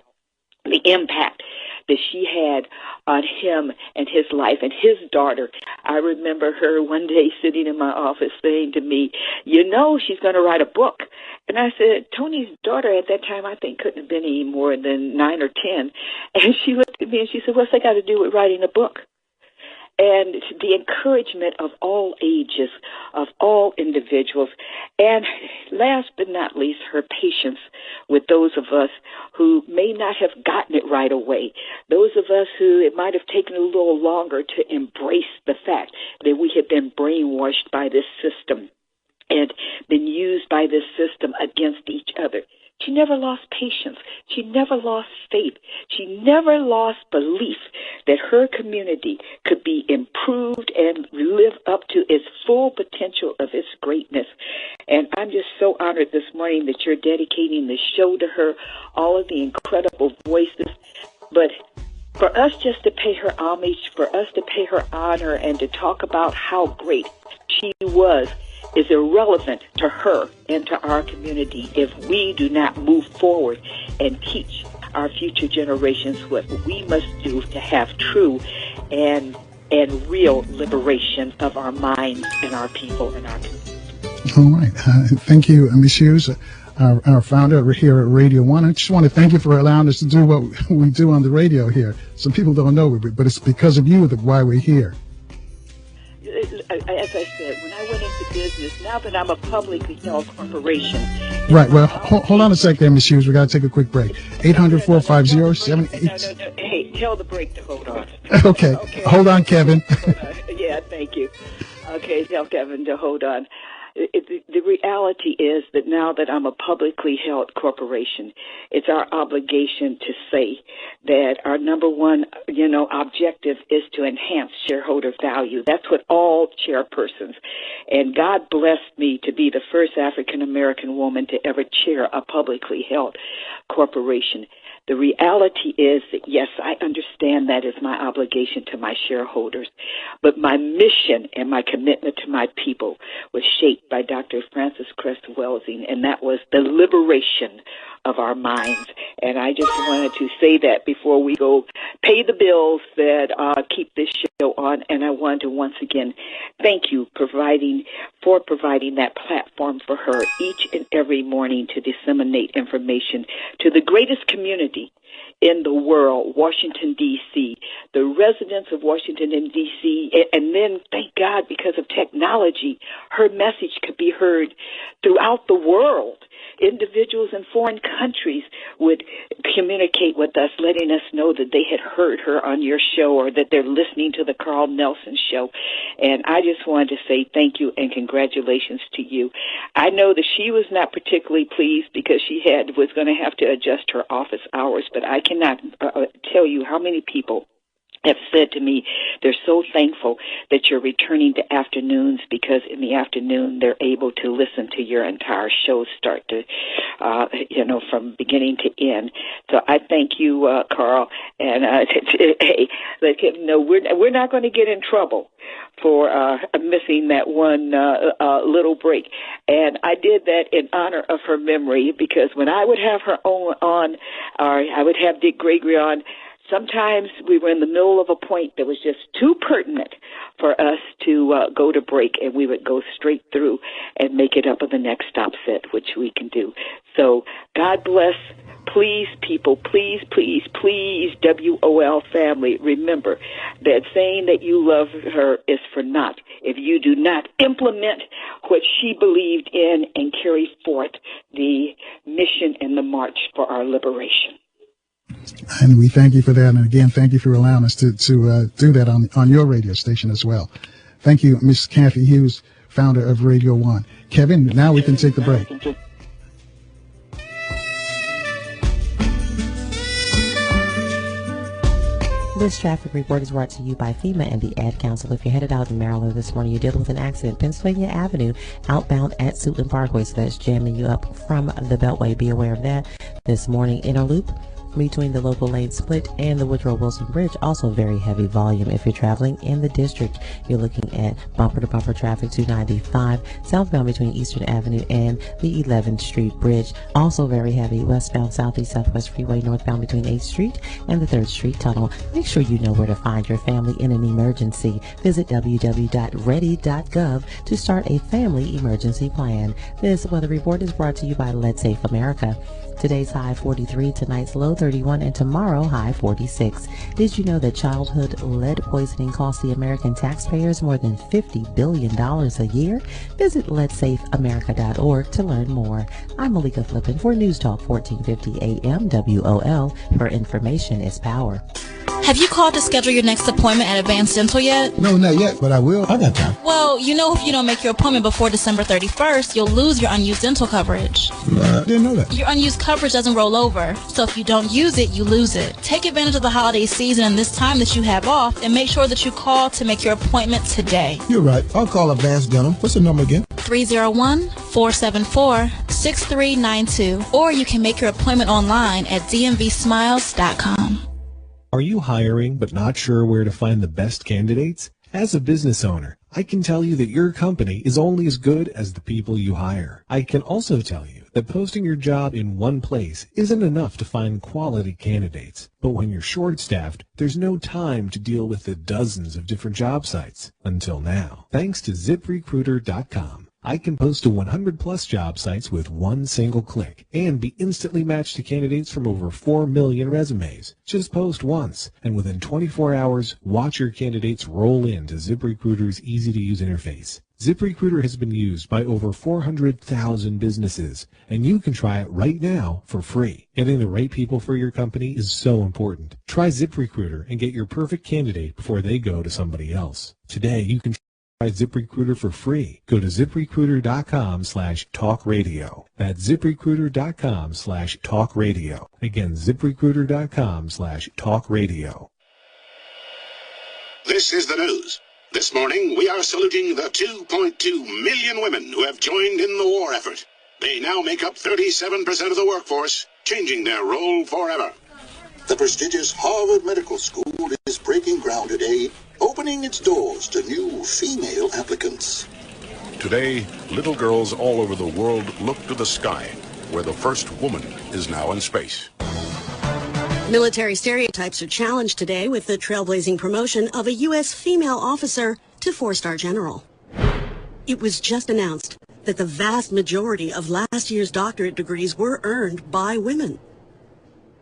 the impact that she had on him and his life and his daughter. I remember her one day sitting in my office saying to me, you know, she's going to write a book. And I said, Tony's daughter at that time, I think, couldn't have been any more than 9 or 10. And she looked at me and she said, what's that got to do with writing a book? and the encouragement of all ages, of all individuals, and last but not least, her patience with those of us who may not have gotten it right away, those of us who it might have taken a little longer to embrace the fact that we have been brainwashed by this system and been used by this system against each other. She never lost patience. She never lost faith. She never lost belief that her community could be improved and live up to its full potential of its greatness. And I'm just so honored this morning that you're dedicating this show to her, all of the incredible voices. But for us just to pay her homage, for us to pay her honor, and to talk about how great she was is irrelevant to her and to our community if we do not move forward and teach our future generations what we must do to have true and real liberation of our minds and our people and our community. All right. Thank you, Ms. Hughes, our founder here at Radio 1. I just want to thank you for allowing us to do what we do on the radio here. Some people don't know, but it's because of you why we're here. As I said, when I went into business, now that I'm a publicly held corporation. Right. Well, hold on a sec there, Ms. Hughes. We got to take a quick break. 800-450-78. No. Hey, tell the break to hold on. Okay. Hold on, Kevin. Yeah, thank you. Okay, tell Kevin to hold on. The reality is that now that I'm a publicly held corporation, it's our obligation to say that our number one, objective is to enhance shareholder value. That's what all chairpersons. And God blessed me to be the first African American woman to ever chair a publicly held corporation. The reality is that, yes, I understand that is my obligation to my shareholders, but my mission and my commitment to my people was shaped by Dr. Frances Cress Welsing, and that was the liberation of our minds. And I just wanted to say that before we go pay the bills that keep this show on, and I want to once again thank you for providing that platform for her each and every morning to disseminate information to the greatest community in the world, Washington, D.C., the residents of Washington, D.C., and then, thank God, because of technology, her message could be heard throughout the world. Individuals in foreign countries would communicate with us, letting us know that they had heard her on your show or that they're listening to the Carl Nelson show. And I just wanted to say thank you and congratulations to you. I know that she was not particularly pleased because she was going to have to adjust her office hours, but I cannot tell you how many people have said to me they're so thankful that you're returning to afternoons, because in the afternoon they're able to listen to your entire show start to, from beginning to end. So I thank you, Carl, and hey, let him know we're not going to get in trouble for missing that one little break. And I did that in honor of her memory, because when I would have her on, or I would have Dick Gregory on, sometimes we were in the middle of a point that was just too pertinent for us to go to break, and we would go straight through and make it up in the next stop set, which we can do. So God bless. Please, people, please, please, please, WOL family, remember that saying that you love her is for naught if you do not implement what she believed in and carry forth the mission and the march for our liberation. And we thank you for that. And again, thank you for allowing us to do that on your radio station as well. Thank you, Ms. Cathy Hughes, founder of Radio 1. Kevin, now we can take the break. This traffic report is brought to you by FEMA and the Ad Council. If you're headed out in Maryland this morning, you're dealing with an accident. Pennsylvania Avenue, outbound at Suitland Parkway, so that's jamming you up from the Beltway. Be aware of that. This morning, inner loop between the local lane split and the Woodrow Wilson Bridge, also very heavy volume. If you're traveling in the district, you're looking at bumper-to-bumper traffic 295 southbound between Eastern Avenue and the 11th Street Bridge, also very heavy westbound Southeast Southwest Freeway northbound between 8th Street and the 3rd Street Tunnel. Make sure you know where to find your family in an emergency. Visit www.ready.gov to start a family emergency plan. This weather report is brought to you by Let's Safe America. Today's high 43, tonight's low 31, and tomorrow high 46. Did you know that childhood lead poisoning costs the American taxpayers more than $50 billion a year? Visit letsafeamerica.org to learn more. I'm Malika Flippin for News Talk 1450 AM WOL, where information is power. Have you called to schedule your next appointment at Advanced Dental yet? No, not yet, but I will. I got time. Well, you know if you don't make your appointment before December 31st, you'll lose your unused dental coverage. I didn't know that. Your unused coverage doesn't roll over, so if you don't use it, you lose it. Take advantage of the holiday season and this time that you have off, and make sure that you call to make your appointment today. You're right. I'll call Advanced Dental. What's the number again? 301-474-6392. Or you can make your appointment online at dmvsmiles.com. Are you hiring but not sure where to find the best candidates? As a business owner, I can tell you that your company is only as good as the people you hire. I can also tell you that posting your job in one place isn't enough to find quality candidates. But when you're short-staffed, there's no time to deal with the dozens of different job sites. Until now. Thanks to ZipRecruiter.com. I can post to 100-plus job sites with one single click and be instantly matched to candidates from over 4 million resumes. Just post once, and within 24 hours, watch your candidates roll into ZipRecruiter's easy-to-use interface. ZipRecruiter has been used by over 400,000 businesses, and you can try it right now for free. Getting the right people for your company is so important. Try ZipRecruiter and get your perfect candidate before they go to somebody else. Today, you can try ZipRecruiter for free. Go to ZipRecruiter.com/talkradio. That's ZipRecruiter.com/talkradio. Again, ZipRecruiter.com/talkradio. This is the news. This morning, we are saluting the 2.2 million women who have joined in the war effort. They now make up 37% of the workforce, changing their role forever. The prestigious Harvard Medical School is breaking ground today, opening its doors to new female applicants. Today, little girls all over the world look to the sky, where the first woman is now in space. Military stereotypes are challenged today with the trailblazing promotion of a U.S. female officer to 4-star general. It was just announced that the vast majority of last year's doctorate degrees were earned by women.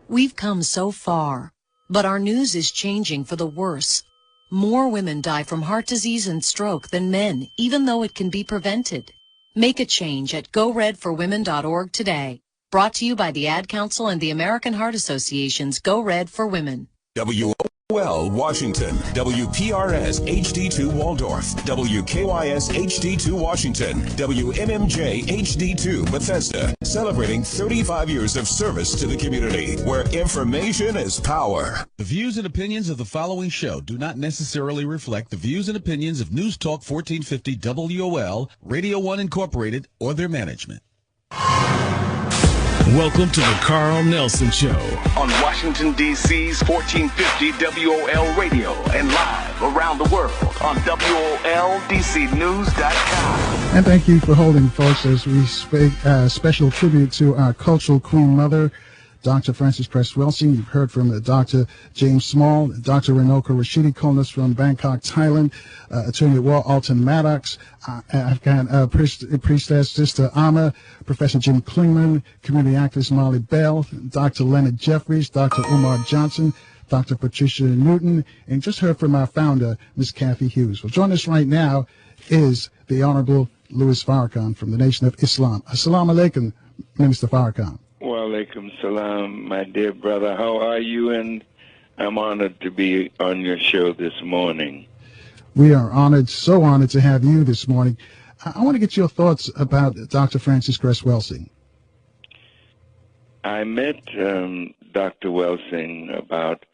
We've come so far, but our news is changing for the worse. More women die from heart disease and stroke than men, even though it can be prevented. Make a change at GoRedForWomen.org today. Brought to you by the Ad Council and the American Heart Association's Go Red for Women. WOL Washington, WPRS HD2 Waldorf, WKYS HD2 Washington, WMMJ HD2 Bethesda, celebrating 35 years of service to the community, where information is power. The views and opinions of the following show do not necessarily reflect the views and opinions of News Talk 1450 WOL, Radio 1 Incorporated, or their management. Welcome to the Carl Nelson Show on Washington, D.C.'s 1450 WOL Radio and live around the world on WOLDCnews.com. And thank you for holding, folks, as we speak special tribute to our cultural queen mother, Dr. Frances Cress Welsing. You've heard from Dr. James Small, Dr. Runoko Rashidi calling us from Bangkok, Thailand, Attorney at Law Elton Maddox, Afghan priestess Sister Ama, Professor Jim Clingman, community activist Molly Bell, Dr. Leonard Jeffries, Dr. Umar Johnson, Dr. Patricia Newton, and just heard from our founder, Ms. Cathy Hughes. Well, joining us right now is the Honorable Louis Farrakhan from the Nation of Islam. Assalamu alaikum, Minister Farrakhan. Wa alaikum salam, my dear brother. How are you? And I'm honored to be on your show this morning. We are honored, so honored to have you this morning. I want to get your thoughts about Dr. Frances Cress Welsing. I met Dr. Welsing about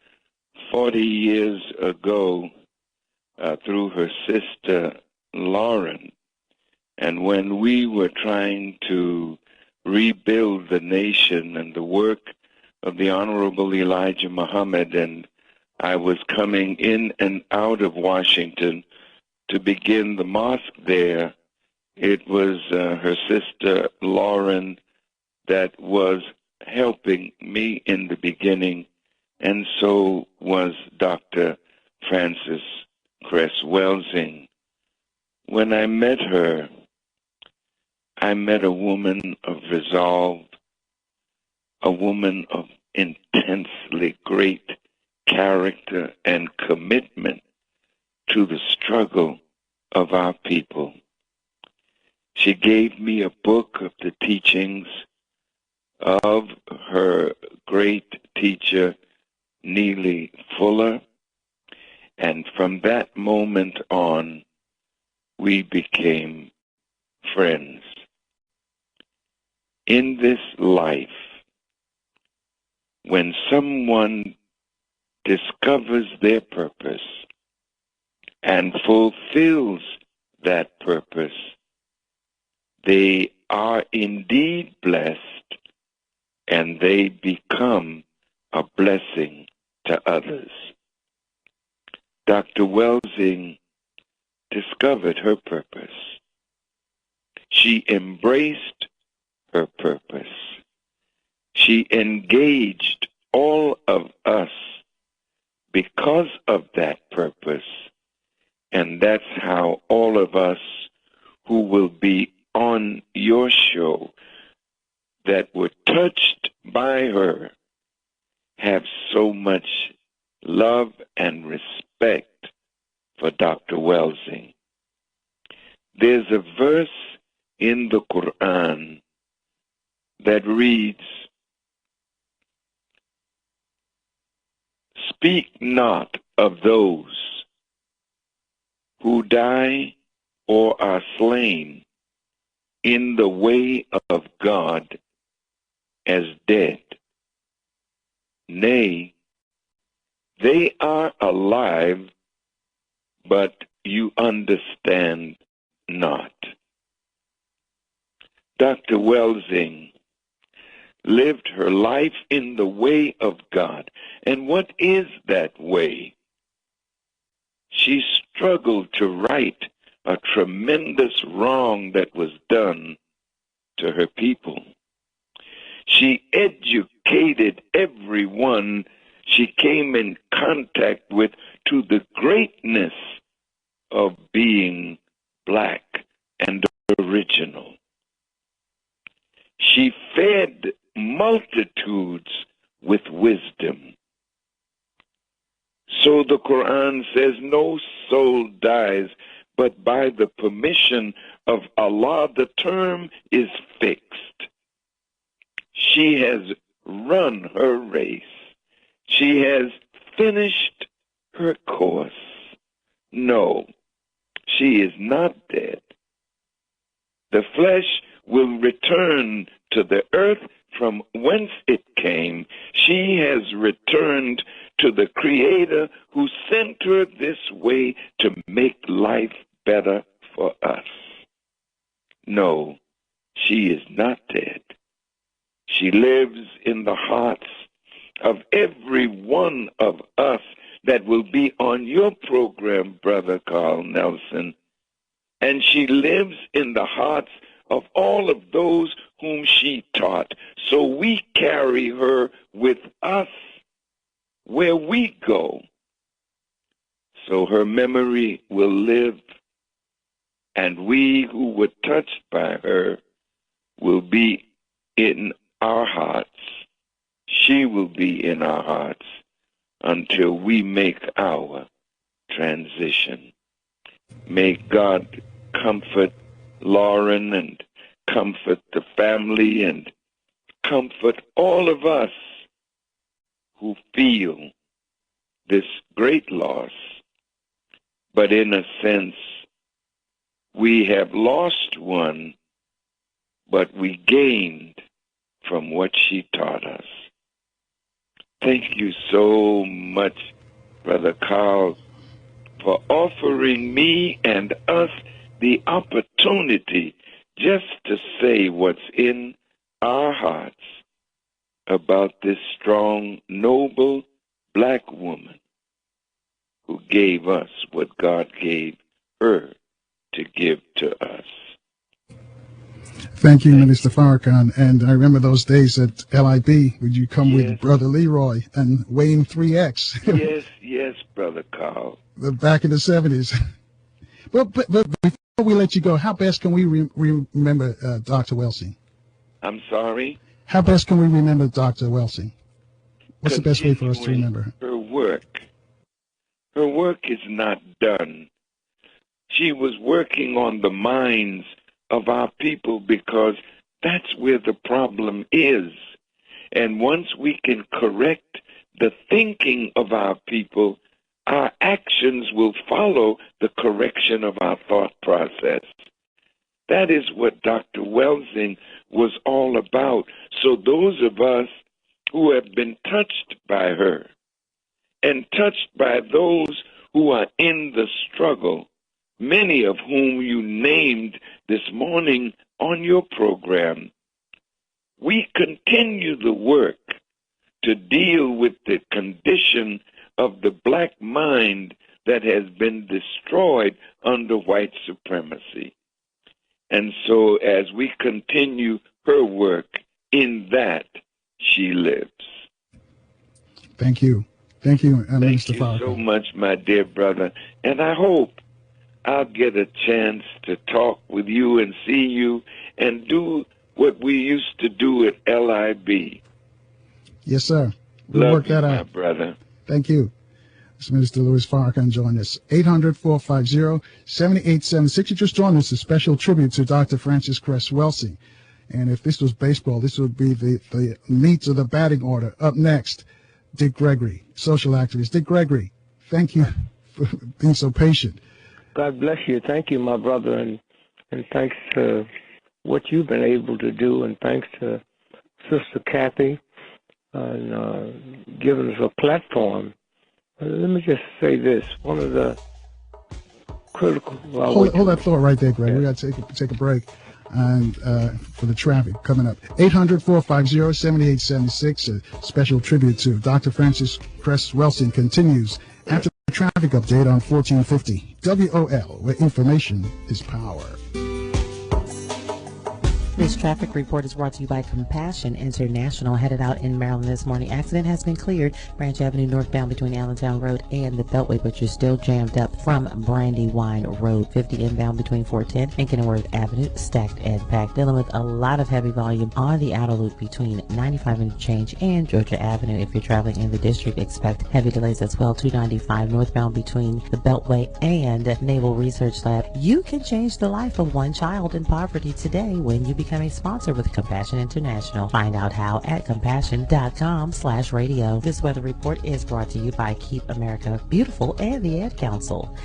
40 years ago through her sister, Lorne. And when we were trying to rebuild the nation and the work of the Honorable Elijah Muhammad, and I was coming in and out of Washington to begin the mosque there, it was her sister Lorne that was helping me in the beginning, and so was Dr. Frances Cress Welsing. When I met her, I met a woman of resolve, a woman of intensely great character and commitment to the struggle of our people. She gave me a book of the teachings of her great teacher, Neely Fuller, and from that moment on, we became friends. In this life, when someone discovers their purpose and fulfills that purpose, they are indeed blessed, and they become a blessing to others. Dr. Welsing discovered her purpose. She embraced her purpose. She engaged all of us because of that purpose, and that's how all of us who will be on your show that were touched by her have so much love and respect for Dr. Welsing. There's a verse in the Quran that reads, "Speak not of those who die or are slain in the way of God as dead. Nay, they are alive, but you understand not." Dr. Welsing lived her life in the way of God. And what is that way? She struggled to right a tremendous wrong that was done to her people. She educated everyone she came in contact with to the greatness of being black and original. She fed multitudes with wisdom. So the Quran says, no soul dies, but by the permission of Allah, the term is fixed. She has run her race. She has finished her course. No, she is not dead. The flesh will return to the earth from whence it came. She has returned to the Creator who sent her this way to make life better for us. No, she is not dead. She lives in the hearts of every one of us that will be on your program, Brother Carl Nelson. And she lives in the hearts of all of those whom she taught. So we carry her with us where we go. So her memory will live, and we who were touched by her will be in our hearts. She will be in our hearts until we make our transition. May God comfort Lorne and comfort the family and comfort all of us who feel this great loss. But in a sense, we have lost one, but we gained from what she taught us. Thank you so much, Brother Carl, for offering me and us the opportunity just to say what's in our hearts about this strong, noble black woman who gave us what God gave her to give to us. Thank you, Minister Farrakhan. And I remember those days at LIB, would you come with Brother Leroy and Wayne 3X? Yes, Brother Carl. Back in the 70s. But before we let you go, how best can we remember Dr. Welsing? I'm sorry? How best can we remember Dr. Welsing? What's the best way for us to remember her? Her work. Her work is not done. She was working on the minds of our people because that's where the problem is. And once we can correct the thinking of our people, our actions will follow the correction of our thought process. That is what Dr. Welsing was all about. So those of us who have been touched by her and touched by those who are in the struggle, many of whom you named this morning on your program, we continue the work to deal with the condition of the black mind that has been destroyed under white supremacy. And so as we continue her work, in that she lives. Thank you. Thank you, Thank you so much, my dear brother. And I hope I'll get a chance to talk with you and see you and do what we used to do at LIB. Yes, sir. We'll work that out. My brother. Thank you. This is Minister Louis Farrakhan joining us. 800-450-7876. You just joined us, a special tribute to Dr. Frances Cress Welsing. And if this was baseball, this would be the meat of the batting order. Up next, Dick Gregory, social activist. Dick Gregory, thank you for being so patient. God bless you. Thank you, my brother, and thanks to what you've been able to do, and thanks to Sister Cathy and giving us a platform. Let me just say this. One of the critical... Hold that thought right there, Greg. Yeah. We got to take a break and for the traffic coming up. 800-450-7876, a special tribute to Dr. Frances Cress Welsing continues after the traffic update on 1450 WOL, where information is power. This traffic report is brought to you by Compassion International, headed out in Maryland this morning. Accident has been cleared. Branch Avenue northbound between Allentown Road and the Beltway, but you're still jammed up from Brandywine Road. 50 inbound between 410 and Kenilworth Avenue, stacked and packed. Dealing with a lot of heavy volume on the outer loop between 95 Interchange and Georgia Avenue. If you're traveling in the district, expect heavy delays as well. 295 northbound between the Beltway and Naval Research Lab. You can change the life of one child in poverty today when you become a sponsor with Compassion International. Find out how at compassion.com/radio. This weather report is brought to you by Keep America Beautiful and the Ad Council.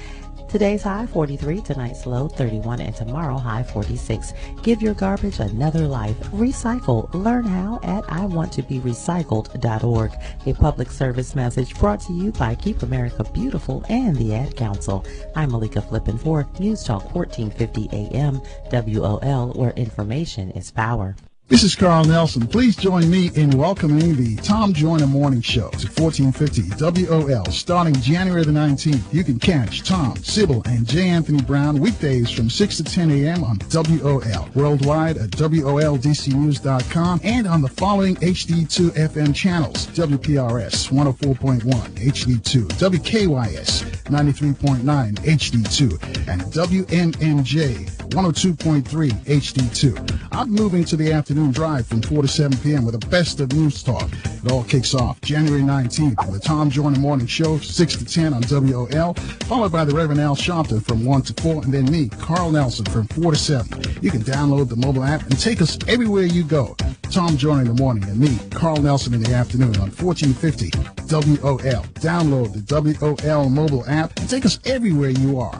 Today's high 43, tonight's low 31, and tomorrow high 46. Give your garbage another life. Recycle. Learn how at iwanttoberecycled.org. A public service message brought to you by Keep America Beautiful and the Ad Council. I'm Malika Flippin for News Talk 1450 AM WOL, where information is power. This is Carl Nelson. Please join me in welcoming the Tom Joyner Morning Show to 1450 WOL starting January the 19th. You can catch Tom, Sybil, and J. Anthony Brown weekdays from 6 to 10 a.m. on WOL. Worldwide at WOLDCnews.com and on the following HD2 FM channels: WPRS 104.1 HD2, WKYS 93.9 HD2, and WMMJ 102.3 HD2. I'm moving to the afternoon drive from 4 to 7 p.m. with the best of news talk. It all kicks off January 19th with the Tom Joyner Morning Show, 6 to 10 on WOL, followed by the Reverend Al Sharpton from 1 to 4, and then me, Carl Nelson, from 4 to 7. You can download the mobile app and take us everywhere you go. Tom Joyner in the morning and me, Carl Nelson, in the afternoon on 1450 WOL. Download the WOL mobile app and take us everywhere you are.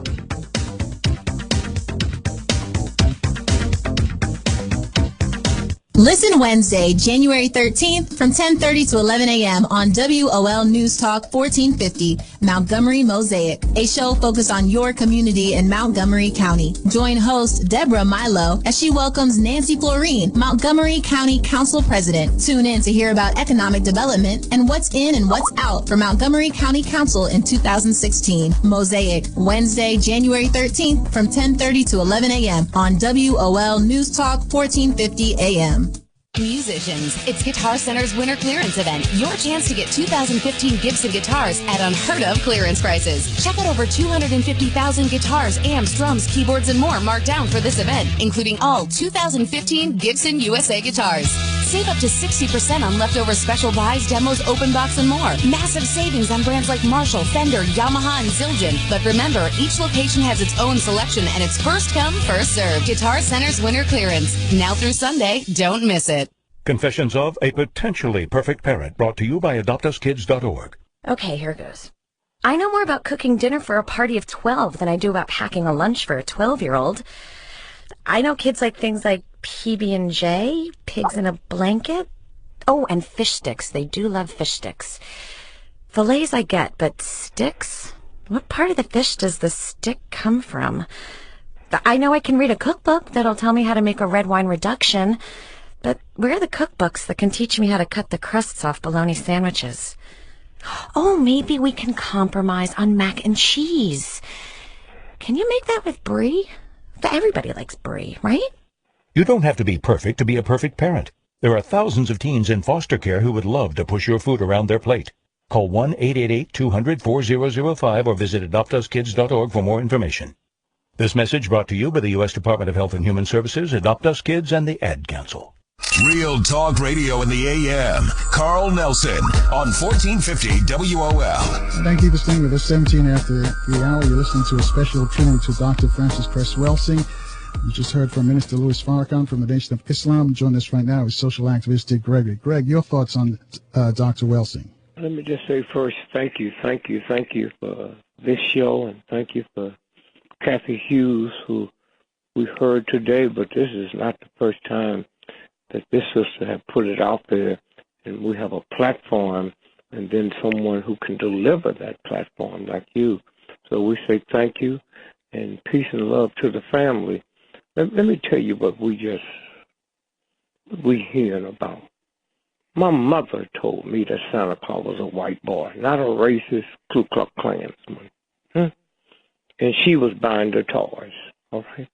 Listen Wednesday, January 13th from 10:30 to 11 a.m. on WOL News Talk 1450, Montgomery Mosaic, a show focused on your community in Montgomery County. Join host Deborah Milo as she welcomes Nancy Florine, Montgomery County Council President. Tune in to hear about economic development and what's in and what's out for Montgomery County Council in 2016. Mosaic, Wednesday, January 13th from 10:30 to 11 a.m. on WOL News Talk 1450 a.m. Musicians, it's Guitar Center's winter clearance event. Your chance to get 2015 Gibson guitars at unheard of clearance prices. Check out over 250,000 guitars, amps, drums, keyboards, and more marked down for this event, including all 2015 Gibson USA guitars. Save up to 60% on leftover special buys, demos, open box, and more. Massive savings on brands like Marshall, Fender, Yamaha, and Zildjian. But remember, each location has its own selection, and it's first come, first served. Guitar Center's winter clearance. Now through Sunday. Don't miss it. Confessions of a Potentially Perfect Parent, brought to you by AdoptUsKids.org. Okay, here goes. I know more about cooking dinner for a party of 12 than I do about packing a lunch for a 12-year-old. I know kids like things like PB&J, pigs in a blanket. Oh, and fish sticks. They do love fish sticks. Fillets I get, but sticks? What part of the fish does the stick come from? I know I can read a cookbook that'll tell me how to make a red wine reduction, but where are the cookbooks that can teach me how to cut the crusts off bologna sandwiches? Oh, maybe we can compromise on mac and cheese. Can you make that with brie? Everybody likes brie, right? You don't have to be perfect to be a perfect parent. There are thousands of teens in foster care who would love to push your food around their plate. Call 1-888-200-4005 or visit AdoptUsKids.org for more information. This message brought to you by the U.S. Department of Health and Human Services, Adopt Us Kids, and the Ad Council. Real Talk Radio in the AM. Carl Nelson on 1450 WOL. Thank you for staying with us. 17 after the hour. You're listening to a special tribute to Dr. Francis Cress Welsing. You just heard from Minister Louis Farrakhan from the Nation of Islam. Joining us right now is social activist Gregory. Greg, your thoughts on Dr. Welsing? Let me just say first, thank you for this show, and thank you for Cathy Hughes, who we heard today, but this is not the first time that this sister had put it out there, and we have a platform and then someone who can deliver that platform like you. So we say thank you and peace and love to the family. Let me tell you what we hearing about. My mother told me that Santa Claus was a white boy, not a racist Ku Klux Klansman. And she was buying the toys, all right?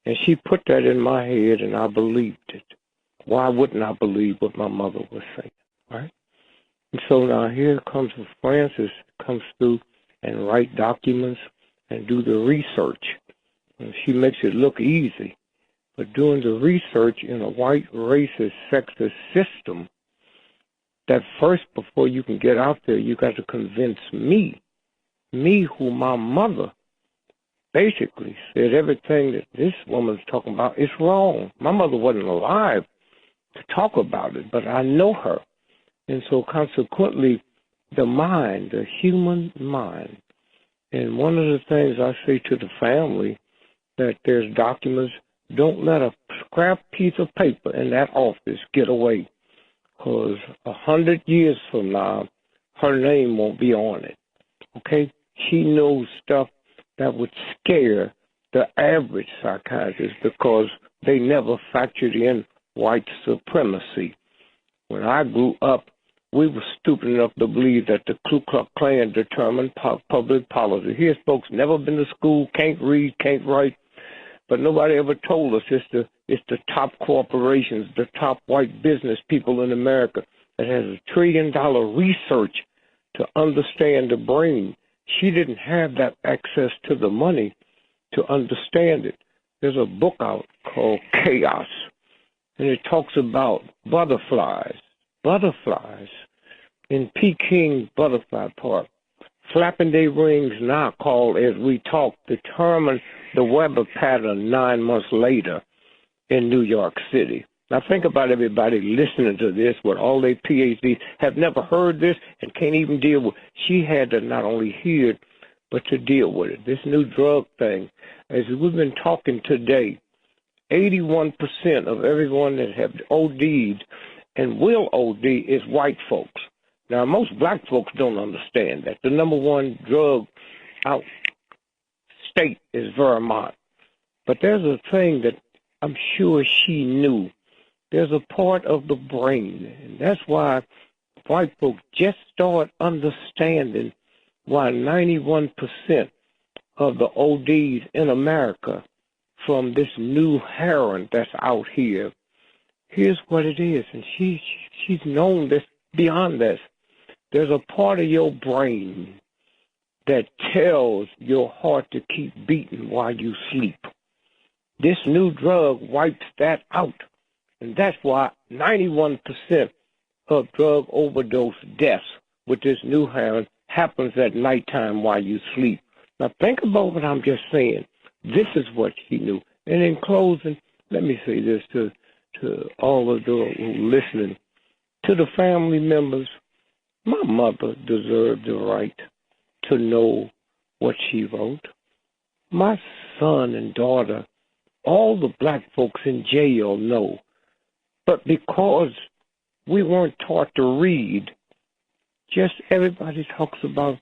And she put that in my head, and I believed it. Why wouldn't I believe what my mother was saying, right? And so now here comes Francis, comes through and write documents and do the research. And she makes it look easy. But doing the research in a white, racist, sexist system, that first, before you can get out there, you got to convince me who my mother basically said everything that this woman's talking about is wrong. My mother wasn't alive to talk about it, but I know her. And so consequently, the mind, the human mind, and one of the things I say to the family, that there's documents, don't let a scrap piece of paper in that office get away, because 100 years from now, her name won't be on it, okay? She knows stuff that would scare the average psychiatrist because they never factored in white supremacy. When I grew up, we were stupid enough to believe that the Ku Klux Klan determined public policy. Here's folks never been to school, can't read, can't write, but nobody ever told us it's the top corporations, the top white business people in America that has $1 trillion research to understand the brain. She didn't have that access to the money to understand it. There's a book out called Chaos, and it talks about butterflies in Peking Butterfly Park, flapping their wings now, called as we talk, determine the weather pattern 9 months later in New York City. Now think about everybody listening to this with all their PhDs, have never heard this and can't even deal with it. She had to not only hear it, but to deal with it. This new drug thing, as we've been talking today, 81% of everyone that have OD'd and will OD is white folks. Now, most black folks don't understand that. The number one drug out state is Vermont. But there's a thing that I'm sure she knew. There's a part of the brain, and that's why white folks just start understanding why 91% of the ODs in America from this new heroin that's out here. Here's what it is, and she's known this beyond this. There's a part of your brain that tells your heart to keep beating while you sleep. This new drug wipes that out. And that's why 91% of drug overdose deaths with this new heroin happens at nighttime while you sleep. Now think about what I'm just saying. This is what she knew. And in closing, let me say this to all of those who are listening. To the family members, my mother deserved the right to know what she wrote. My son and daughter, all the black folks in jail know. But because we weren't taught to read, just everybody talks about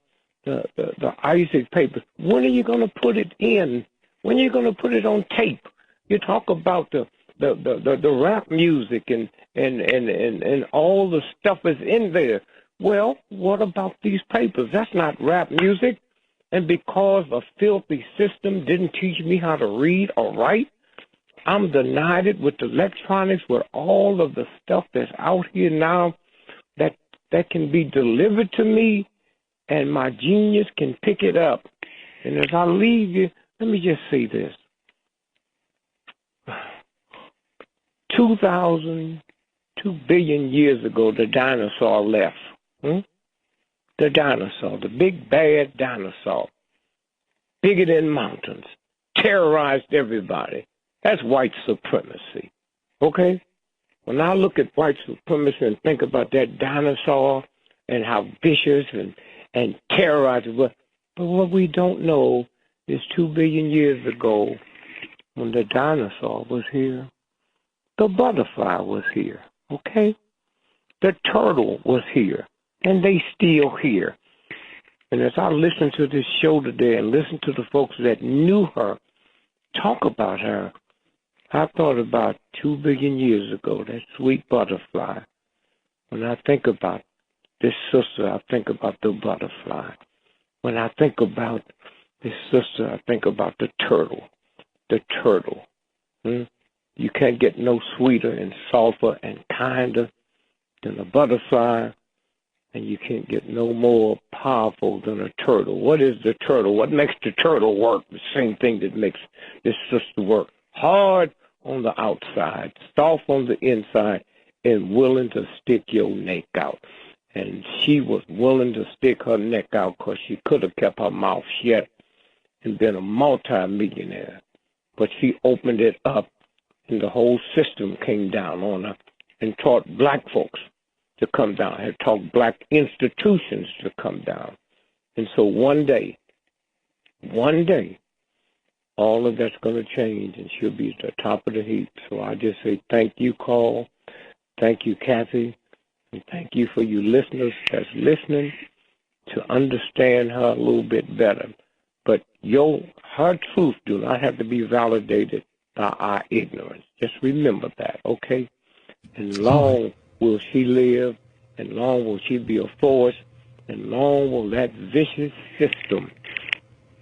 the Isaac papers. When are you going to put it in? When are you going to put it on tape? You talk about the rap music and all the stuff is in there. Well, what about these papers? That's not rap music. And because a filthy system didn't teach me how to read or write, I'm denied it with electronics, with all of the stuff that's out here now that can be delivered to me, and my genius can pick it up. And as I leave you, let me just say this. 2 billion years ago, the dinosaur left. The dinosaur, the big bad dinosaur, bigger than mountains, terrorized everybody. That's white supremacy, okay? When I look at white supremacy and think about that dinosaur and how vicious and terrorized it was, but what we don't know is 2 billion years ago, when the dinosaur was here, the butterfly was here, okay? The turtle was here, and they still here. And as I listen to this show today and listen to the folks that knew her talk about her, I thought about 2 billion years ago, that sweet butterfly. When I think about this sister, I think about the butterfly. When I think about this sister, I think about the turtle. The turtle. You can't get no sweeter and softer and kinder than a butterfly, and you can't get no more powerful than a turtle. What is the turtle? What makes the turtle work? The same thing that makes this sister work. Hard on the outside, soft on the inside, and willing to stick your neck out. And she was willing to stick her neck out because she could have kept her mouth shut and been a multi-millionaire. But she opened it up, and the whole system came down on her and taught black folks to come down, had taught black institutions to come down. And so one day, all of that's going to change, and she'll be at the top of the heap. So I just say thank you, Carl. Thank you, Cathy. And thank you for you listeners that's listening to understand her a little bit better. But her truth do not have to be validated by our ignorance. Just remember that, okay? And long will she live, and long will she be a force, and long will that vicious system.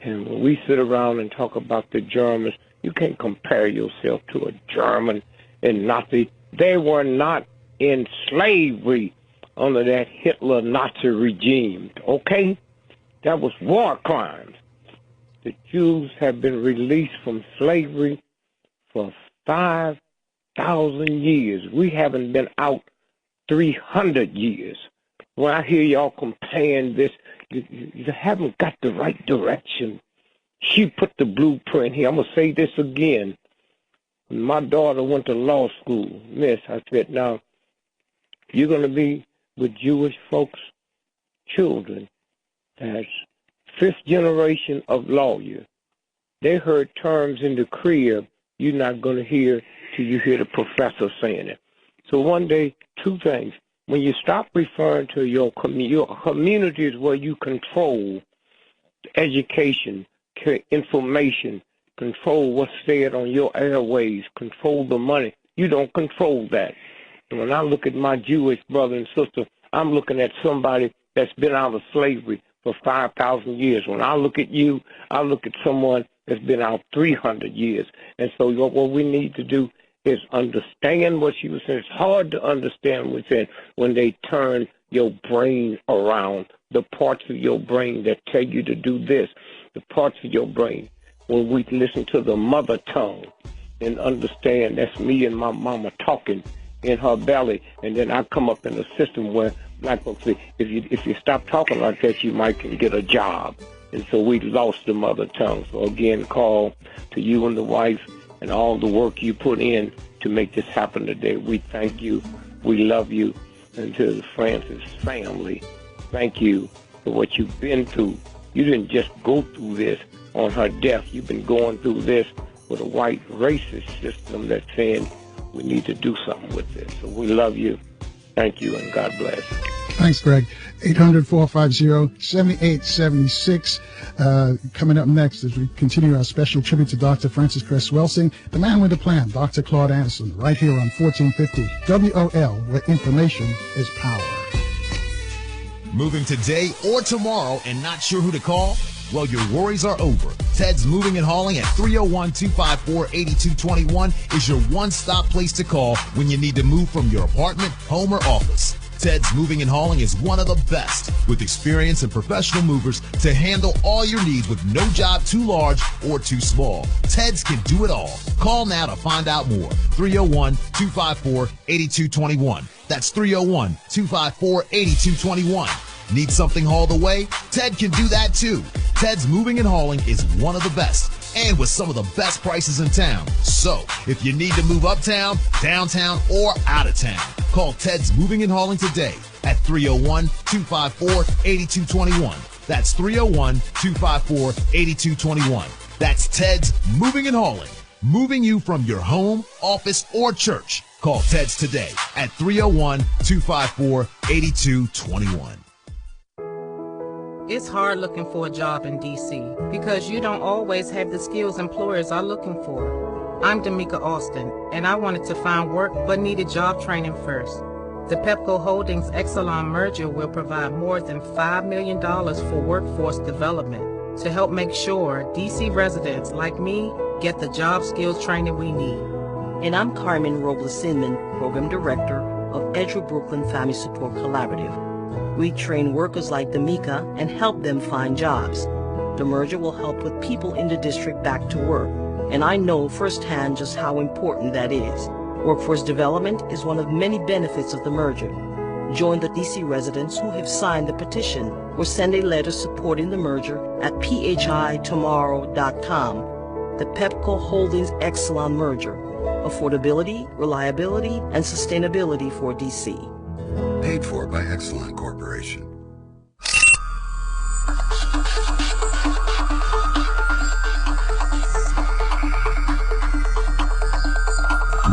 And when we sit around and talk about the Germans, you can't compare yourself to a German and Nazi. They were not in slavery under that Hitler Nazi regime, okay? That was war crimes. The Jews have been released from slavery for 5,000 years. We haven't been out 300 years. When I hear y'all comparing this, you haven't got the right direction. She put the blueprint here. I'm going to say this again. When my daughter went to law school, Miss, I said, now, you're going to be with Jewish folks, children, that's 5th generation of lawyer. They heard terms in the crib you're not going to hear till you hear the professor saying it. So one day, 2 things. When you stop referring to your communities where you control education, information, control what's said on your airways, control the money, you don't control that. And when I look at my Jewish brother and sister, I'm looking at somebody that's been out of slavery for 5,000 years. When I look at you, I look at someone that's been out 300 years. And so what we need to do is understand what she was saying. It's hard to understand what she said when they turn your brain around, the parts of your brain that tell you to do this, the parts of your brain. When we listen to the mother tongue, and understand that's me and my mama talking in her belly, and then I come up in a system where black folks say, if you stop talking like that, you might can get a job. And so we lost the mother tongue. So again, call to you and the wife and all the work you put in to make this happen today. We thank you. We love you. And to the Francis family, thank you for what you've been through. You didn't just go through this on her death. You've been going through this with a white racist system that's saying we need to do something with this. So we love you. Thank you, and God bless. Thanks, Greg. 800-450-7876. Coming up next as we continue our special tribute to Dr. Francis Cress Welsing, the man with the plan, Dr. Claud Anderson, right here on 1450 WOL, where information is power. Moving today or tomorrow and not sure who to call? Well, your worries are over. Ted's Moving and Hauling at 301-254-8221 is your one-stop place to call when you need to move from your apartment, home, or office. Ted's Moving and Hauling is one of the best, with experience and professional movers to handle all your needs with no job too large or too small. Ted's can do it all. Call now to find out more. 301-254-8221. That's 301-254-8221. Need something hauled away? Ted can do that too. Ted's Moving and Hauling is one of the best, and with some of the best prices in town. So, if you need to move uptown, downtown, or out of town, call Ted's Moving and Hauling today at 301-254-8221. That's 301-254-8221. That's Ted's Moving and Hauling, moving you from your home, office, or church. Call Ted's today at 301-254-8221. It's hard looking for a job in D.C. because you don't always have the skills employers are looking for. I'm D'Amica Austin, and I wanted to find work but needed job training first. The Pepco Holdings Exelon merger will provide more than $5 million for workforce development to help make sure D.C. residents like me get the job skills training we need. And I'm Carmen Robles-Sinman, Program Director of Edgewood Brooklyn Family Support Collaborative. We train workers like D'Amica and help them find jobs. The merger will help put people in the district back to work, and I know firsthand just how important that is. Workforce development is one of many benefits of the merger. Join the D.C. residents who have signed the petition or send a letter supporting the merger at phitomorrow.com. The Pepco Holdings Exelon merger. Affordability, reliability, and sustainability for D.C. Paid for by Exelon Corporation.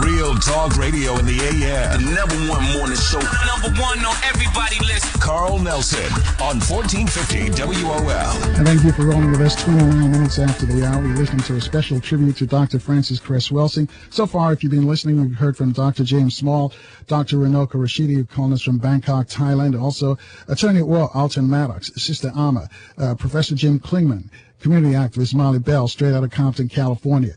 Real Talk Radio in the AM. The #1 morning show. #1 on everybody's list. Carl Nelson on 1450 WOL. And thank you for rolling with us 29 minutes after the hour. We're listening to a special tribute to Dr. Francis Cress Welsing. So far, if you've been listening, we've heard from Dr. James Small, Dr. Runoko Rashidi, calling us from Bangkok, Thailand. Also, Attorney at Law Elton Maddox, Sister Ama, Professor Jim Clingman, community activist Molly Bell, straight out of Compton, California.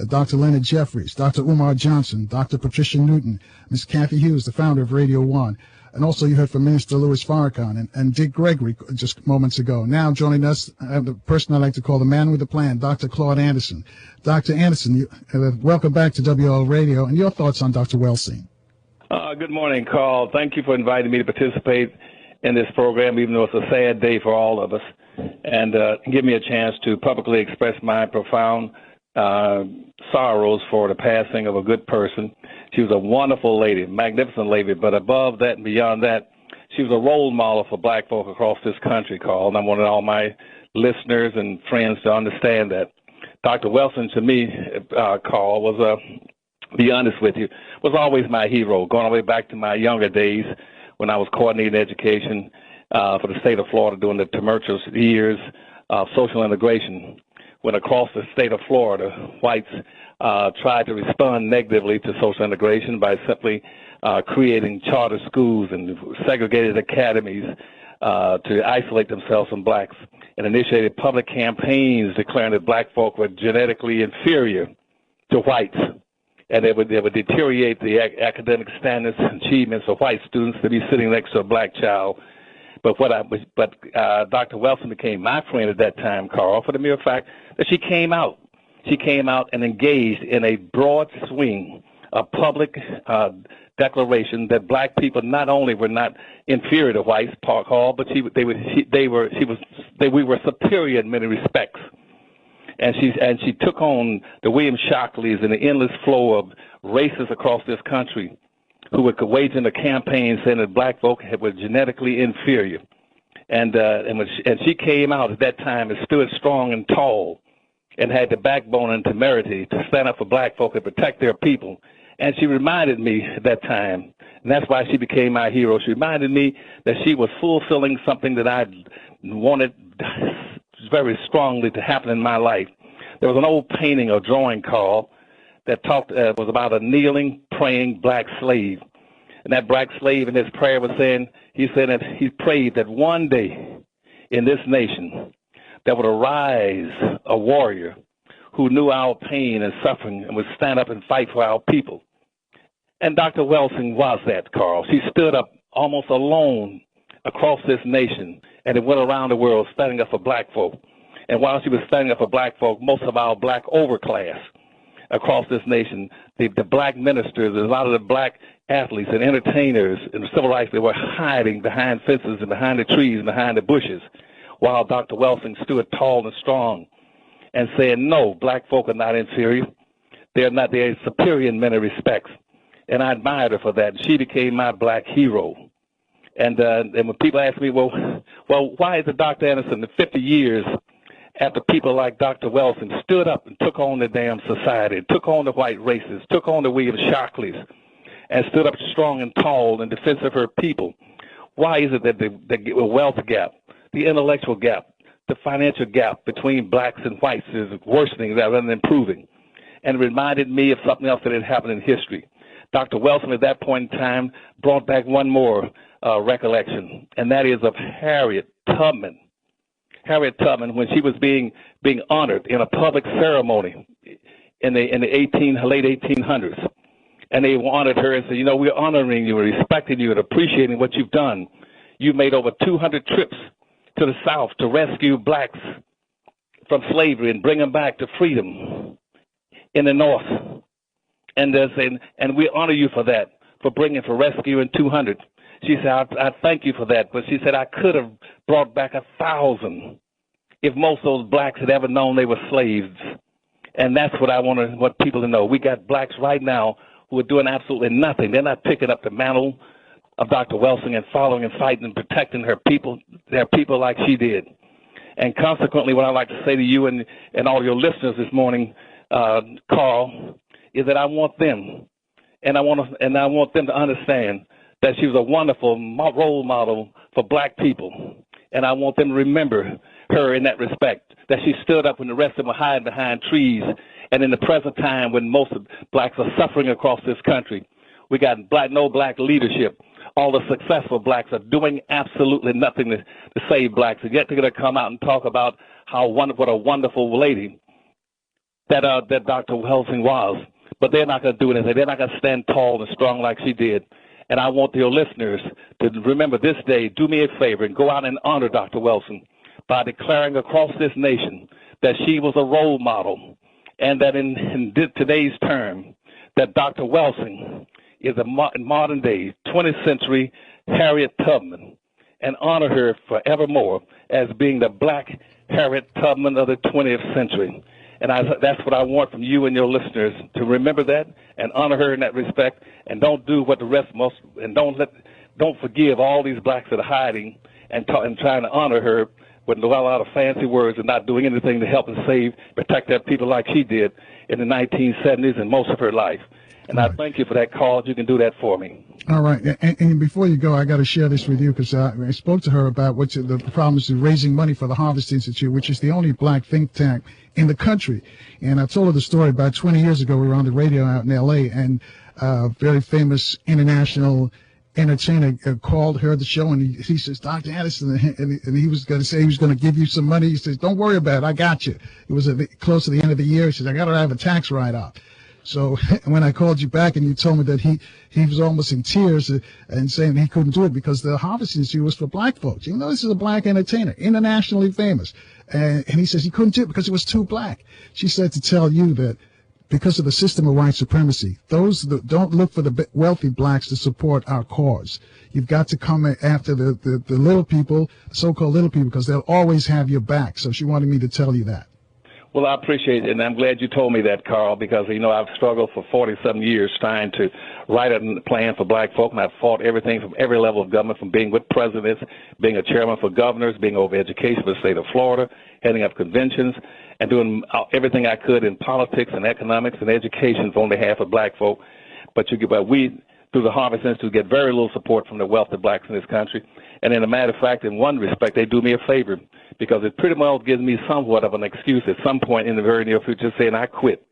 Dr. Leonard Jeffries, Dr. Umar Johnson, Dr. Patricia Newton, Ms. Cathy Hughes, the founder of Radio 1. And also you heard from Minister Louis Farrakhan and Dick Gregory just moments ago. Now joining us, the person I like to call the man with the plan, Dr. Claud Anderson. Dr. Anderson, welcome back to WL Radio, and your thoughts on Dr. Welsing. Good morning, Carl. Thank you for inviting me to participate in this program, even though it's a sad day for all of us, and give me a chance to publicly express my profound sorrows for the passing of a good person. She was a wonderful lady, magnificent lady, but above that and beyond that, she was a role model for black folk across this country, Carl, and I wanted all my listeners and friends to understand that. Dr. Welsing, to me, Carl, was, be honest with you, was always my hero, going all the way back to my younger days when I was coordinating education for the state of Florida during the tumultuous years of social integration, when across the state of Florida, whites tried to respond negatively to social integration by simply creating charter schools and segregated academies to isolate themselves from blacks, and initiated public campaigns declaring that black folk were genetically inferior to whites, and they would deteriorate the academic standards and achievements of white students to be sitting next to a black child. But Dr. Welsing became my friend at that time, Carl, for the mere fact that she came out she came out and engaged in a broad swing, a public declaration that black people not only were not inferior to whites, Park Hall, but we were superior in many respects. And she took on the William Shockleys and the endless flow of racists across this country who were waging a campaign saying that black folk were genetically inferior. And she came out at that time and stood strong and tall and had the backbone and temerity to stand up for black folk and protect their people. And she reminded me at that time, and that's why she became my hero. She reminded me that she was fulfilling something that I wanted very strongly to happen in my life. There was an old painting or drawing, Carl, that was about a kneeling, praying black slave. And that black slave in his prayer was saying, he said that he prayed that one day in this nation there would arise a warrior who knew our pain and suffering and would stand up and fight for our people. And Dr. Welsing was that, Carl. She stood up almost alone across this nation, and it went around the world standing up for black folk. And while she was standing up for black folk, most of our black overclass across this nation, the black ministers, and a lot of the black athletes and entertainers and civil rights, they were hiding behind fences and behind the trees and behind the bushes, while Dr. Welsing stood tall and strong and said, no, black folk are not inferior. They're superior in many respects. And I admired her for that. She became my black hero. And when people ask me, well, why is it Dr. Anderson, the 50 years after people like Dr. Welsing stood up and took on the damn society, took on the white races, took on the William Shockleys, and stood up strong and tall in defense of her people, why is it that the wealth gap, the intellectual gap, the financial gap between blacks and whites is worsening rather than improving? And it reminded me of something else that had happened in history. Dr. Welsing at that point in time brought back one more recollection, and that is of Harriet Tubman. Harriet Tubman, when she was being honored in a public ceremony in the late 1800s, and they honored her and said, you know, we're honoring you and respecting you and appreciating what you've done. You made over 200 trips to the South to rescue blacks from slavery and bring them back to freedom in the North. And they're saying, and we honor you for that, for rescuing 200. She said, I thank you for that. But she said, I could have brought back 1,000 if most of those blacks had ever known they were slaves. And that's what I want people to know. We got blacks right now who are doing absolutely nothing. They're not picking up the mantle of Dr. Welsing and following and fighting and protecting their people like she did. And consequently, what I'd like to say to you and all your listeners this morning, Carl, is that I want them, and I want them to understand that she was a wonderful role model for black people, and I want them to remember her in that respect, that she stood up when the rest of them were hiding behind trees, and in the present time when most of blacks are suffering across this country, we got no black leadership. All the successful blacks are doing absolutely nothing to save blacks, and yet they're going to come out and talk about what a wonderful lady that Dr. Welsing was. But they're not going to do anything. They're not going to stand tall and strong like she did. And I want your listeners to remember this day, do me a favor, and go out and honor Dr. Welsing by declaring across this nation that she was a role model, and that in today's term, that Dr. Welsing is a modern-day 20th century Harriet Tubman, and honor her forevermore as being the black Harriet Tubman of the 20th century. And that's what I want from you and your listeners, to remember that and honor her in that respect, and don't do what the rest must, and don't forgive all these blacks that are hiding and trying to honor her with a lot of fancy words and not doing anything to help and protect their people like she did in the 1970s and most of her life. And I thank you for that call. You can do that for me. All right. And before you go, I got to share this with you, because I spoke to her about the problems of raising money for the Harvest Institute, which is the only black think tank in the country. And I told her the story about 20 years ago. We were on the radio out in L.A., and a very famous international entertainer called her the show, and he says, Dr. Anderson, and he was going to say he was going to give you some money. He says, don't worry about it. I got you. It was close to the end of the year. He says, I got to have a tax write-off. So when I called you back and you told me that he was almost in tears and saying he couldn't do it because the Harvest Institute was for black folks. You know, this is a black entertainer, internationally famous. And he says he couldn't do it because it was too black. She said to tell you that because of the system of white supremacy, those that don't look for the wealthy blacks to support our cause. You've got to come after the little people, so-called little people, because they'll always have your back. So she wanted me to tell you that. Well, I appreciate it, and I'm glad you told me that, Carl, because, you know, I've struggled for 40-some years trying to write a plan for black folk, and I've fought everything from every level of government, from being with presidents, being a chairman for governors, being over education for the state of Florida, heading up conventions, and doing everything I could in politics and economics and education on behalf of black folk. But we, through the Harvest Institute, get very little support from the wealthy blacks in this country. And in a matter of fact, in one respect, they do me a favor, because it pretty well gives me somewhat of an excuse at some point in the very near future saying I quit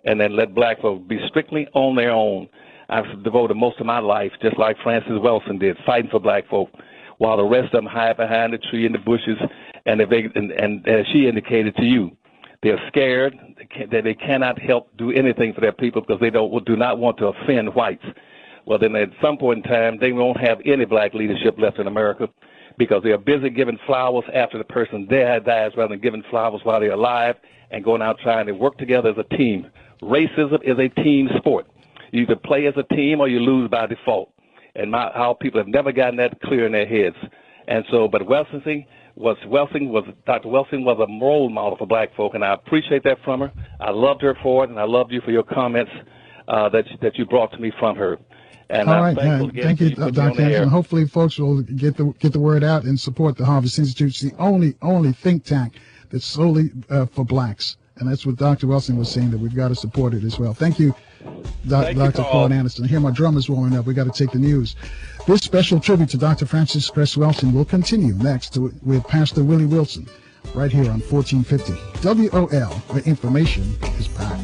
and then let black folks be strictly on their own. I've devoted most of my life, just like Frances Welsing did, fighting for black folk, while the rest of them hide behind the tree in the bushes. And as she indicated to you, they're scared that they cannot help do anything for their people because they do not want to offend whites. Well, then at some point in time, they won't have any black leadership left in America, because they are busy giving flowers after the person dies rather than giving flowers while they're alive and going out trying to work together as a team. Racism is a team sport. You either play as a team or you lose by default. And our people have never gotten that clear in their heads. And so, but Dr. Welsing was a role model for black folk, and I appreciate that from her. I loved her for it, and I loved you for your comments that you brought to me from her. And all right, thank you, Dr. Anderson. Hopefully, folks will get the word out and support the Harvest Institute. It's the only think tank that's solely for blacks, and that's what Dr. Welsing was saying, that we've got to support it as well. Thank you, Dr. Claud Anderson. Here, my drummer's warming up. We got to take the news. This special tribute to Dr. Frances Cress Welsing will continue next with Pastor Willie Wilson, right here on 1450 WOL, where information is power.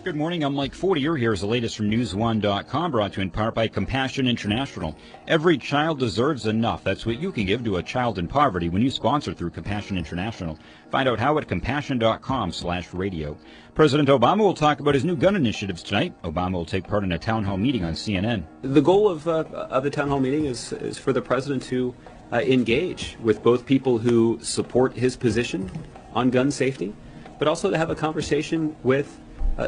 Good morning, I'm Mike Fortier. Here's the latest from NewsOne.com, brought to you in part by Compassion International. Every child deserves enough. That's what you can give to a child in poverty when you sponsor through Compassion International. Find out how at compassion.com/radio. President Obama will talk about his new gun initiatives tonight. Obama will take part in a town hall meeting on CNN. The goal of the town hall meeting is for the president to engage with both people who support his position on gun safety, but also to have a conversation with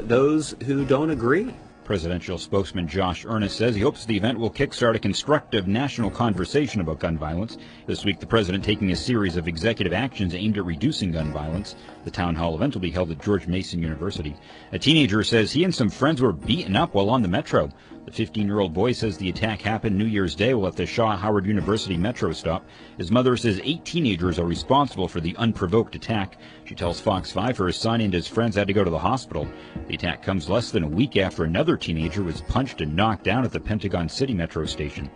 those who don't agree. Presidential spokesman Josh Earnest says he hopes the event will kickstart a constructive national conversation about gun violence. This week, the president taking a series of executive actions aimed at reducing gun violence. The town hall event will be held at George Mason University. A teenager says he and some friends were beaten up while on the metro. The 15-year-old boy says the attack happened New Year's Day while at the Shaw Howard University metro stop. His mother says 8 teenagers are responsible for the unprovoked attack. She tells Fox 5 her son and his friends had to go to the hospital. The attack comes less than a week after another teenager was punched and knocked down at the Pentagon City metro station.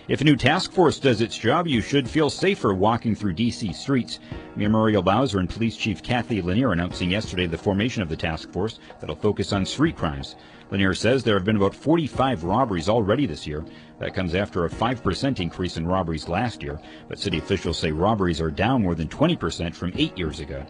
If a new task force does its job, you should feel safer walking through D.C. streets. Mayor Muriel Bowser and Police Chief Cathy Lanier announcing yesterday the formation of the task force that'll focus on street crimes. Lanier says there have been about 45 robberies already this year. That comes after a 5% increase in robberies last year, but city officials say robberies are down more than 20% from 8 years ago.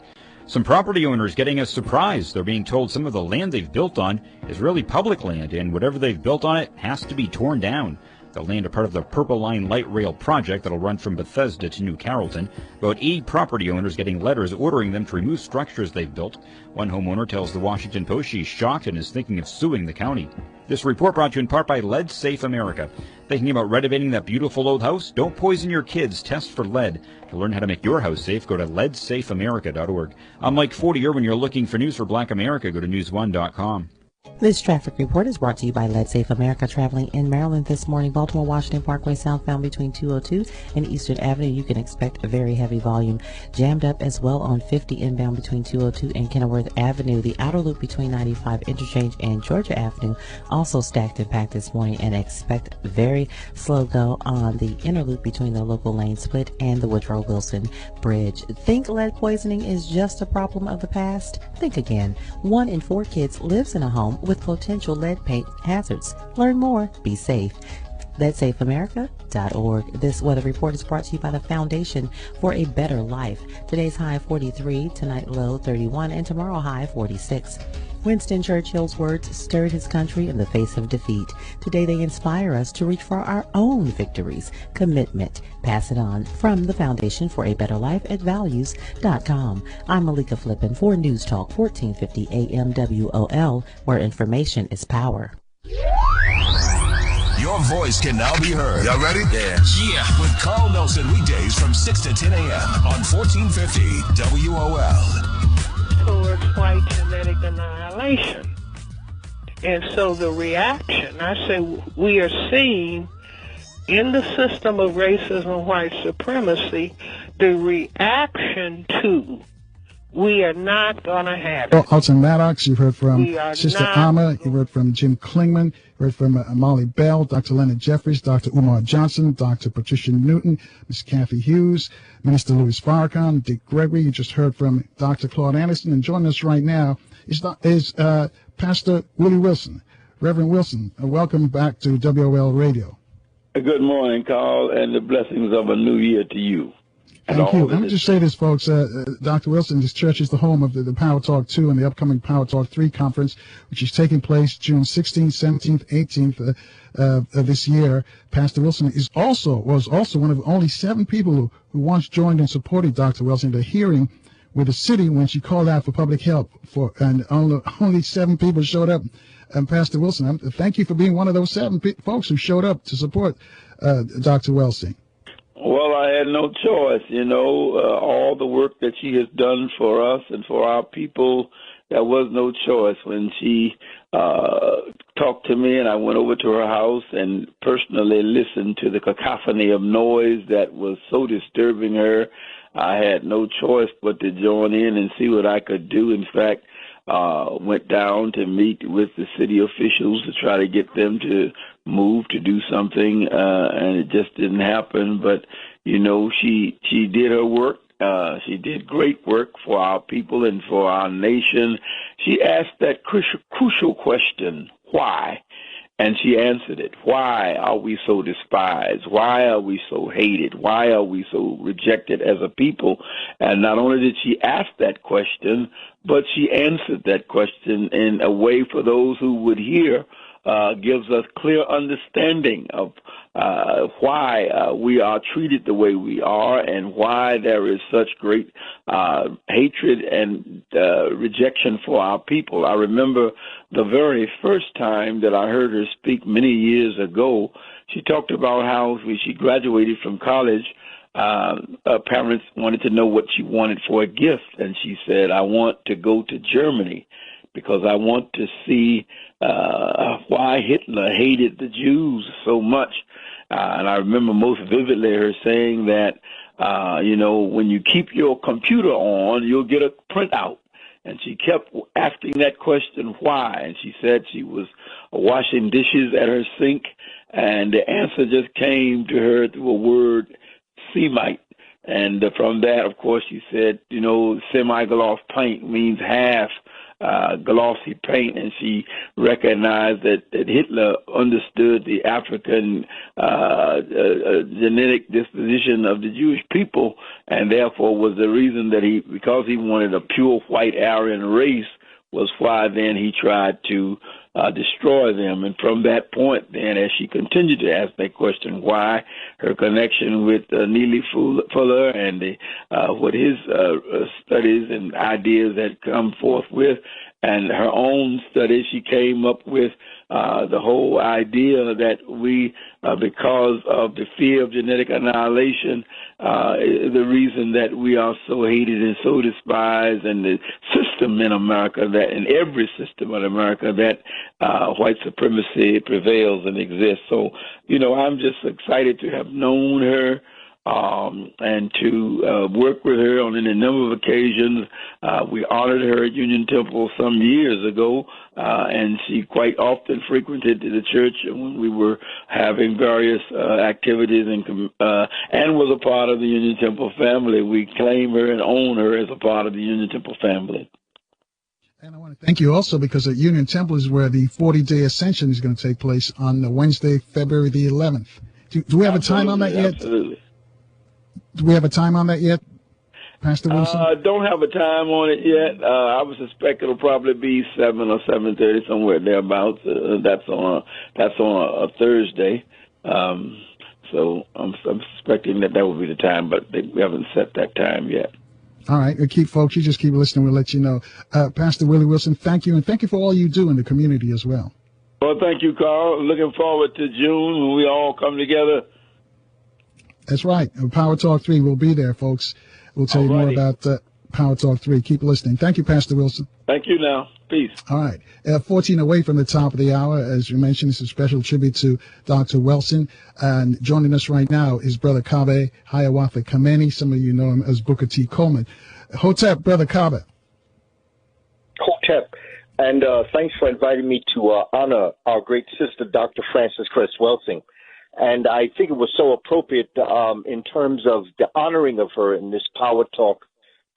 Some property owners getting a surprise. They're being told some of the land they've built on is really public land, and whatever they've built on it has to be torn down. The land are part of the Purple Line light rail project that'll run from Bethesda to New Carrollton. About 80 property owners getting letters ordering them to remove structures they've built. One homeowner tells the Washington Post she's shocked and is thinking of suing the county. This report brought to you in part by Lead Safe America. Thinking about renovating that beautiful old house? Don't poison your kids. Test for lead. To learn how to make your house safe, go to leadsafeamerica.org. I'm Mike Fortier. When you're looking for news for Black America, go to newsone.com. This traffic report is brought to you by Let's Safe America. Traveling in Maryland this morning, Baltimore Washington Parkway southbound between 202 and Eastern Avenue. You can expect a very heavy volume. Jammed up as well on 50 inbound between 202 and Kenilworth Avenue. The outer loop between 95 Interchange and Georgia Avenue also stacked and packed this morning, and expect very slow go on the inner loop between the local lane split and the Woodrow Wilson Bridge. Think lead poisoning is just a problem of the past? Think again. 1 in 4 kids lives in a home with potential lead paint hazards. Learn more. Be safe. LetSafeAmerica.org. This weather report is brought to you by the Foundation for a Better Life. Today's high 43, tonight low 31, and tomorrow high 46. Winston Churchill's words stirred his country in the face of defeat. Today they inspire us to reach for our own victories. Commitment. Pass it on. From the Foundation for a Better Life at values.com. I'm Malika Flippin for News Talk 1450 AM WOL, where information is power. Your voice can now be heard. Y'all ready? Yeah. With Carl Nelson weekdays from 6 to 10 a.m. on 1450 WOL. Towards white genetic annihilation. And so the reaction, I say we are seeing in the system of racism, white supremacy, the reaction to we are not going to have it. Elton Maddox, you've heard from Sister Ama, you've heard from Jim Clingman, you've heard from Molly Bell, Dr. Leonard Jeffries, Dr. Umar Johnson, Dr. Patricia Newton, Ms. Cathy Hughes, Minister Louis Farrakhan, Dick Gregory. You just heard from Dr. Claud Anderson, and joining us right now is Pastor Willie Wilson. Reverend Wilson, welcome back to WOL Radio. Good morning, Carl, and the blessings of a new year to you. Thank you. Let me just say this, folks. Dr. Wilson, this church is the home of the Power Talk 2 and the upcoming Power Talk 3 conference, which is taking place June 16th, 17th, 18th of this year. Pastor Wilson was also one of only 7 people who once joined and supported Dr. Wilson at a hearing with the city when she called out for public help, and only 7 people showed up. And Pastor Wilson, thank you for being one of those 7 folks who showed up to support Dr. Wilson. Well, I had no choice, all the work that she has done for us and for our people, there was no choice. When she talked to me and I went over to her house and personally listened to the cacophony of noise that was so disturbing her, I had no choice but to join in and see what I could do. In fact, went down to meet with the city officials to try to get them to move to do something, and it just didn't happen. But, she did her work. She did great work for our people and for our nation. She asked that crucial question, why? And she answered it. Why are we so despised? Why are we so hated? Why are we so rejected as a people? And not only did she ask that question, but she answered that question in a way for those who would hear, gives us clear understanding of why we are treated the way we are and why there is such great hatred and rejection for our people. I remember the very first time that I heard her speak many years ago. She talked about how when she graduated from college, her parents wanted to know what she wanted for a gift, and she said, I want to go to Germany because I want to see why Hitler hated the Jews so much. And I remember most vividly her saying that, when you keep your computer on, you'll get a printout. And she kept asking that question, why? And she said she was washing dishes at her sink, and the answer just came to her through a word, Semite. And from that, of course, she said, semi-gloss paint means half glossy paint, and she recognized that Hitler understood the African genetic disposition of the Jewish people, and therefore was the reason that because he wanted a pure white Aryan race, was why then he tried to destroy them. And from that point, then, as she continued to ask that question, why, her connection with Neely Fuller and what his studies and ideas had come forth with, and her own study, she came up with the whole idea that we, because of the fear of genetic annihilation, the reason that we are so hated and so despised, and the system in America, that in every system in America, that white supremacy prevails and exists. So, I'm just excited to have known her, and to work with her on any number of occasions. We honored her at Union Temple some years ago, and she quite often frequented the church when we were having various activities, and was a part of the Union Temple family. We claim her and own her as a part of the Union Temple family. And I want to thank you also, because at Union Temple is where the 40-day Ascension is going to take place on Wednesday, February the 11th. Do we have a time on that yet? Absolutely. Do we have a time on that yet, Pastor Wilson? Don't have a time on it yet. I would suspect it'll probably be 7 or 7:30, somewhere thereabouts. That's on a Thursday. So I'm suspecting that will be the time, but we haven't set that time yet. All right. Folks, you just keep listening. We'll let you know. Pastor Willie Wilson, thank you, and thank you for all you do in the community as well. Well, thank you, Carl. Looking forward to June when we all come together. That's right. Power Talk 3 will be there, folks. We'll tell you more about Power Talk 3. Keep listening. Thank you, Pastor Wilson. Thank you now. Peace. All right. 14 away from the top of the hour. As you mentioned, it's a special tribute to Dr. Welsing. And joining us right now is Brother Kaba, Hiawatha Kamene. Some of you know him as Booker T. Coleman. Hotep, Brother Kaba. Hotep. And thanks for inviting me to honor our great sister, Dr. Frances Cress Welsing. And I think it was so appropriate in terms of the honoring of her in this Power Talk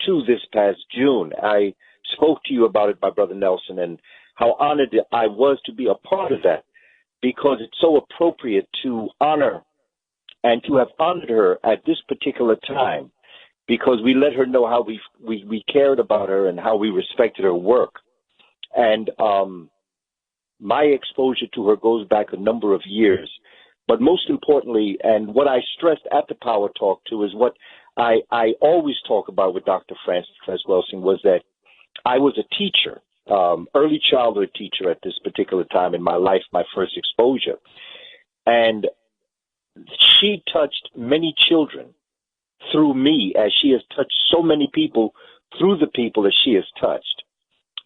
2 this past June. I spoke to you about it, my brother Nelson, and how honored I was to be a part of that, because it's so appropriate to honor and to have honored her at this particular time, because we let her know how we cared about her and how we respected her work. And my exposure to her goes back a number of years. But most importantly, and what I stressed at the Power Talk too, is what I always talk about with Dr. Frances Cress Welsing, was that I was a teacher, early childhood teacher at this particular time in my life, my first exposure. And she touched many children through me, as she has touched so many people through the people that she has touched.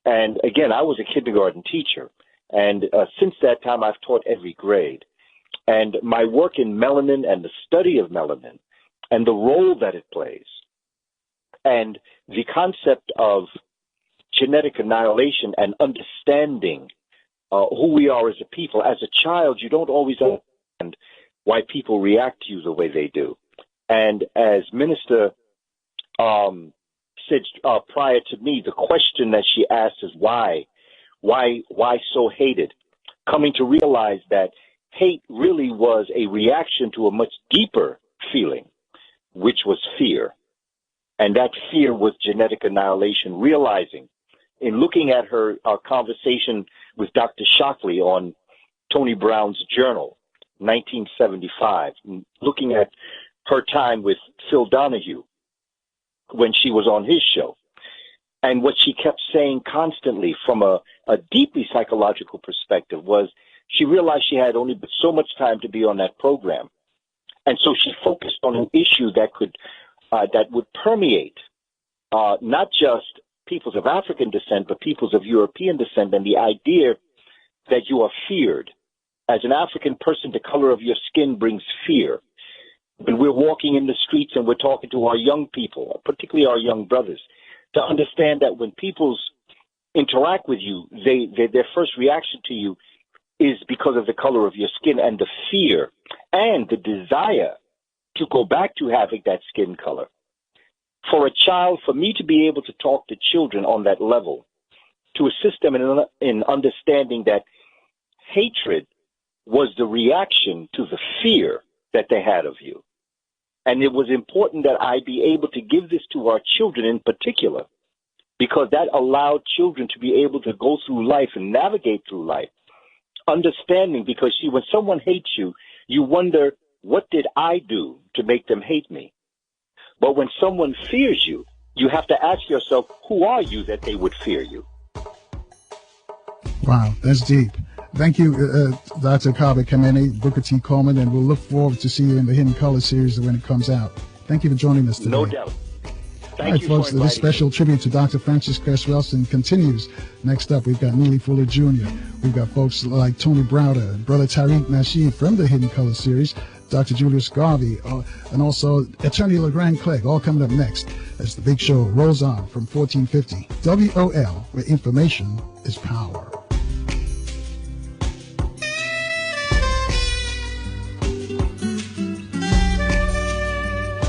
And again, I was a kindergarten teacher. And since that time, I've taught every grade. And my work in melanin and the study of melanin and the role that it plays and the concept of genetic annihilation and understanding who we are as a people. As a child, you don't always understand why people react to you the way they do. And as Minister said prior to me, the question that she asked is why so hated? Coming to realize that hate really was a reaction to a much deeper feeling, which was fear. And that fear was genetic annihilation, realizing in looking at her conversation with Dr. Shockley on Tony Brown's journal, 1975, looking at her time with Phil Donahue when she was on his show. And what she kept saying constantly from a deeply psychological perspective was she realized she had only but so much time to be on that program. And so she focused on an issue that would permeate not just peoples of African descent, but peoples of European descent, and the idea that you are feared. As an African person, the color of your skin brings fear. When we're walking in the streets and we're talking to our young people, particularly our young brothers, to understand that when people interact with you, their first reaction to you is because of the color of your skin and the fear and the desire to go back to having that skin color. For a child, for me to be able to talk to children on that level, to assist them in understanding that hatred was the reaction to the fear that they had of you. And it was important that I be able to give this to our children in particular, because that allowed children to be able to go through life and navigate through life, understanding, because when someone hates you, you wonder, what did I do to make them hate me? But when someone fears you, you have to ask yourself, who are you that they would fear you? Wow, that's deep. Thank you, Dr. Kaba, Kamene, Booker T. Coleman, and we'll look forward to see you in the Hidden Color series when it comes out. Thank you for joining us today. No doubt. All right, folks, this special tribute to Dr. Frances Cress Welsing continues. Next up, we've got Neely Fuller Jr. We've got folks like Tony Browder, Brother Tariq Nasheed from the Hidden Color series, Dr. Julius Garvey, and also Attorney Legrand Clegg, all coming up next as the big show rolls on from 1450 WOL, where information is power.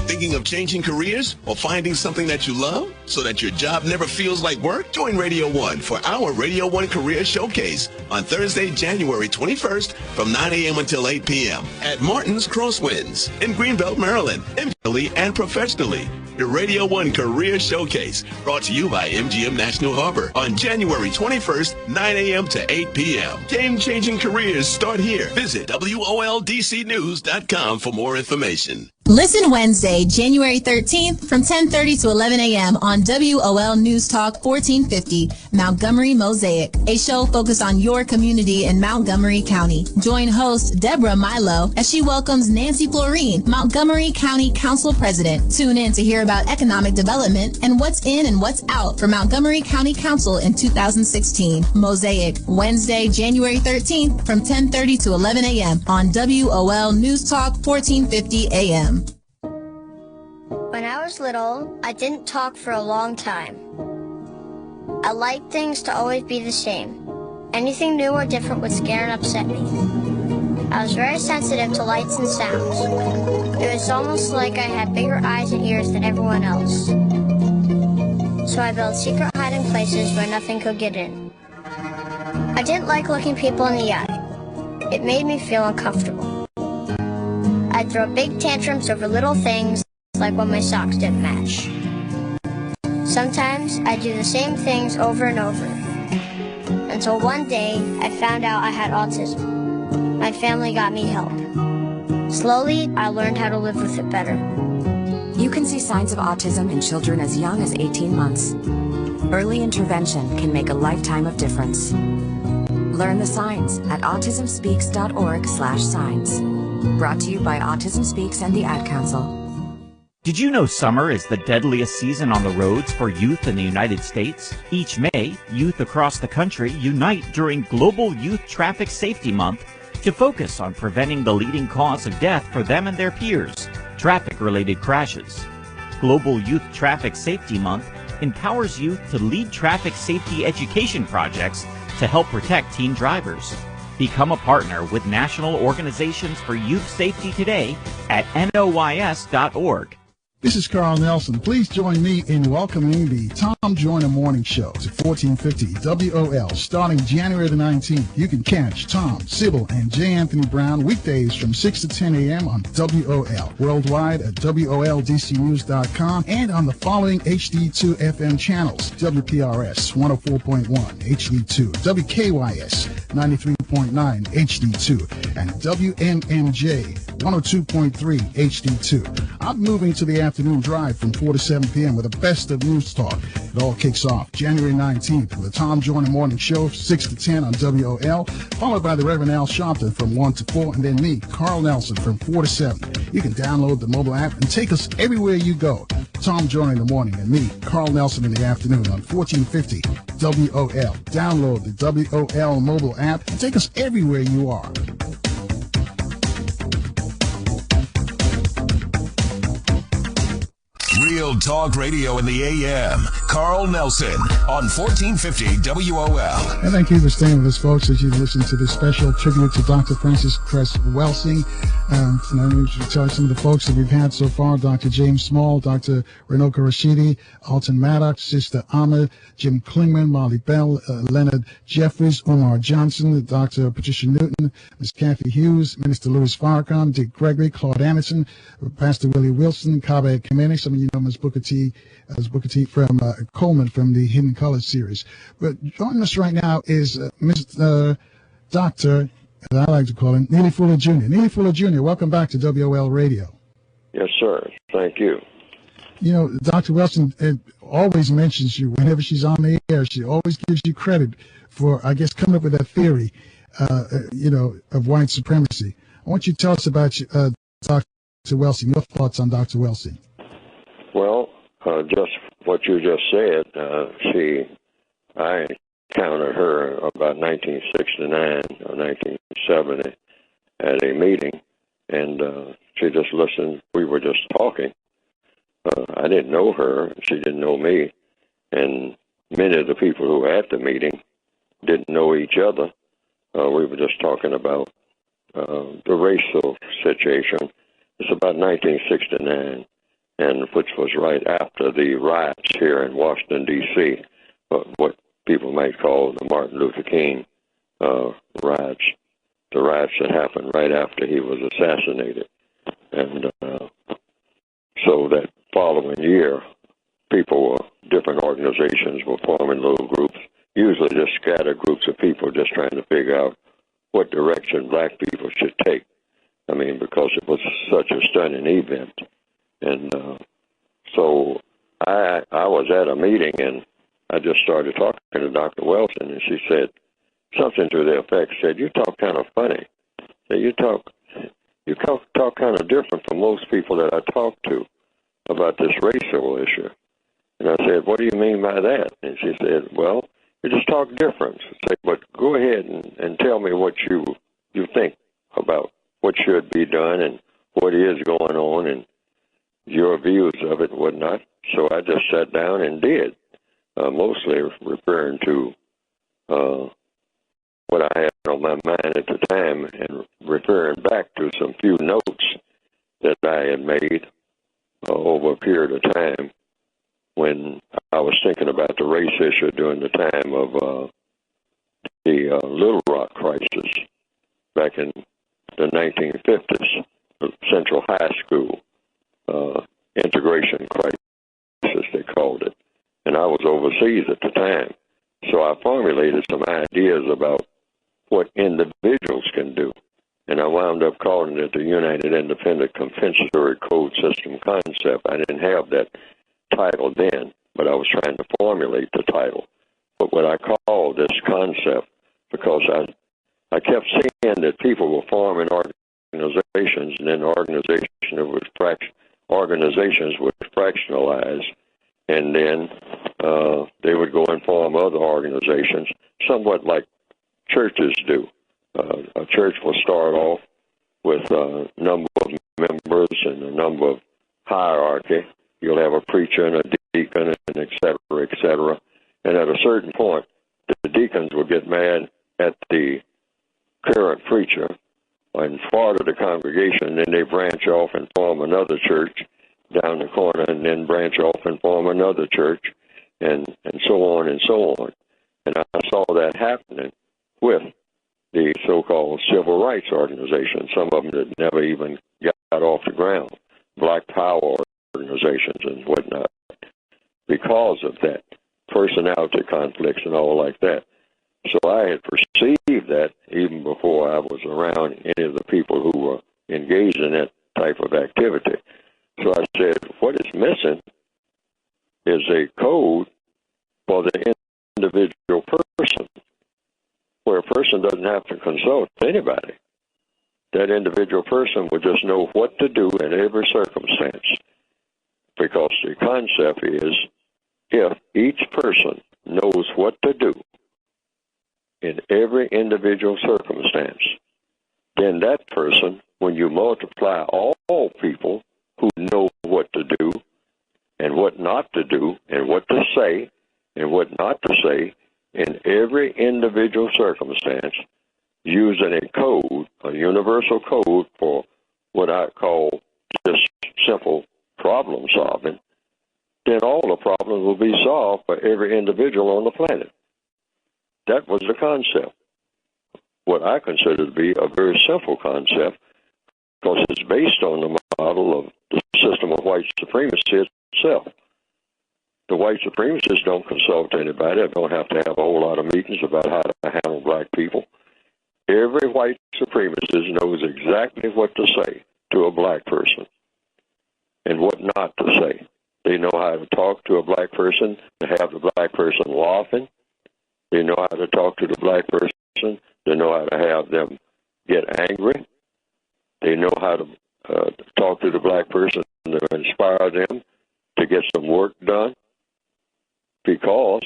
Thinking of changing careers or finding something that you love so that your job never feels like work? Join Radio 1 for our Radio 1 Career Showcase on Thursday, January 21st from 9 a.m. until 8 p.m. at Martin's Crosswinds in Greenbelt, Maryland, individually and professionally. The Radio 1 Career Showcase, brought to you by MGM National Harbor on January 21st, 9 a.m. to 8 p.m. Game-changing careers start here. Visit WOLDCnews.com for more information. Listen Wednesday, January 13th from 10:30 to 11 a.m. on WOL News Talk 1450, Montgomery Mosaic, a show focused on your community in Montgomery County. Join host Deborah Milo as she welcomes Nancy Florine, Montgomery County Council President. Tune in to hear about economic development and what's in and what's out for Montgomery County Council in 2016. Mosaic, Wednesday, January 13th from 10:30 to 11 a.m. on WOL News Talk 1450 a.m. When I was little, I didn't talk for a long time. I liked things to always be the same. Anything new or different would scare and upset me. I was very sensitive to lights and sounds. It was almost like I had bigger eyes and ears than everyone else. So I built secret hiding places where nothing could get in. I didn't like looking people in the eye. It made me feel uncomfortable. I'd throw big tantrums over little things, like when my socks didn't match. Sometimes I'd do the same things over and over, until one day I found out I had autism. My family got me help. Slowly, I learned how to live with it better. You can see signs of autism in children as young as 18 months. Early intervention can make a lifetime of difference. Learn the signs at autismspeaks.org/signs. Brought to you by Autism Speaks and the Ad Council. Did you know summer is the deadliest season on the roads for youth in the United States? Each May, youth across the country unite during Global Youth Traffic Safety Month to focus on preventing the leading cause of death for them and their peers, traffic-related crashes. Global Youth Traffic Safety Month empowers youth to lead traffic safety education projects to help protect teen drivers. Become a partner with National Organizations for Youth Safety today at NOYS.org. This is Carl Nelson. Please join me in welcoming the Tom Joyner Morning Show to 1450 WOL starting January the 19th. You can catch Tom, Sybil, and J. Anthony Brown weekdays from 6 to 10 a.m. on WOL. Worldwide at WOLDCnews.com and on the following HD2 FM channels: WPRS 104.1 HD2, WKYS 93.9 HD2, and WMMJ 102.3 HD2. I'm moving to the afternoon drive from 4 to 7 p.m. with the best of news talk. It all kicks off January 19th with the Tom Joyner Morning Show, 6 to 10 on WOL, followed by the Reverend Al Sharpton from 1 to 4, and then me, Carl Nelson, from 4 to 7. You can download the mobile app and take us everywhere you go. Tom Joyner in the morning and me, Carl Nelson, in the afternoon on 1450 WOL. Download the WOL mobile app and take us everywhere you are. Real Talk Radio in the AM. Carl Nelson on 1450 WOL. And thank you for staying with us, folks, as you listen to this special tribute to Dr. Frances Cress Welsing. And I need to tell you some of the folks that we've had so far: Dr. James Small, Dr. Runoko Rashidi, Elton Maddox, Sister Ama, Jim Clingman, Molly Bell, Leonard Jeffries, Umar Johnson, Dr. Patricia Newton, Ms. Cathy Hughes, Minister Louis Farrakhan, Dick Gregory, Claud Anderson, Pastor Willie Wilson, Kaba, Kamene. Some of you know Ms. Booker T from Coleman from the Hidden Color series. But joining us right now is Dr., as I like to call him, Neely Fuller Jr. Neely Fuller Jr., welcome back to WOL Radio. Yes, sir. Thank you. You know, Dr. Wilson always mentions you whenever she's on the air. She always gives you credit for, I guess, coming up with that theory, of white supremacy. I want you to tell us about Dr. Welsing, your thoughts on Dr. Welsing. Well, just what you just said, I encountered her about 1969 or 1970 at a meeting, and she just listened. We were just talking. I didn't know her. She didn't know me. And many of the people who were at the meeting didn't know each other. We were just talking about the racial situation. It's about 1969, and which was right after the riots here in Washington, D.C., what people might call the Martin Luther King riots, the riots that happened right after he was assassinated. And so that following year, different organizations were forming little groups, usually just scattered groups of people just trying to figure out what direction black people should take. I mean, because it was such a stunning event. And so I was at a meeting, and I just started talking to Dr. Welsing, and she said something to the effect, said, "You talk kind of funny. You talk kind of different from most people that I talk to about this racial issue." And I said, "What do you mean by that?" And she said, "Well, you just talk different. But go ahead and tell me what you think about what should be done and what is going on and your views of it and whatnot." So I just sat down and did, mostly referring to what I had on my mind at the time and referring back to some few notes that I had made over a period of time when I was thinking about the race issue during the time of the Little Rock crisis back in the 1950s, the Central High School integration crisis, they called it. And I was overseas at the time. So I formulated some ideas about what individuals can do. And I wound up calling it the United Independent Compensatory Code System Concept. I didn't have that title then, but I was trying to formulate the title. But what I called this concept, because I kept seeing that people were forming organizations, and then organizations would fractionalize, and then they would go and form other organizations, somewhat like churches do. A church will start off with a number of members and a number of hierarchy. You'll have a preacher and a deacon and et cetera, and at a certain point, the deacons will get mad at the current preacher and part of the congregation, and then they branch off and form another church down the corner, and then branch off and form another church, and so on and so on. And I saw that happening with the so-called civil rights organizations, some of them that never even got off the ground, Black Power organizations and whatnot, because of that, personality conflicts and all like that. So I had perceived that even before I was around any of the people who were engaged in that type of activity. So I said, what is missing is a code for the individual person, where a person doesn't have to consult anybody. That individual person will just know what to do in every circumstance. Because the concept is, if each person knows what to do in every individual circumstance, then that person, when you multiply all people who know what to do and what not to do and what to say and what not to say in every individual circumstance, using a code, a universal code for what I call just simple problem solving, then all the problems will be solved for every individual on the planet. That was the concept. What I consider to be a very simple concept, because it's based on the model of the system of white supremacy itself. The white supremacists don't consult anybody. They don't have to have a whole lot of meetings about how to handle black people. Every white supremacist knows exactly what to say to a black person and what not to say. They know how to talk to a black person, to have the black person laughing, They know how to talk to the black person. They know how to have them get angry. They know how to talk to the black person to inspire them to get some work done, because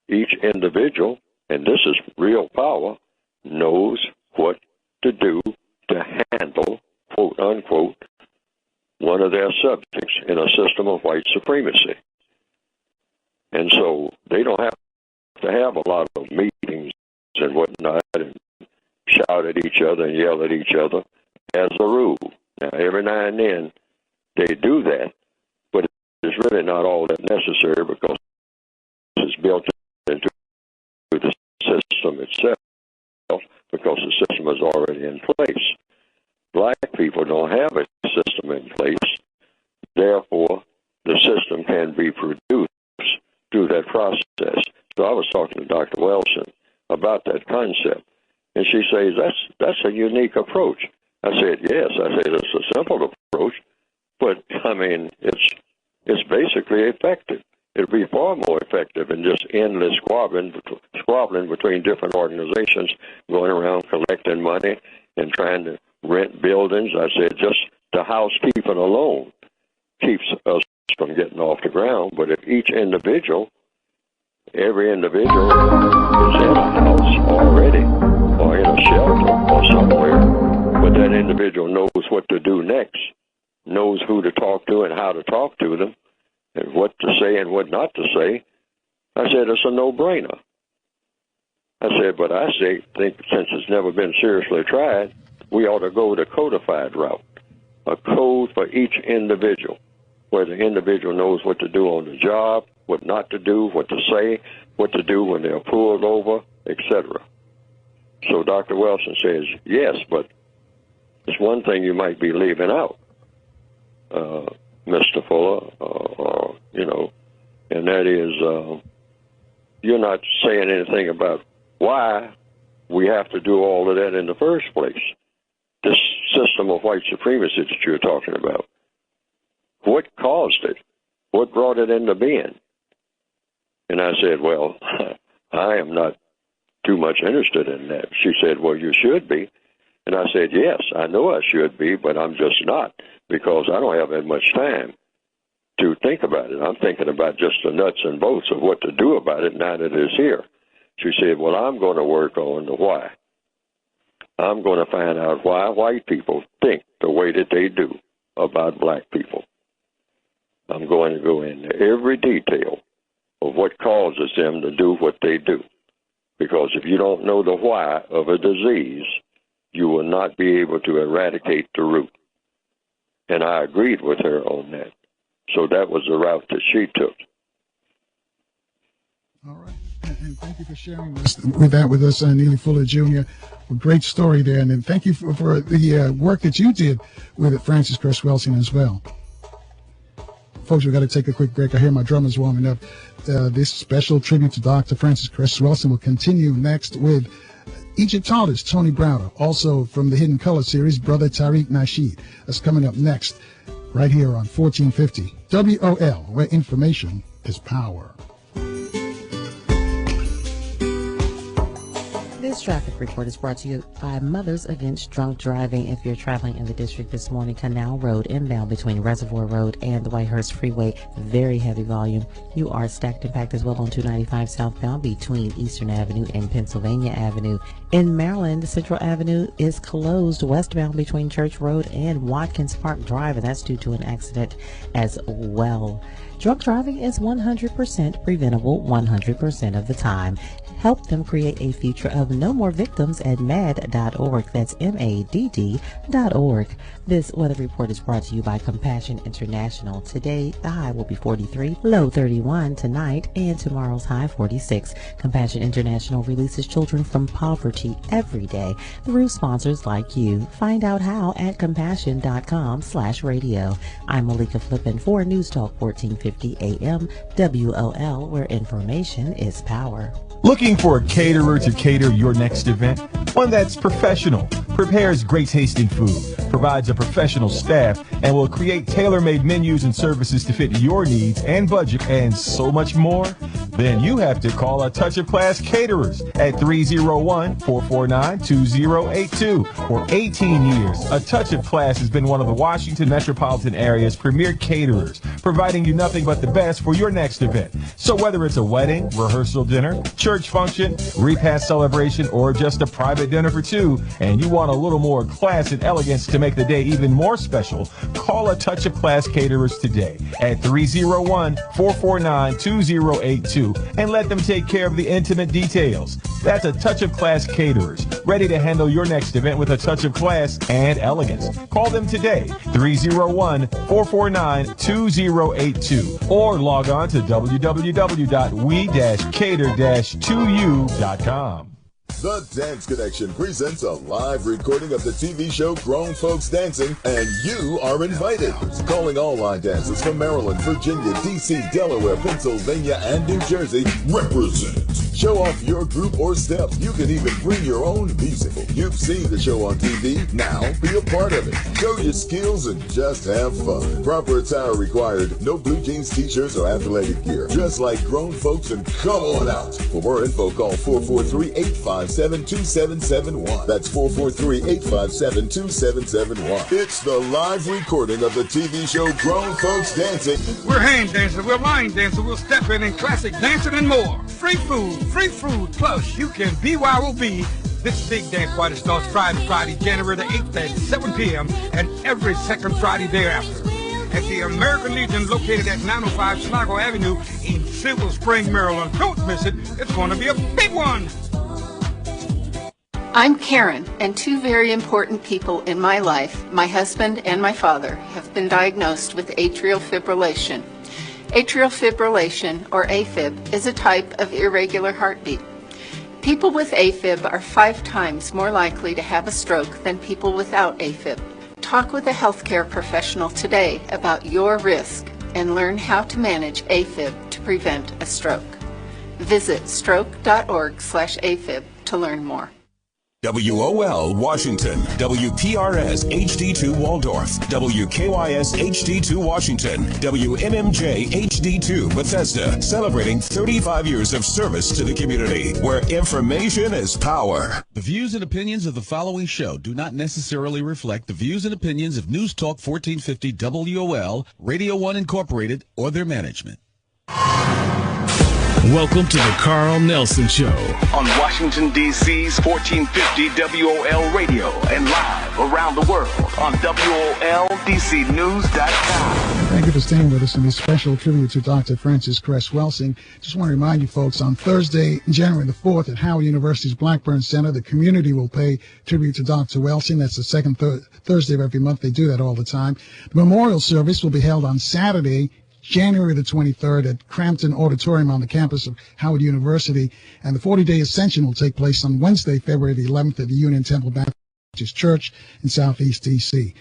each individual, and this is real power, knows what to do to handle, quote unquote, one of their subjects in a system of white supremacy. And so they don't have to have a lot of meetings and whatnot and shout at each other and yell at each other as a rule. Now, every now and then they do that, but it's really not all that necessary because it's built into the system itself, because the system is already in place. Black people don't have a system in place. Therefore, the system can be produced through that process. So I was talking to Dr. Welsing about that concept, and she says that's a unique approach. I said, yes. I said it's a simple approach, but I mean it's basically effective. It'd be far more effective than just endless squabbling between different organizations, going around collecting money and trying to rent buildings. I said just the housekeeping alone keeps us from getting off the ground. But if each individual, every individual is in a house already or in a shelter or somewhere, but that individual knows what to do next, knows who to talk to and how to talk to them, and what to say and what not to say, I said it's a no-brainer. I said, but I think since it's never been seriously tried, we ought to go the codified route, a code for each individual, where the individual knows what to do on the job, what not to do, what to say, what to do when they're pulled over, etc. So Dr. Wilson says, yes, but there's one thing you might be leaving out, Mr. Fuller, and that is you're not saying anything about why we have to do all of that in the first place. This system of white supremacy that you're talking about, what caused it? What brought it into being? And I said, well, I am not too much interested in that. She said, well, you should be. And I said, yes, I know I should be, but I'm just not, because I don't have that much time to think about it. I'm thinking about just the nuts and bolts of what to do about it now that it's here. She said, well, I'm going to work on the why. I'm going to find out why white people think the way that they do about black people. I'm going to go into every detail of what causes them to do what they do. Because if you don't know the why of a disease, you will not be able to eradicate the root. And I agreed with her on that. So that was the route that she took. All right. And thank you for sharing that with us, Neely Fuller Jr. A great story there. And then thank you for the work that you did with Frances Cress Welsing as well. Folks, we've got to take a quick break. I hear my drummers warming up. This special tribute to Dr. Frances Cress Welsing will continue next with Egyptologist Tony Browder, also from the Hidden Color series, Brother Tariq Nasheed. That's coming up next, right here on 1450 WOL, where information is power. This traffic report is brought to you by Mothers Against Drunk Driving. If you're traveling in the district this morning, Canal Road inbound between Reservoir Road and the Whitehurst Freeway, very heavy volume. You are stacked and packed as well on 295 southbound between Eastern Avenue and Pennsylvania Avenue. In Maryland, Central Avenue is closed westbound between Church Road and Watkins Park Drive, and that's due to an accident as well. Drunk driving is 100% preventable 100% of the time. Help them create a future of no more victims at MADD.org. That's MADD.org. This weather report is brought to you by Compassion International. Today, the high will be 43, low 31 tonight, and tomorrow's high 46. Compassion International releases children from poverty every day through sponsors like you. Find out how at compassion.com/radio. I'm Malika Flippin for News Talk 1450 AM WOL, where information is power. Looking for a caterer to cater your next event? One that's professional, prepares great tasting food, provides a professional staff, and will create tailor-made menus and services to fit your needs and budget, and so much more? Then you have to call A Touch of Class Caterers at 301-449-2082. For 18 years, A Touch of Class has been one of the Washington metropolitan area's premier caterers, providing you nothing but the best for your next event. So whether it's a wedding, rehearsal dinner, church function, repast celebration, or just a private dinner for two, and you want a little more class and elegance to make the day even more special, call A Touch of Class Caterers today at 301-449-2082 and let them take care of the intimate details. That's A Touch of Class Caterers, ready to handle your next event with a touch of class and elegance. Call them today, 301-449-2082, or log on to www.we-cater-2u.com. The Dance Connection presents a live recording of the TV show Grown Folks Dancing, and you are invited. Calling all line dancers from Maryland, Virginia, D.C., Delaware, Pennsylvania, and New Jersey, represent. Show off your group or steps. You can even bring your own music. You've seen the show on TV. Now be a part of it. Show your skills and just have fun. Proper attire required. No blue jeans, t-shirts, or athletic gear. Dress like grown folks and come on out. For more info, call 443-857-2771. That's 443-857-2771. It's the live recording of the TV show Grown Folks Dancing. We're hand dancers, we're line dancers, we'll step in classic dancing and more. Free food, plus you can BYOB. This big dance party starts Friday, January the 8th at 7 p.m. and every second Friday thereafter. At the American Legion located at 905 Sligo Avenue in Silver Spring, Maryland. Don't miss it. It's going to be a big one. I'm Karen, and two very important people in my life, my husband and my father, have been diagnosed with atrial fibrillation. Atrial fibrillation, or AFib, is a type of irregular heartbeat. People with AFib are 5 times more likely to have a stroke than people without AFib. Talk with a healthcare professional today about your risk and learn how to manage AFib to prevent a stroke. Visit stroke.org/AFib to learn more. WOL Washington, WPRS HD2 Waldorf, WKYS HD2 Washington, WMMJ HD2 Bethesda, celebrating 35 years of service to the community, where information is power. The views and opinions of the following show do not necessarily reflect the views and opinions of News Talk 1450 WOL, Radio 1 Incorporated, or their management. Welcome to the Carl Nelson Show on Washington, D.C.'s 1450 WOL Radio and live around the world on WOLDCnews.com. Thank you for staying with us in this special tribute to Dr. Frances Cress Welsing. Just want to remind you folks, on Thursday, January the 4th at Howard University's Blackburn Center, the community will pay tribute to Dr. Welsing. That's the second Thursday of every month. They do that all the time. The memorial service will be held on Saturday, January the 23rd at Crampton Auditorium on the campus of Howard University. And the 40-day Ascension will take place on Wednesday, February the 11th at the Union Temple Baptist Church in Southeast D.C.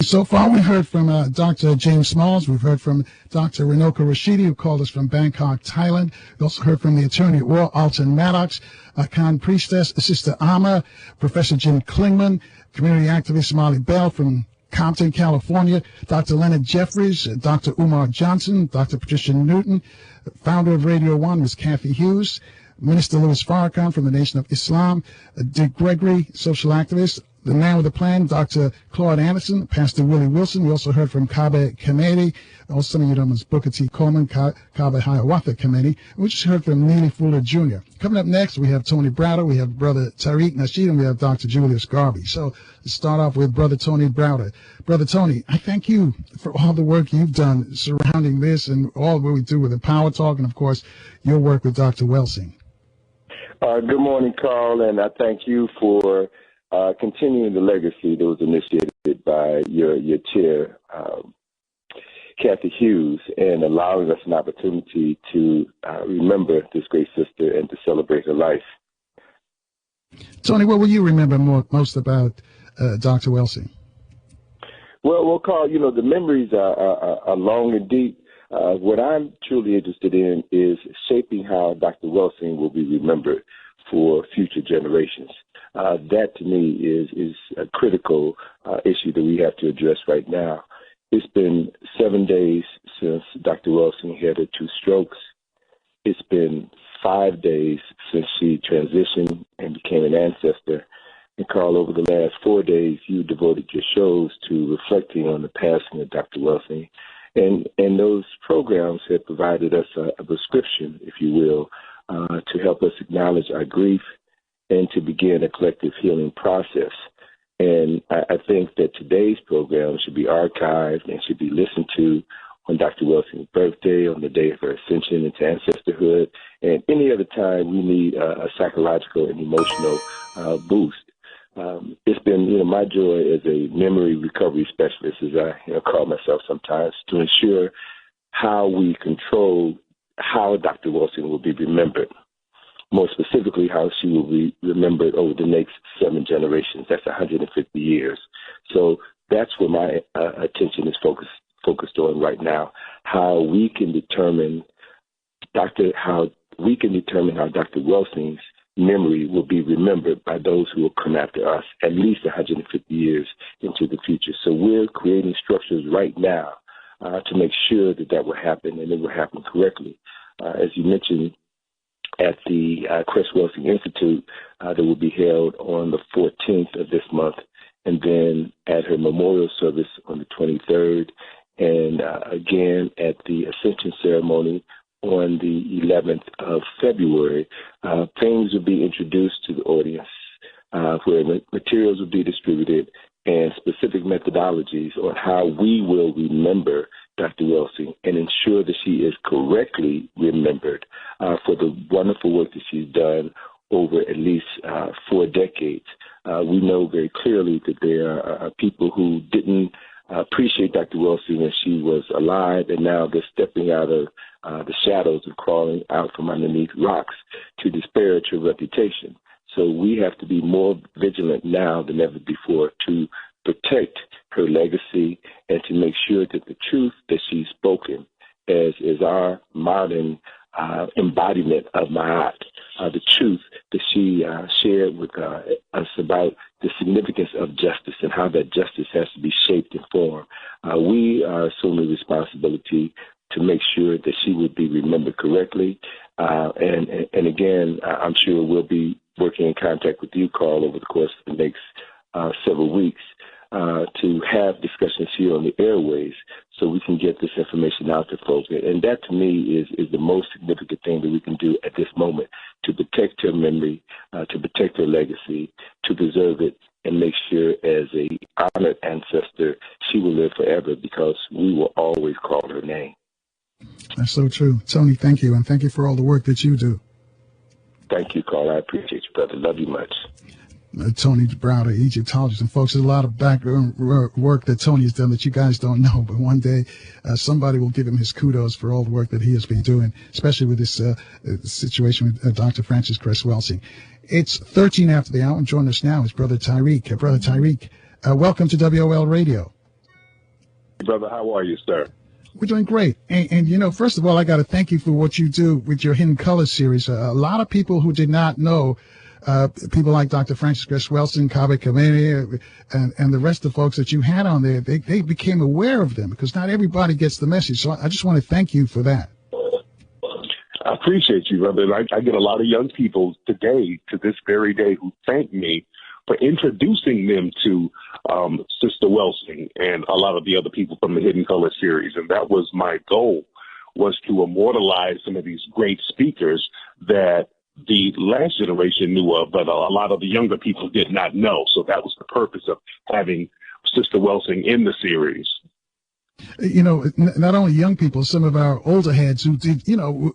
So far, we've heard from Dr. James Smalls. We've heard from Dr. Runoko Rashidi, who called us from Bangkok, Thailand. We also heard from the attorney at war, Elton Maddox, Khan priestess, Sister Ama, Professor Jim Clingman, community activist Molly Bell from Compton, California, Dr. Leonard Jeffries, Dr. Umar Johnson, Dr. Patricia Newton, founder of Radio 1 was Cathy Hughes, Minister Louis Farrakhan from the Nation of Islam, Dick Gregory, social activist, the man with a plan, Dr. Claud Anderson, Pastor Willie Wilson. We also heard from Kaba, Kamene. Also, some of you know him as Booker T. Coleman, Kaba, Hiawatha, Kamene. We just heard from Neely Fuller Jr. Coming up next, we have Tony Browder, we have Brother Tariq Nasheed, and we have Dr. Julius Garvey. So let's start off with Brother Tony Browder. Brother Tony, I thank you for all the work you've done surrounding this and all what we do with the Power Talk, and of course, your work with Dr. Welsing. Good morning, Carl, and I thank you for continuing the legacy that was initiated by your chair, Cathy Hughes, and allowing us an opportunity to remember this great sister and to celebrate her life. Tony, what will you remember most about Dr. Welsing? Well, Carl, you know, the memories are long and deep. What I'm truly interested in is shaping how Dr. Welsing will be remembered for future generations. That, to me, is a critical issue that we have to address right now. It's been 7 days since Dr. Welsing had her 2 strokes, it's been 5 days since she transitioned and became an ancestor. And Carl, over the last 4 days, you devoted your shows to reflecting on the passing of Dr. Welsing. And those programs have provided us a prescription, if you will, to help us acknowledge our grief and to begin a collective healing process. And I think that today's program should be archived and should be listened to on Dr. Welsing's birthday, on the day of her ascension into ancestorhood, and any other time we need a psychological and emotional boost. It's been, my joy as a memory recovery specialist, as I call myself sometimes, to ensure how we control how Dr. Welsing will be remembered. More specifically, how she will be remembered over the next 7 generations. That's 150 years. So that's where my attention is focused on right now. How we can determine how Dr. Welsing's memory will be remembered by those who will come after us at least 150 years into the future. So we're creating structures right now to make sure that will happen, and it will happen correctly. As you mentioned, at the Crest Welsing Institute that will be held on the 14th of this month, and then at her memorial service on the 23rd, and again at the Ascension ceremony on the 11th of February. Things will be introduced to the audience where materials will be distributed and specific methodologies on how we will remember Dr. Welsing and ensure that she is correctly remembered for the wonderful work that she's done over at least 4 decades. We know very clearly that there are people who didn't appreciate Dr. Welsing as she was alive, and now they're stepping out of the shadows and crawling out from underneath rocks to disparage her reputation. So we have to be more vigilant now than ever before to protect her legacy and to make sure that the truth that she's spoken is our modern embodiment of Ma'at, the truth that she shared with us about the significance of justice and how that justice has to be shaped and formed. We are assuming responsibility to make sure that she would be remembered correctly. And again, I'm sure we'll be working in contact with you, Carl, over the course of the next several weeks to have discussions here on the airways so we can get this information out to folks. And that, to me, is the most significant thing that we can do at this moment to protect her memory, to protect her legacy, to preserve it, and make sure as a honored ancestor, she will live forever because we will always call her name. That's so true. Tony, thank you, and thank you for all the work that you do. Thank you, Carl. I appreciate you, brother. Love you much. Tony Browder, Egyptologist. And folks, there's a lot of background work that Tony has done that you guys don't know, but one day somebody will give him his kudos for all the work that he has been doing, especially with this situation with Dr. Frances Cress Welsing. It's 13 after the hour, and joining us now is Brother Tariq. Brother Tariq, welcome to WOL Radio. Brother, how are you, sir? We're doing great. And first of all, I got to thank you for what you do with your Hidden Colors series. A lot of people who did not know, people like Dr. Frances Cress Welsing, Kaba, Kamene, and the rest of the folks that you had on there, they became aware of them because not everybody gets the message. So I just want to thank you for that. I appreciate you, brother. I get a lot of young people today, to this very day, who thank me for introducing them to Sister Welsing and a lot of the other people from the Hidden Color series. And that was my goal, was to immortalize some of these great speakers that the last generation knew of, but a lot of the younger people did not know. So that was the purpose of having Sister Welsing in the series. Not only young people, some of our older heads who did,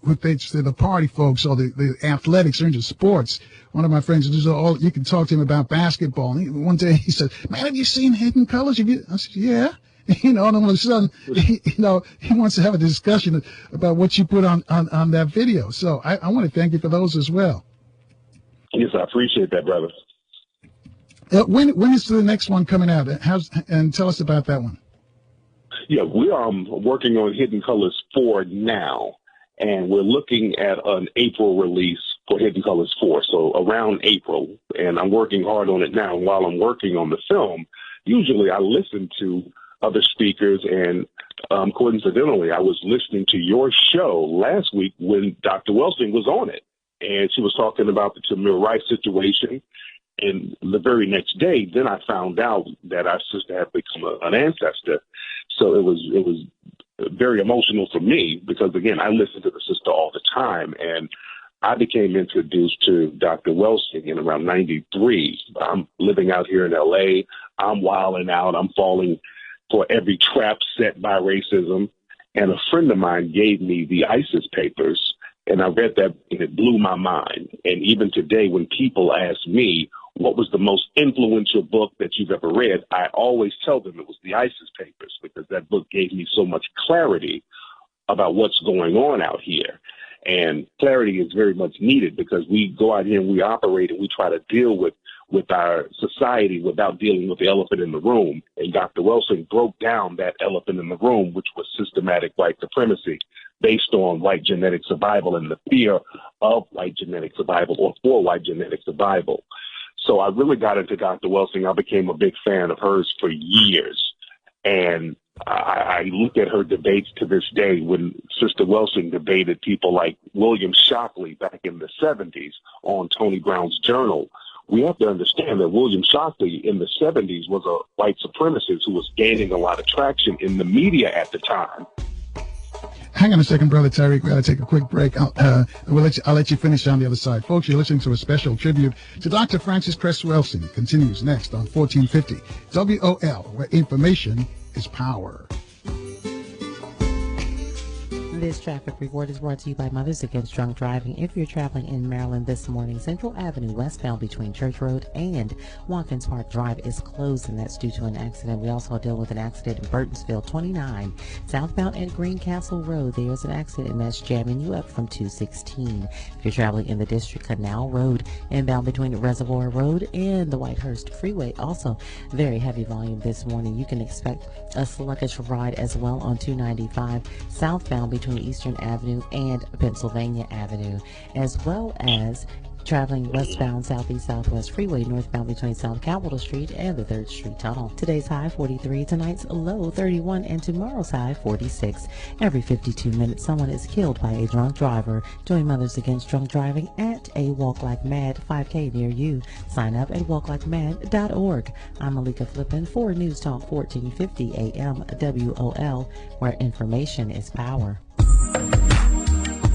what they say, the party folks or the athletics or into sports. One of my friends, you can talk to him about basketball. And one day he said, "Man, have you seen Hidden Colors?" I said, "Yeah." And all of a sudden, he wants to have a discussion about what you put on that video. So I want to thank you for those as well. Yes, I appreciate that, brother. When is the next one coming out? And tell us about that one. Yeah, we are working on Hidden Colors 4 now, and we're looking at an April release for Hidden Colors 4, so around April, and I'm working hard on it now. And while I'm working on the film, usually I listen to other speakers and coincidentally, I was listening to your show last week when Dr. Welsing was on it, and she was talking about the Tamir Rice situation. And the very next day, then I found out that our sister had become an ancestor. So it was very emotional for me because, again, I listened to the sister all the time, and I became introduced to Dr. Welsing in around 93. I'm living out here in L.A. I'm wilding out. I'm falling for every trap set by racism. And a friend of mine gave me the ISIS papers, and I read that, and it blew my mind. And even today, when people ask me, what was the most influential book that you've ever read, I always tell them it was the ISIS papers, because that book gave me so much clarity about what's going on out here. And clarity is very much needed because we go out here and we operate and we try to deal with our society without dealing with the elephant in the room. And Dr. Welsing broke down that elephant in the room, which was systematic white supremacy based on white genetic survival and the fear of white genetic survival or for white genetic survival. So I really got into Dr. Welsing. I became a big fan of hers for years. And I look at her debates to this day when Sister Welsing debated people like William Shockley back in the 70s on Tony Brown's Journal. We have to understand that William Shockley in the 70s was a white supremacist who was gaining a lot of traction in the media at the time. Hang on a second, Brother Tariq. We got to take a quick break. I'll let you finish on the other side. Folks, you're listening to a special tribute to Dr. Frances Cress Welsing. Continues next on 1450 WOL, where information is power. This traffic report is brought to you by Mothers Against Drunk Driving. If you're traveling in Maryland this morning, Central Avenue westbound between Church Road and Watkins Park Drive is closed, and that's due to an accident. We also deal with an accident in Burtonsville 29. Southbound at Greencastle Road, there's an accident, and that's jamming you up from 216. If you're traveling in the district, Canal Road inbound between Reservoir Road and the Whitehurst Freeway, also very heavy volume this morning. You can expect a sluggish ride as well on 295 southbound between Eastern Avenue and Pennsylvania Avenue, as well as traveling westbound Southeast Southwest Freeway northbound between South Capitol Street and the 3rd Street Tunnel. Today's high 43, tonight's low 31, and tomorrow's high 46. Every 52 minutes someone is killed by a drunk driver. Join Mothers Against Drunk Driving at a Walk Like Mad 5K near you. Sign up at walklikeMad.org. I'm Malika Flippin for News Talk 1450 AM WOL, where information is power.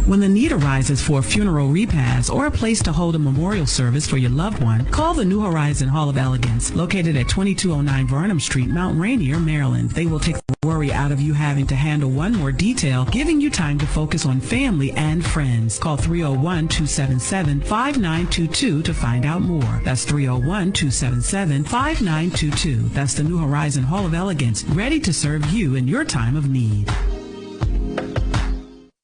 When the need arises for a funeral repast or a place to hold a memorial service for your loved one, call the New Horizon Hall of Elegance, located at 2209 Vernon Street, Mount Rainier, Maryland. They will take the worry out of you having to handle one more detail, giving you time to focus on family and friends. Call 301-277-5922 to find out more. That's 301-277-5922. That's the New Horizon Hall of Elegance, ready to serve you in your time of need.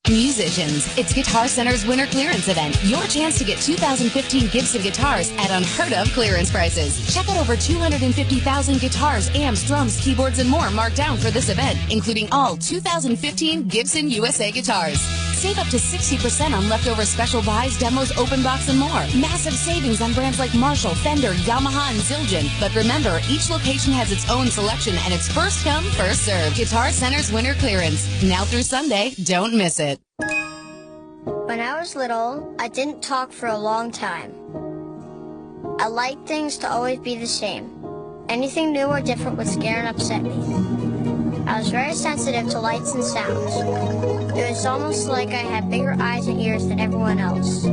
Musicians, it's Guitar Center's Winter Clearance Event. Your chance to get 2015 Gibson guitars at unheard-of clearance prices. Check out over 250,000 guitars, amps, drums, keyboards, and more marked down for this event, including all 2015 Gibson USA guitars. Save up to 60% on leftover special buys, demos, open box, and more. Massive savings on brands like Marshall, Fender, Yamaha, and Zildjian. But remember, each location has its own selection, and it's first come, first served. Guitar Center's Winter Clearance. Now through Sunday. Don't miss it. When I was little, I didn't talk for a long time. I liked things to always be the same. Anything new or different would scare and upset me. I was very sensitive to lights and sounds. It was almost like I had bigger eyes and ears than everyone else.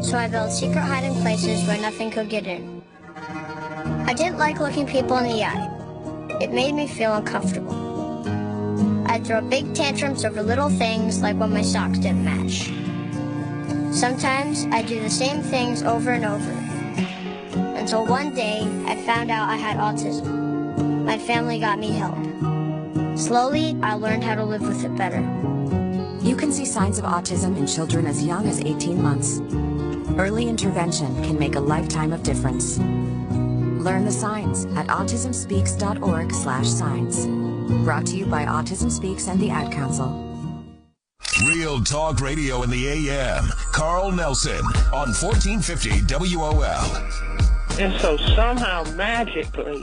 So I built secret hiding places where nothing could get in. I didn't like looking people in the eye. It made me feel uncomfortable. I'd throw big tantrums over little things, like when my socks didn't match. Sometimes I'd do the same things over and over, until one day I found out I had autism. My family got me help. Slowly, I learned how to live with it better. You can see signs of autism in children as young as 18 months. Early intervention can make a lifetime of difference. Learn the signs at autismspeaks.org/signs. Brought to you by Autism Speaks and the Ad Council. Real Talk Radio in the AM. Carl Nelson on 1450 WOL. And so somehow magically,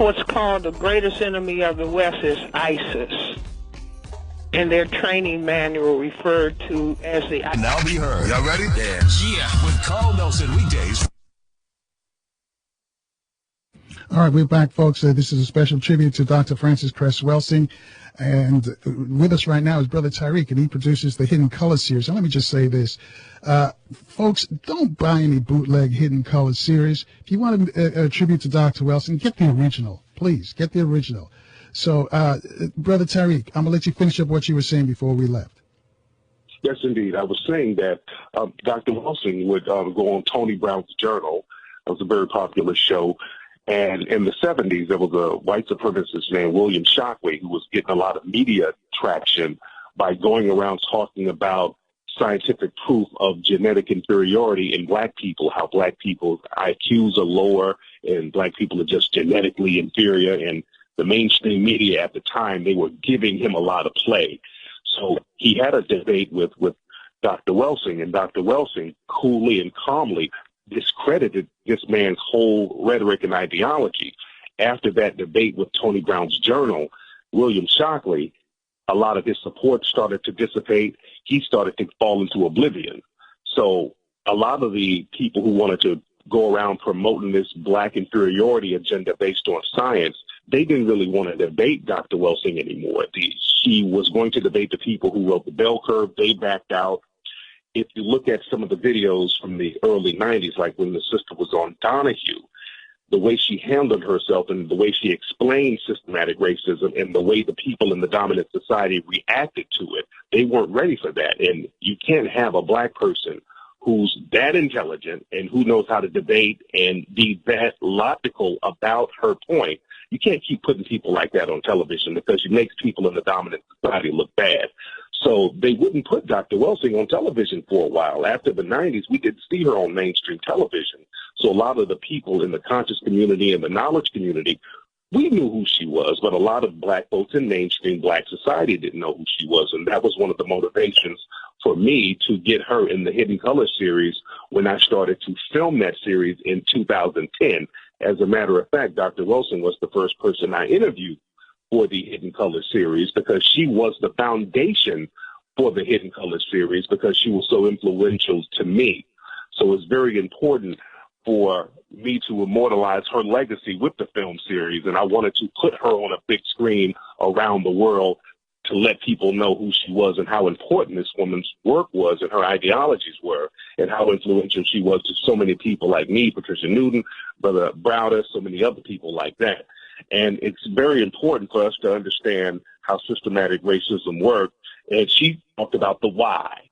what's called the greatest enemy of the West is ISIS. And their training manual referred to as the... Now be heard. Y'all ready? Yeah. With Carl Nelson weekdays. All right, we're back, folks. This is a special tribute to Dr. Frances Cress Welsing. And with us right now is Brother Tariq, and he produces the Hidden Color series. And let me just say this. Folks, don't buy any bootleg Hidden Color series. If you want a tribute to Dr. Welsing, get the original. Please, get the original. So, Brother Tariq, I'm going to let you finish up what you were saying before we left. Yes, indeed. I was saying that Dr. Welsing would go on Tony Brown's Journal. That was a very popular show. And in the 70s, there was a white supremacist named William Shockley who was getting a lot of media traction by going around talking about scientific proof of genetic inferiority in black people, how black people's IQs are lower and black people are just genetically inferior. And the mainstream media at the time, they were giving him a lot of play. So he had a debate with Dr. Welsing, and Dr. Welsing coolly and calmly discredited this man's whole rhetoric and ideology. After that debate with Tony Brown's Journal, William Shockley, a lot of his support started to dissipate. He started to fall into oblivion. So a lot of the people who wanted to go around promoting this black inferiority agenda based on science, they didn't really want to debate Dr. Welsing anymore. She was going to debate the people who wrote the bell curve. They backed out. If you look at some of the videos from the early 90s, like when the sister was on Donahue, the way she handled herself and the way she explained systematic racism and the way the people in the dominant society reacted to it, they weren't ready for that. And you can't have a black person who's that intelligent and who knows how to debate and be that logical about her point. You can't keep putting people like that on television because it makes people in the dominant society look bad. So they wouldn't put Dr. Welsing on television for a while. After the 90s, we didn't see her on mainstream television. So a lot of the people in the conscious community and the knowledge community, we knew who she was, but a lot of black folks in mainstream black society didn't know who she was. And that was one of the motivations for me to get her in the Hidden Color series when I started to film that series in 2010. As a matter of fact, Dr. Welsing was the first person I interviewed for the Hidden Color series because she was the foundation for the Hidden Color series because she was so influential to me. So it's very important for me to immortalize her legacy with the film series, and I wanted to put her on a big screen around the world to let people know who she was and how important this woman's work was and her ideologies were and how influential she was to so many people like me, Patricia Newton, Brother Browder, so many other people like that. And it's very important for us to understand how systematic racism works. And she talked about the why,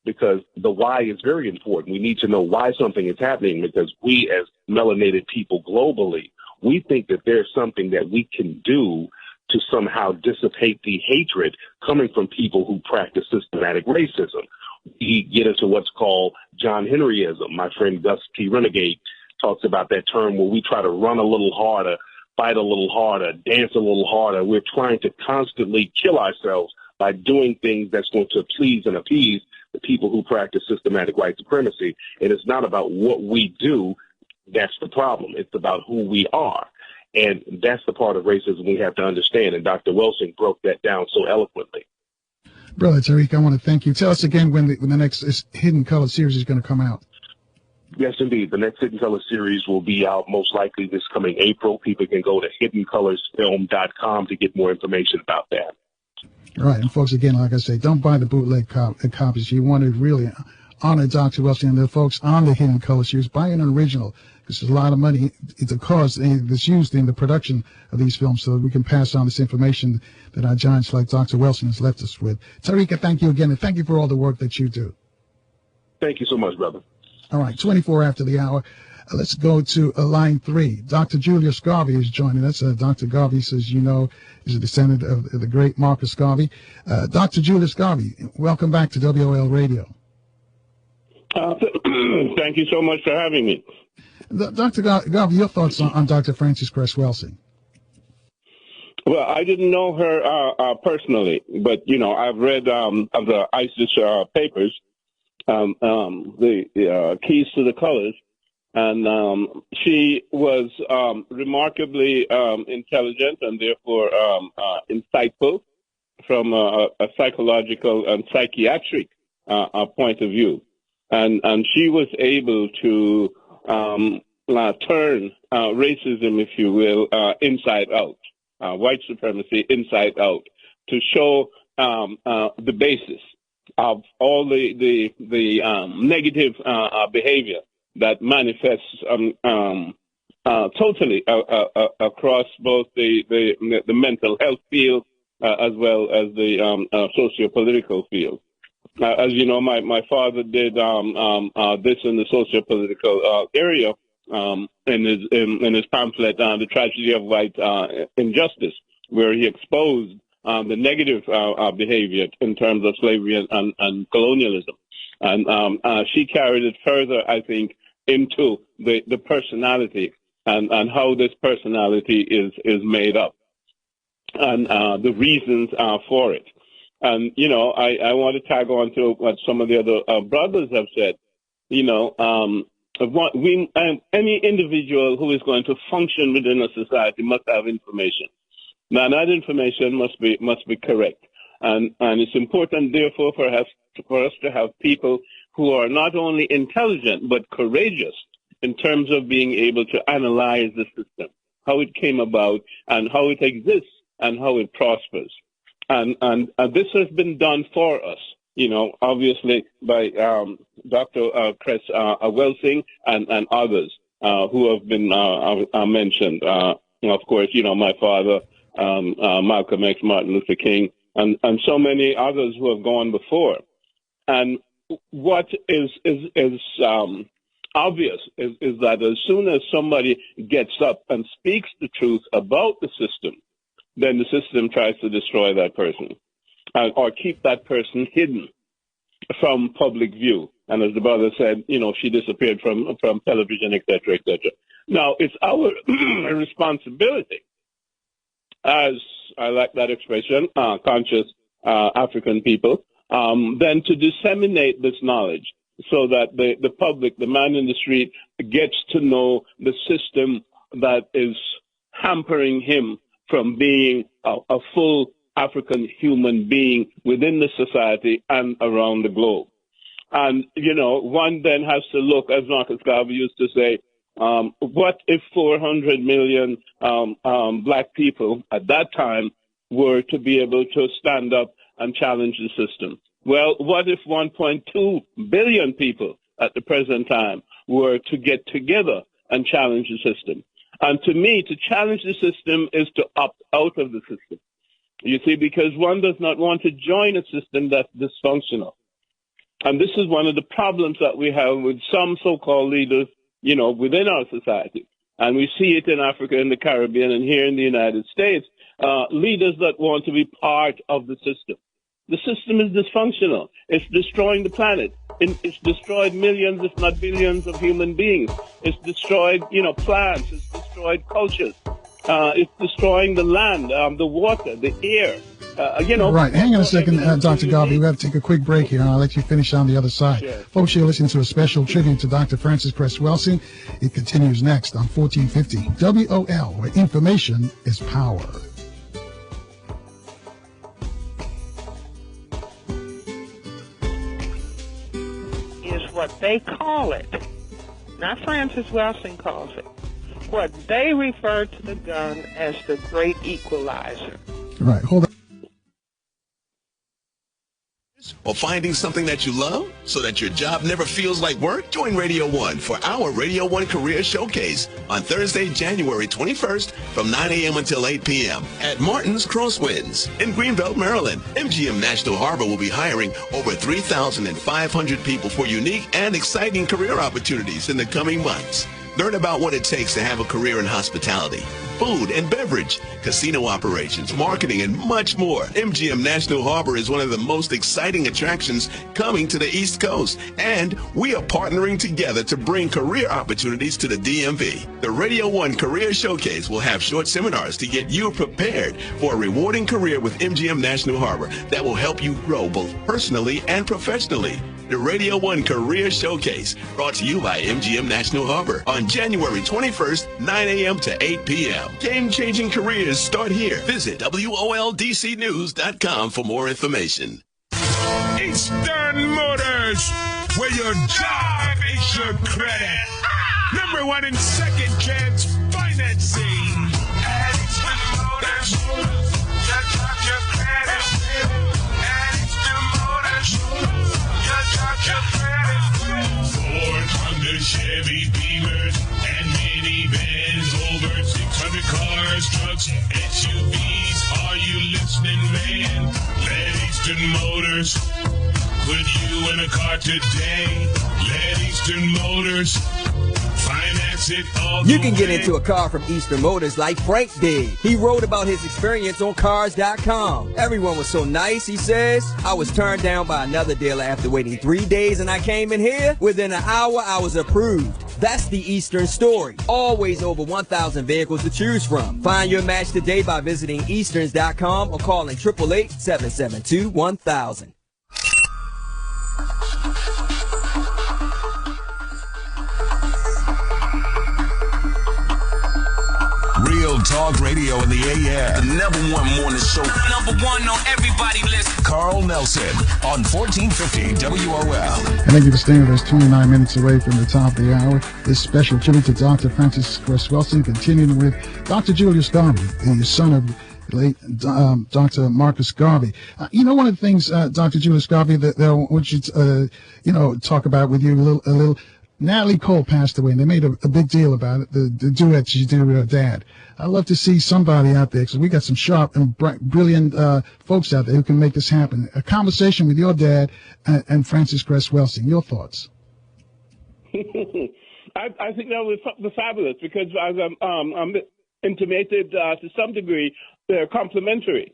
because the why is very important. We need to know why something is happening because we as melanated people globally, we think that there's something that we can do to somehow dissipate the hatred coming from people who practice systematic racism. We get into what's called John Henryism. My friend Gus T. Renegade talks about that term where we try to run a little harder, fight a little harder, dance a little harder. We're trying to constantly kill ourselves by doing things that's going to please and appease the people who practice systematic white supremacy. And it's not about what we do. That's the problem. It's about who we are. And that's the part of racism we have to understand. And Dr. Welsing broke that down so eloquently. Brother Tariq, I want to thank you. Tell us again when the next Hidden Color series is going to come out. Yes, indeed. The next Hidden Color series will be out most likely this coming April. People can go to hiddencolorsfilm.com to get more information about that. All right. And folks, again, like I say, don't buy the bootleg copies. You want to really honor Dr. Welsing and the folks on the Hidden Color series. Buy an original because there's a lot of money. It's a cost that's used in the production of these films so that we can pass on this information that our giants like Dr. Welsing has left us with. Tariq, thank you again, and thank you for all the work that you do. Thank you so much, brother. All right, 24 after the hour. Let's go to line 3. Dr. Julius Garvey is joining us. Dr. Garvey, as you know, is a descendant of the great Marcus Garvey. Dr. Julius Garvey, welcome back to WOL Radio. Thank you so much for having me. Dr. Garvey, your thoughts on Dr. Frances Cress Welsing? Well, I didn't know her personally, but, you know, I've read of the ISIS papers, the Keys to the Colors, And she was remarkably intelligent and therefore insightful from a psychological and psychiatric point of view. And she was able to turn racism, if you will, inside out, white supremacy inside out, to show the basis of all the negative behavior that manifests totally across both the mental health field as well as the socio-political field. As you know, my father did this in the socio-political area in his pamphlet, The Tragedy of White Injustice, where he exposed the negative behavior in terms of slavery and colonialism. And she carried it further, I think, into the personality and how this personality is made up and the reasons for it. And, you know, I want to tag on to what some of the other brothers have said. You know, any individual who is going to function within a society must have information. Now, that information must be correct. And it's important, therefore, for us to have people who are not only intelligent but courageous in terms of being able to analyze the system, how it came about and how it exists and how it prospers. And this has been done for us, you know, obviously by Dr. Welsing and others who have been mentioned. Of course, you know, my father, Malcolm X, Martin Luther King, and so many others who have gone before. And what is obvious is that as soon as somebody gets up and speaks the truth about the system, then the system tries to destroy that person or keep that person hidden from public view. And as the brother said, you know, she disappeared from television, et cetera, et cetera. Now, it's our responsibility as, I like that expression, conscious African people, then to disseminate this knowledge so that the public, the man in the street, gets to know the system that is hampering him from being a full African human being within the society and around the globe. And, you know, one then has to look, as Marcus Garvey used to say, what if 400 million black people at that time were to be able to stand up and challenge the system? Well, what if 1.2 billion people at the present time were to get together and challenge the system? And to me, to challenge the system is to opt out of the system. You see, because one does not want to join a system that's dysfunctional. And this is one of the problems that we have with some so-called leaders, you know, within our society. And we see it in Africa, in the Caribbean, and here in the United States, leaders that want to be part of the system. The system is dysfunctional. It's destroying the planet. It's destroyed millions, if not billions, of human beings. It's destroyed, you know, plants. It's destroyed cultures. It's destroying the land, the water, the air. You know. Right. Hang on a second, Dr. Garvey. We have to take a quick break here, and I'll let you finish on the other side. Sure. Folks, you're listening to a special tribute to Dr. Francis Cress Welsing. It continues next on 1450 WOL, where information is power. What they call it, not Francis Welsing calls it, what they refer to the gun as the great equalizer. Right, hold on. Or finding something that you love so that your job never feels like work? Join Radio 1 for our Radio 1 Career Showcase on Thursday, January 21st from 9 a.m. until 8 p.m. at Martin's Crosswinds in Greenbelt, Maryland. MGM National Harbor will be hiring over 3,500 people for unique and exciting career opportunities in the coming months. Learn about what it takes to have a career in hospitality, food and beverage, casino operations, marketing, and much more. MGM National Harbor is one of the most exciting attractions coming to the East Coast, and we are partnering together to bring career opportunities to the DMV. The Radio 1 Career Showcase will have short seminars to get you prepared for a rewarding career with MGM National Harbor that will help you grow both personally and professionally. the Radio 1 Career Showcase, brought to you by MGM National Harbor on January 21st, 9 a.m. to 8 p.m. Game-changing careers start here. Visit WOLDCnews.com for more information. Eastern Motors, where your job is your credit. Number one in second chance financing. At Eastern Motors, just drop your credit. At Eastern Motors, just drop your credit. Ford, Honda, Chevy, Beamers, and minivans. Over 600 cars, trucks, SUVs. Are you listening, man? Let Eastern Motors put you in a car today. Let Eastern Motors finance it all. You can get into a car from Eastern Motors like Frank did. He wrote about his experience on Cars.com. Everyone was so nice, he says. I was turned down by another dealer after waiting 3 days, and I came in here. Within an hour, I was approved. That's the Eastern story. Always over 1,000 vehicles to choose from. Find your match today by visiting Easterns.com or calling 888-772-1000. Real Talk Radio in the AM. The #1 morning show. #1 on everybody list. Carl Nelson on 1450 WOL. And thank you for staying with us 29 minutes away from the top of the hour. This special tribute to Dr. Francis Cress Welsing, continuing with Dr. Julius Garvey, the son of late Dr. Marcus Garvey. One of the things, Dr. Julius Garvey, that I want you to, talk about with you a little. Natalie Cole passed away, and they made a big deal about it, the duet she did with her dad. I'd love to see somebody out there, because we got some sharp and brilliant folks out there who can make this happen. A conversation with your dad and Francis Cress Welsing. Your thoughts? I think that was fabulous, because as I'm intimated to some degree, they're complementary.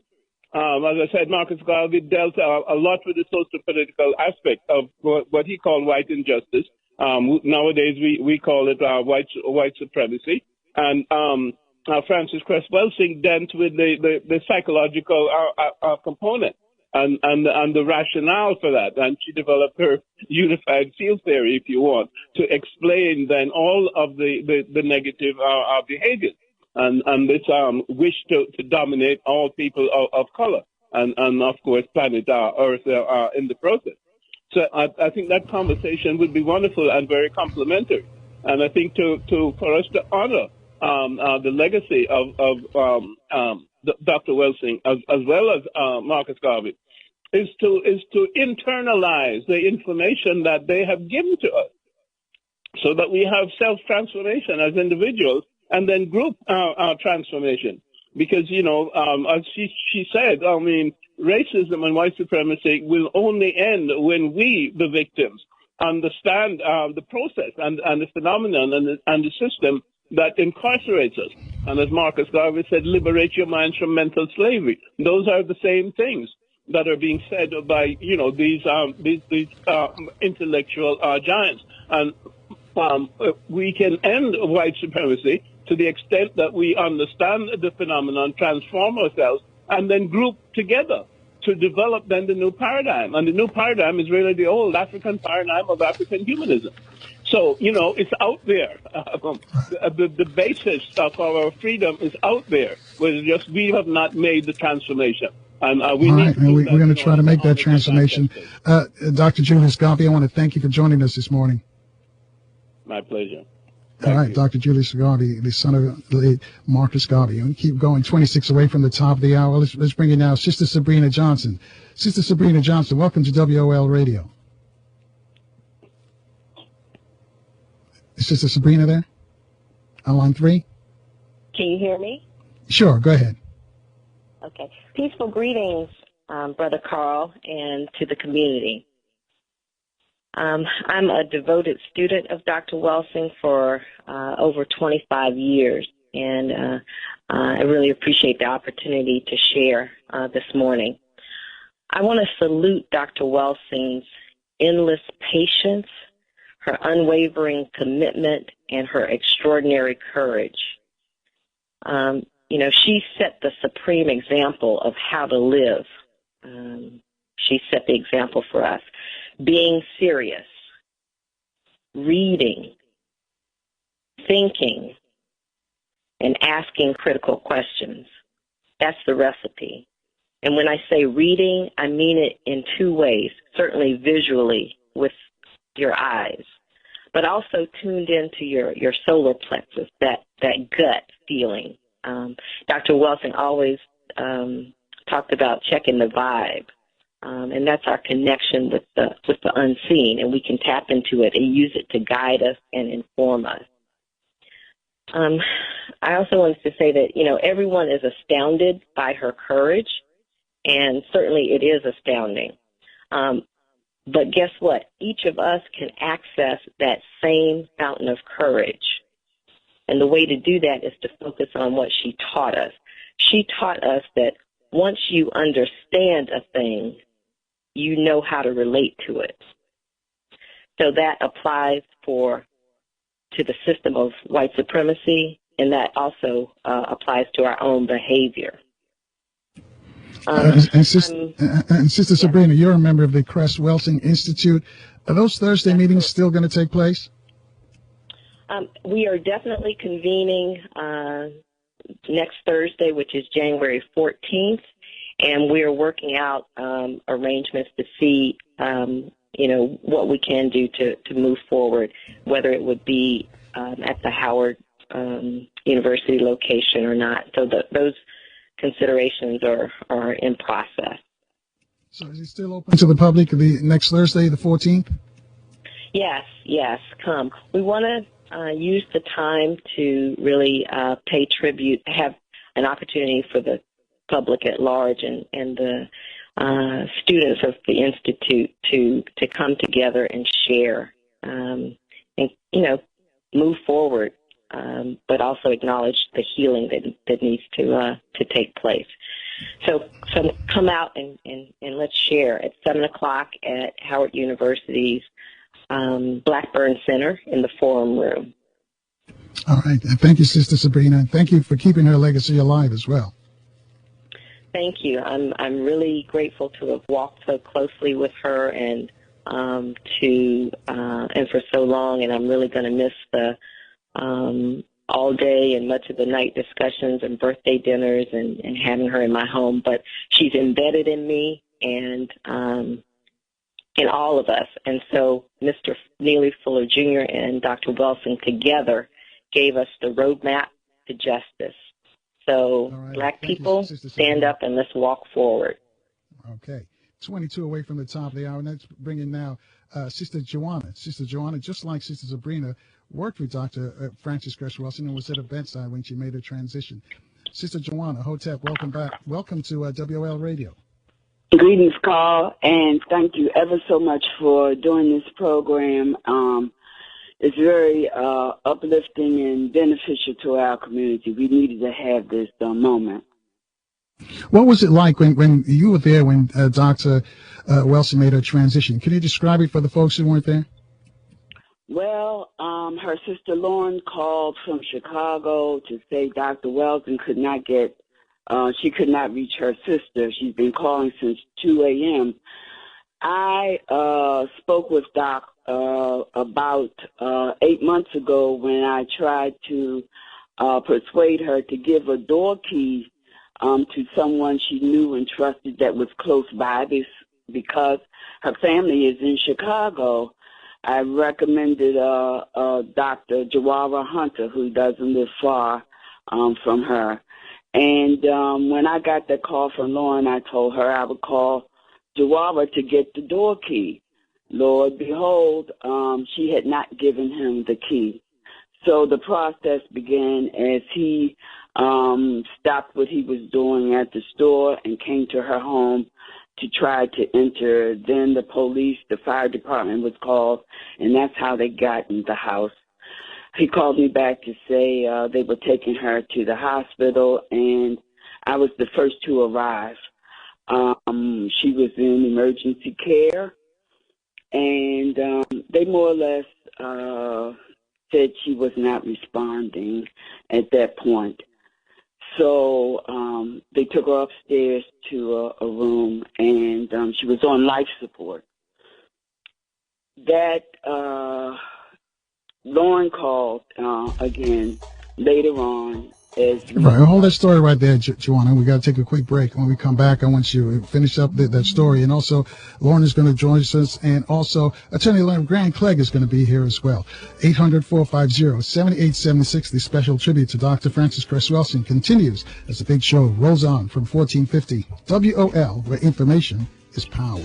As I said, Marcus Garvey dealt a lot with the social political aspect of what he called white injustice. Nowadays, we call it white supremacy. And Francis Cress Welsing dealt with the psychological component and the rationale for that. And she developed her unified field theory, if you want, to explain then all of the negative behaviors and this wish to dominate all people of color and of course, planet Earth in the process. So I think that conversation would be wonderful and very complimentary. And I think for us to honor the legacy of Dr. Welsing as well as Marcus Garvey is to internalize the information that they have given to us, so that we have self-transformation as individuals and then group transformation. Because as she said, racism and white supremacy will only end when we, the victims, understand the process and the phenomenon and the system that incarcerates us. And as Marcus Garvey said, liberate your minds from mental slavery. Those are the same things that are being said by these intellectual giants. And we can end white supremacy to the extent that we understand the phenomenon, transform ourselves, and then group together to develop then the new paradigm. And the new paradigm is really the old African paradigm of African humanism. So, it's out there. The basis of our freedom is out there. We have not made the transformation. And we're going to try to make that transformation. Dr. Julius Garvey, I want to thank you for joining us this morning. My pleasure. All right, Dr. Julius Garvey, the son of late Marcus Garvey. And we keep going 26 away from the top of the hour. Let's bring in now Sister Sabrina Johnson. Sister Sabrina Johnson, welcome to WOL Radio. Is Sister Sabrina there? On line 3? Can you hear me? Sure, go ahead. Okay. Peaceful greetings, Brother Carl, and to the community. I'm a devoted student of Dr. Welsing for over 25 years, and I really appreciate the opportunity to share this morning. I want to salute Dr. Welsing's endless patience, her unwavering commitment, and her extraordinary courage. She set the supreme example of how to live. She set the example for us. being serious, reading, thinking, and asking critical questions. That's the recipe. And when I say reading, I mean it in two ways, certainly visually with your eyes, but also tuned into your solar plexus, that gut feeling. Dr. Welsing always talked about checking the vibe, and that's our connection with the unseen, and we can tap into it and use it to guide us and inform us. I also wanted to say that, everyone is astounded by her courage, and certainly it is astounding. But guess what? Each of us can access that same fountain of courage. And the way to do that is to focus on what she taught us. She taught us that once you understand a thing, you know how to relate to it. So that applies to the system of white supremacy, and that also applies to our own behavior. Sister Sabrina, you're a member of the Cress Welsing Institute. Are those Thursday meetings still going to take place? We are definitely convening next Thursday, which is January 14th, and we are working out arrangements to see, what we can do to move forward, whether it would be at the Howard University location or not. So those considerations are in process. So is it still open to the public the next Thursday, the 14th? Yes, come. We want to use the time to really pay tribute, have an opportunity for the public at large and the students of the Institute to come together and share and, move forward, but also acknowledge the healing that needs to take place. So come out and let's share at 7 o'clock at Howard University's Blackburn Center in the Forum Room. All right. Thank you, Sister Sabrina. Thank you for keeping her legacy alive as well. Thank you. I'm really grateful to have walked so closely with her and for so long, and I'm really going to miss the all day and much of the night discussions and birthday dinners and having her in my home. But she's embedded in me and in all of us. And so Mr. Neely Fuller Jr. and Dr. Welsing together gave us the roadmap to justice. So Black people, stand up and let's walk forward. Okay. 22 away from the top of the hour. Let's bring in now Sister Jawana. Sister Jawana, just like Sister Sabrina, worked with Dr. Frances Cress Welsing and was at her bedside when she made her transition. Sister Jawana, Hotep, welcome back. Welcome to WL Radio. Greetings, Carl, and thank you ever so much for doing this program. It's very uplifting and beneficial to our community. We needed to have this moment. What was it like when you were there when Dr. Welsing made her transition? Can you describe it for the folks who weren't there? Well, her sister Lorne called from Chicago to say Dr. Welsing could not she could not reach her sister. She's been calling since 2 a.m. I spoke with Doc about 8 months ago when I tried to persuade her to give a door key to someone she knew and trusted that was close by because her family is in Chicago. I recommended Dr. Jawara Hunter, who doesn't live far from her. And when I got that call from Lorne, I told her I would call Jawara to get the door key. Lord, behold, she had not given him the key. So the process began as he stopped what he was doing at the store and came to her home to try to enter. Then the police, the fire department was called, and that's how they got in the house. He called me back to say they were taking her to the hospital, and I was the first to arrive. She was in emergency care, and they more or less said she was not responding at that point. So they took her upstairs to a room, and she was on life support. that Lorne called again later on. Right, hold that story right there, Jawana. We got to take a quick break. When we come back, I want you to finish up that story. And also, Lorne is going to join us, and also Attorney Legrand Clegg is going to be here as well. 800-450-7876, the special tribute to Dr. Frances Cress Welsing continues as the big show rolls on from 1450 WOL, where information is power.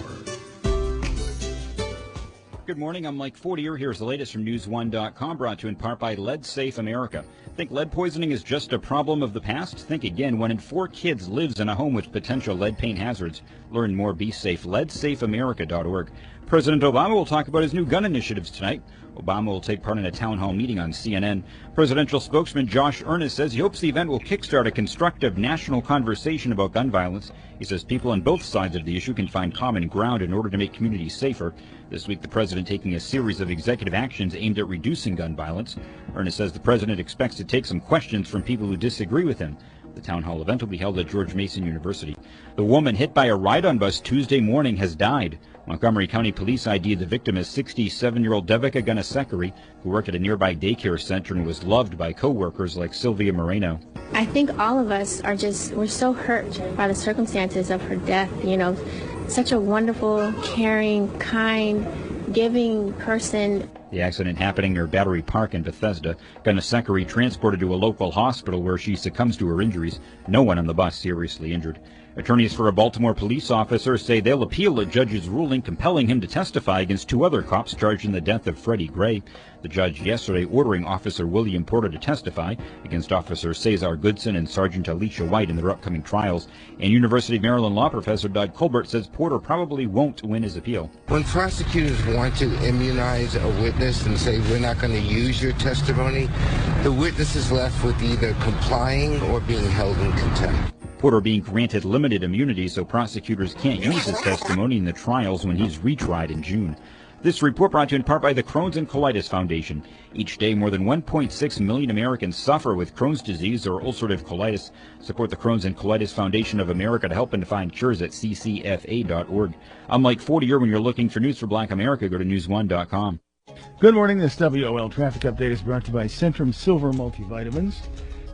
Good morning, I'm Mike Fortier. Here's the latest from News1.com, brought to you in part by Lead Safe America. Think lead poisoning is just a problem of the past? Think again. 1 in 4 kids lives in a home with potential lead paint hazards. Learn more, be safe. LeadSafeAmerica.org. President Obama will talk about his new gun initiatives tonight. Obama will take part in a town hall meeting on CNN. Presidential spokesman Josh Earnest says he hopes the event will kickstart a constructive national conversation about gun violence. He says people on both sides of the issue can find common ground in order to make communities safer. This week, the president taking a series of executive actions aimed at reducing gun violence. Earnest says the president expects to take some questions from people who disagree with him. The town hall event will be held at George Mason University. The woman hit by a ride-on bus Tuesday morning has died. Montgomery County Police ID'd the victim as 67-year-old Devika Gunasekari, who worked at a nearby daycare center and was loved by co-workers like Sylvia Moreno. I think all of us we're so hurt by the circumstances of her death. You know, such a wonderful, caring, kind, giving person. The accident happening near Battery Park in Bethesda. Gunasekari transported to a local hospital where she succumbs to her injuries. No one on the bus seriously injured. Attorneys for a Baltimore police officer say they'll appeal a judge's ruling compelling him to testify against 2 other cops charged in the death of Freddie Gray. The judge yesterday ordering Officer William Porter to testify against Officers Cesar Goodson and Sergeant Alicia White in their upcoming trials. And University of Maryland law professor Doug Colbert says Porter probably won't win his appeal. When prosecutors want to immunize a witness and say we're not going to use your testimony, the witness is left with either complying or being held in contempt. Porter being granted limited immunity so prosecutors can't use his testimony in the trials when he's retried in June. This report brought to you in part by the Crohn's and Colitis Foundation. Each day, more than 1.6 million Americans suffer with Crohn's disease or ulcerative colitis. Support the Crohn's and Colitis Foundation of America to help and find cures at ccfa.org. I'm Mike Fortier. When you're looking for news for Black America, go to news1.com. Good morning. This WOL traffic update is brought to you by Centrum Silver Multivitamins.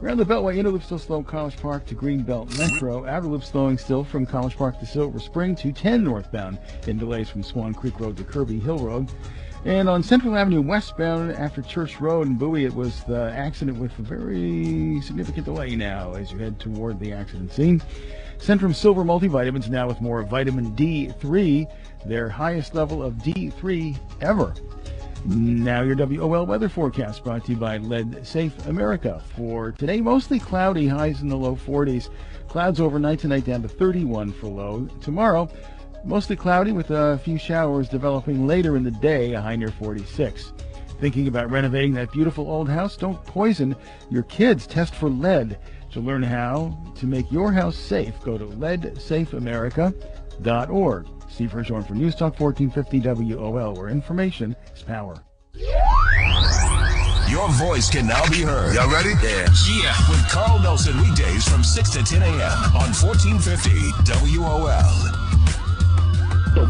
Around the Beltway, inner loop still slow College Park to Greenbelt Metro. Outer loop slowing still from College Park to Silver Spring to 10 northbound. In delays from Swan Creek Road to Kirby Hill Road. And on Central Avenue westbound after Church Road and Bowie, it was the accident with a very significant delay now as you head toward the accident scene. Centrum Silver Multivitamins now with more vitamin D3, their highest level of D3 ever. Now your WOL weather forecast brought to you by Lead Safe America. For today, mostly cloudy, highs in the low 40s. Clouds overnight tonight down to 31 for low. Tomorrow, mostly cloudy with a few showers developing later in the day, a high near 46. Thinking about renovating that beautiful old house? Don't poison your kids. Test for lead. To learn how to make your house safe, go to leadsafeamerica.org. Steve Hirschhorn for News Talk 1450 WOL, where information is power. Your voice can now be heard. Y'all ready? Yeah. With Carl Nelson weekdays from 6 to 10 a.m. on 1450 WOL. So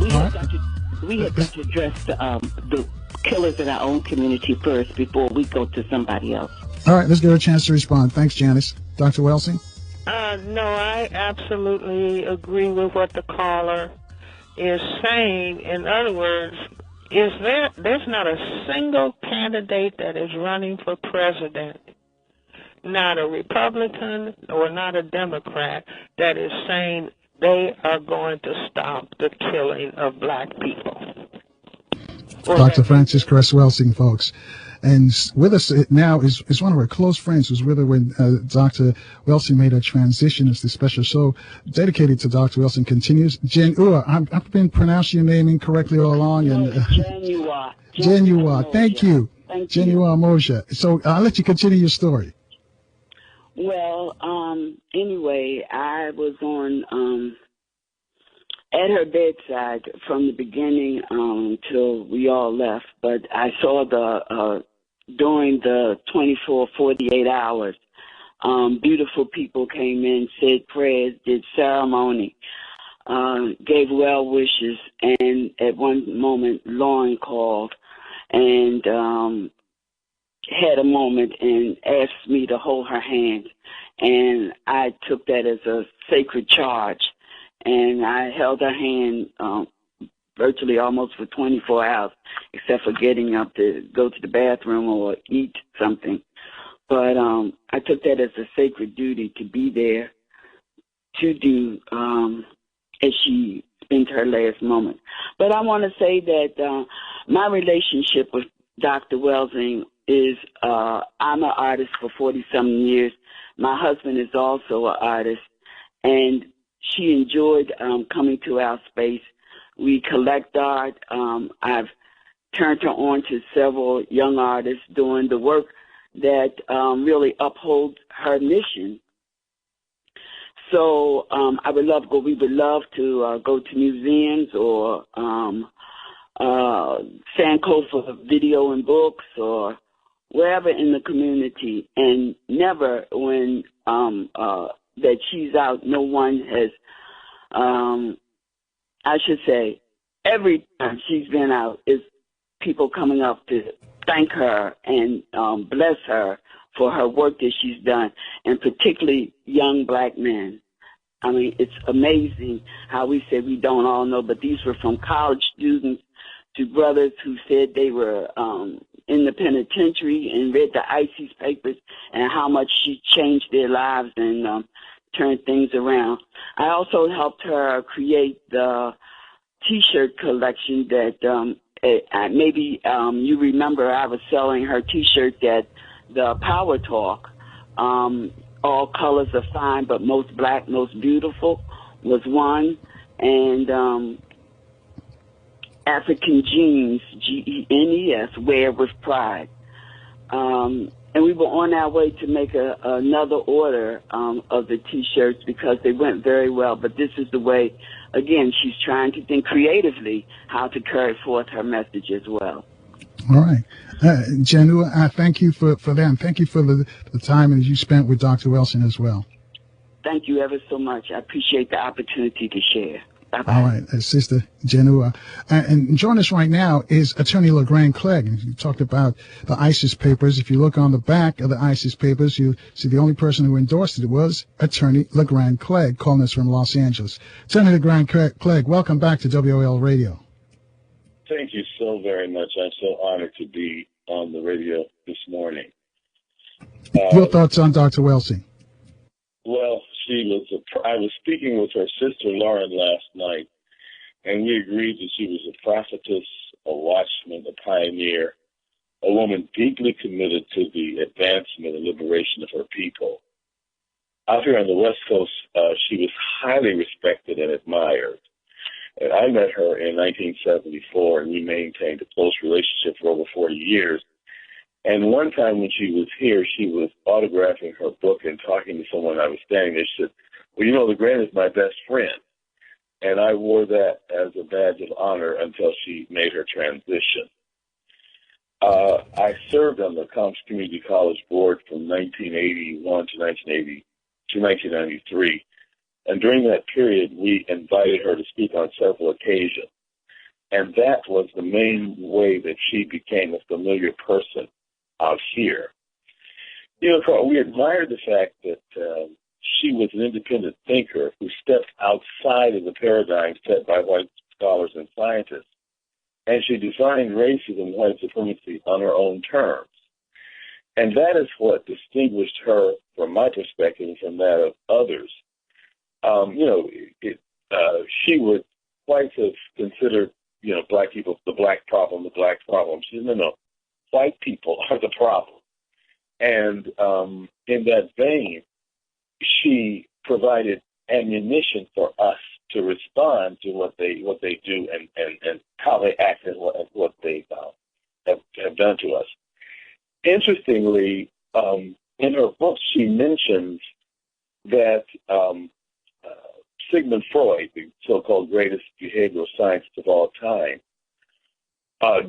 we have got to address the killers in our own community first before we go to somebody else. All right, let's give her a chance to respond. Thanks, Janice. Dr. Welsing? No, I absolutely agree with what the caller is saying. In other words, there's not a single candidate that is running for president, not a Republican or not a Democrat, that is saying they are going to stop the killing of black people. Dr. Frances Cress Welsing, folks. And with us now is one of our close friends who's with her when Dr. Welsing made her transition as the special show dedicated to Dr. Welsing continues. Jen Ua, I've been pronouncing your name incorrectly all along. And Jawana. Thank you. Jawana Moja. So I'll let you continue your story. Well, anyway, I was on at her bedside from the beginning till we all left, but I saw during the 48 hours, beautiful people came in, said prayers, did ceremony. gave well wishes, and at one moment Lorne called and had a moment and asked me to hold her hand, and I took that as a sacred charge, and I held her hand virtually almost for 24 hours, except for getting up to go to the bathroom or eat something. But I took that as a sacred duty to be there to do as she spent her last moment. But I want to say that my relationship with Dr. Welsing is I'm an artist for 40-something years. My husband is also an artist, and she enjoyed coming to our space. We collect art. I've turned her on to several young artists doing the work that really upholds her mission. So we would love to go to museums or Sankofa video and books or wherever in the community, and never when that she's out, no one has, I should say, every time she's been out is people coming up to thank her and bless her for her work that she's done, and particularly young black men. I mean, it's amazing how we say we don't all know, but these were from college students to brothers who said they were in the penitentiary and read the ISIS papers and how much she changed their lives and turned things around. I also helped her create the T-shirt collection that maybe you remember. I was selling her T-shirt at the Power Talk. All colors are fine, but most black, most beautiful was one. And African Jeans, G-E-N-E-S, wear with pride. And we were on our way to make another order of the T-shirts because they went very well. But this is the way, again, she's trying to think creatively how to carry forth her message as well. All right. Janua, I thank you for that, and thank you for the time that you spent with Dr. Wilson as well. Thank you ever so much. I appreciate the opportunity to share. Bye-bye. All right, Sister Janua. And join us right now is Attorney Legrand Clegg. You talked about the ISIS papers. If you look on the back of the ISIS papers, you see the only person who endorsed it was Attorney Legrand Clegg, calling us from Los Angeles. Attorney Legrand Clegg, welcome back to WOL Radio. Thank you so very much. I'm so honored to be on the radio this morning. Your thoughts on Dr. Welsing? Well, I was speaking with her sister Lauren last night, and we agreed that she was a prophetess, a watchman, a pioneer, a woman deeply committed to the advancement and liberation of her people. Out here on the West Coast, she was highly respected and admired. And I met her in 1974, and we maintained a close relationship for over 40 years. And one time when she was here, she was autographing her book and talking to someone I was standing there. She said, well, you know, Legrand is my best friend. And I wore that as a badge of honor until she made her transition. I served on the Compton Community College Board from 1981 to 1993. And during that period, we invited her to speak on several occasions. And that was the main way that she became a familiar person out here. You know, Carl, we admired the fact that she was an independent thinker who stepped outside of the paradigm set by white scholars and scientists. And she defined racism and white supremacy on her own terms. And that is what distinguished her, from my perspective, and from that of others. She would whites have considered, black people, the black problem. She said, no, white people are the problem. And in that vein, she provided ammunition for us to respond to what they do and how they act and what they have done to us. Interestingly, in her book, she mentions that Sigmund Freud, the so-called greatest behavioral scientist of all time,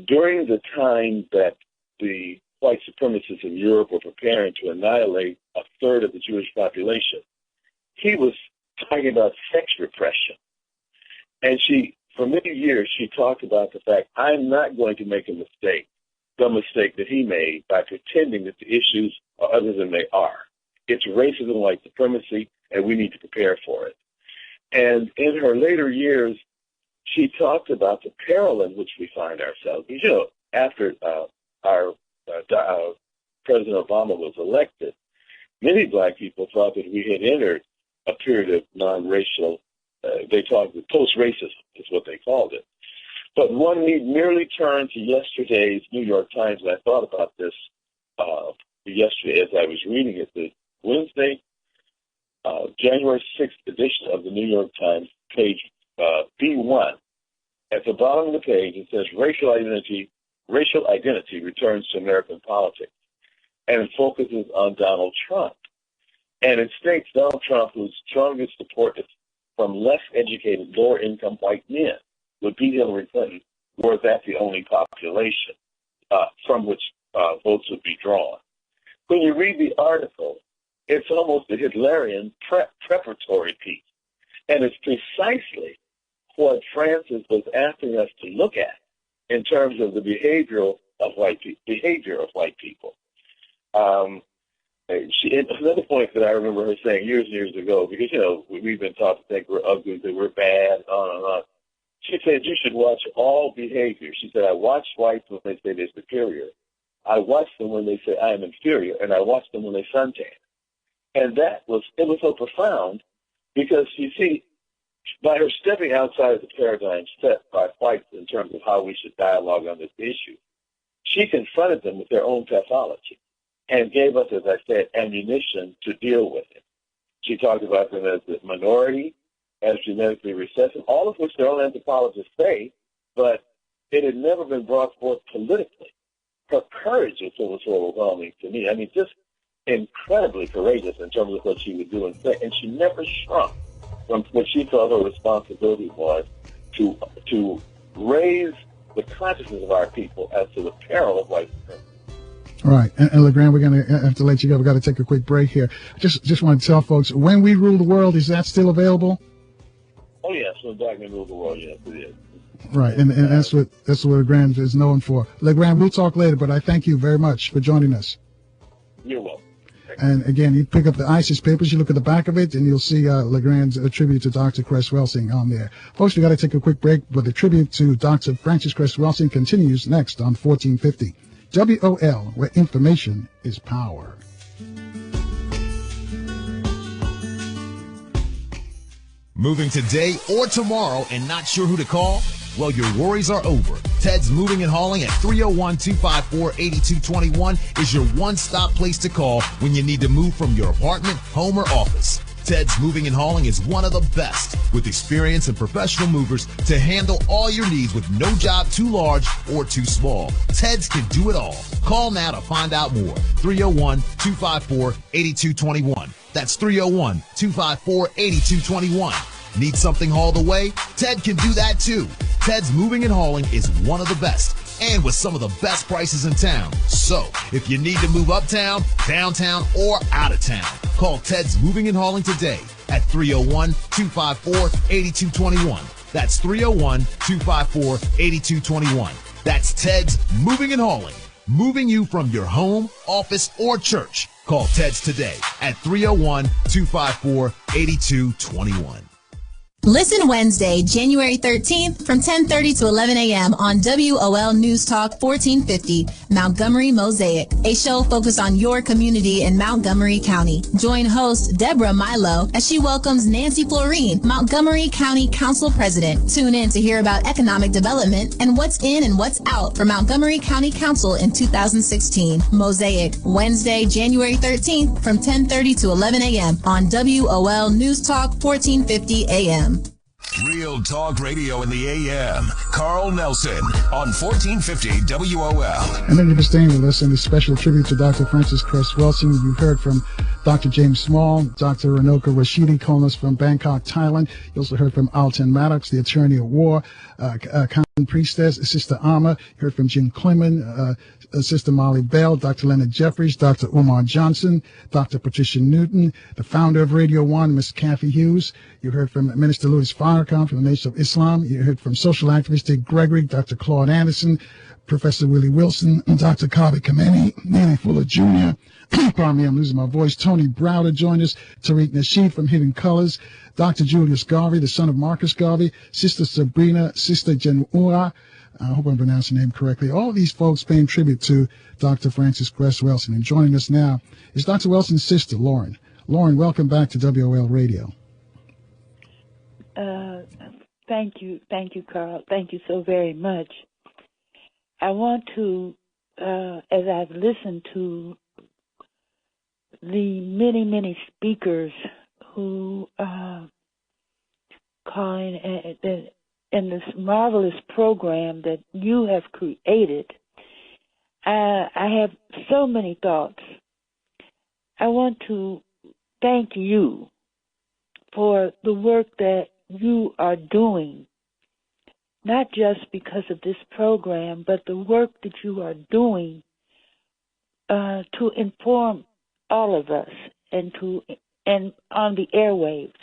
during the time that the white supremacists in Europe were preparing to annihilate a third of the Jewish population, he was talking about sex repression. And for many years, she talked about the fact, I'm not going to make the mistake that he made by pretending that the issues are other than they are. It's racism, white supremacy, and we need to prepare for it. And in her later years, she talked about the peril in which we find ourselves. You know, after our President Obama was elected, many black people thought that we had entered a period of non-racial, they talked of post-racism is what they called it. But one need merely turn to yesterday's New York Times, and I thought about this yesterday as I was reading it, the Wednesday, January 6th edition of the New York Times, page B1. At the bottom of the page, it says, racial identity returns to American politics, and it focuses on Donald Trump. And it states Donald Trump, whose strongest support is from less educated, lower-income white men, would beat Hillary Clinton, were that the only population from which votes would be drawn. When you read the article, it's almost a Hitlerian preparatory piece. And it's precisely what Frances was asking us to look at in terms of the behavior of white people. Another point that I remember her saying years and years ago, because, you know, we've been taught to think we're ugly, that we're bad, on and on. She said, you should watch all behavior. She said, I watch whites when they say they're superior. I watch them when they say I am inferior, and I watch them when they suntan. And it was so profound because, you see, by her stepping outside of the paradigm set by whites in terms of how we should dialogue on this issue, she confronted them with their own pathology and gave us, as I said, ammunition to deal with it. She talked about them as a minority, as genetically recessive, all of which their own anthropologists say, but it had never been brought forth politically. Her courage was so overwhelming to me. I mean, just incredibly courageous in terms of what she would do and say, and she never shrunk from what she thought her responsibility was to raise the consciousness of our people as to the peril of white supremacy. All right, and Legrand, we're going to have to let you go. We've got to take a quick break here. Just want to tell folks, When We Rule the World, is that still available? Oh, yes, When Black Men Rule the World, yes, it is. Right, and that's what Legrand is known for. Legrand, we'll talk later, but I thank you very much for joining us. You're welcome. And again, you pick up the ISIS papers, you look at the back of it, and you'll see Legrand's tribute to Dr. Cress Welsing on there. Folks, we got to take a quick break, but the tribute to Dr. Frances Cress Welsing continues next on 1450 WOL, where information is power. Moving today or tomorrow and not sure who to call? Well, your worries are over. Ted's Moving and Hauling at 301-254-8221 is your one-stop place to call when you need to move from your apartment, home, or office. Ted's Moving and Hauling is one of the best, with experience and professional movers to handle all your needs with no job too large or too small. Ted's can do it all. Call now to find out more. 301-254-8221. That's 301-254-8221. Need something hauled away? Ted can do that too. Ted's Moving and Hauling is one of the best, and with some of the best prices in town. So, if you need to move uptown, downtown, or out of town, call Ted's Moving and Hauling today at 301-254-8221. That's 301-254-8221. That's Ted's Moving and Hauling, moving you from your home, office, or church. Call Ted's today at 301-254-8221. Listen Wednesday, January 13th from 10:30 to 11 a.m. on WOL News Talk 1450, Montgomery Mosaic, a show focused on your community in Montgomery County. Join host Deborah Milo as she welcomes Nancy Florine, Montgomery County Council President. Tune in to hear about economic development and what's in and what's out for Montgomery County Council in 2016. Mosaic, Wednesday, January 13th from 10:30 to 11 a.m. on WOL News Talk 1450 a.m. Real Talk Radio in the AM. Carl Nelson on 1450 WOL. And then you've been staying with us in this special tribute to Dr. Frances Cress Welsing. You heard from Dr. James Small, Dr. Runoko Rashidi calling us from Bangkok, Thailand. You also heard from Elton Maddox, the attorney at war, Common Priestess, Sister Ama. You heard from Jim Clingman, Sister Molly Bell, Dr. Leonard Jeffries, Dr. Umar Johnson, Dr. Patricia Newton, the founder of Radio 1, Miss Cathy Hughes. You heard from Minister Louis Farrakhan from the Nation of Islam. You heard from social activist Gregory, Dr. Claud Anderson, Professor Willie Wilson, Dr. Kamene, Neely Fuller Jr. Pardon me, I'm losing my voice. Tony Browder joined us. Tariq Nasheed from Hidden Colors. Dr. Julius Garvey, the son of Marcus Garvey. Sister Sabrina, Sister Jawana. I hope I'm pronouncing the name correctly. All of these folks paying tribute to Dr. Frances Cress Welsing. And joining us now is Dr. Welsing's sister, Lorne. Lorne, welcome back to WOL Radio. Thank you, Carl. Thank you so very much. I want to, as I've listened to the many speakers who calling in this marvelous program that you have created, I have so many thoughts. I want to thank you for the work that you are doing, not just because of this program, but the work that you are doing to inform all of us and on the airwaves.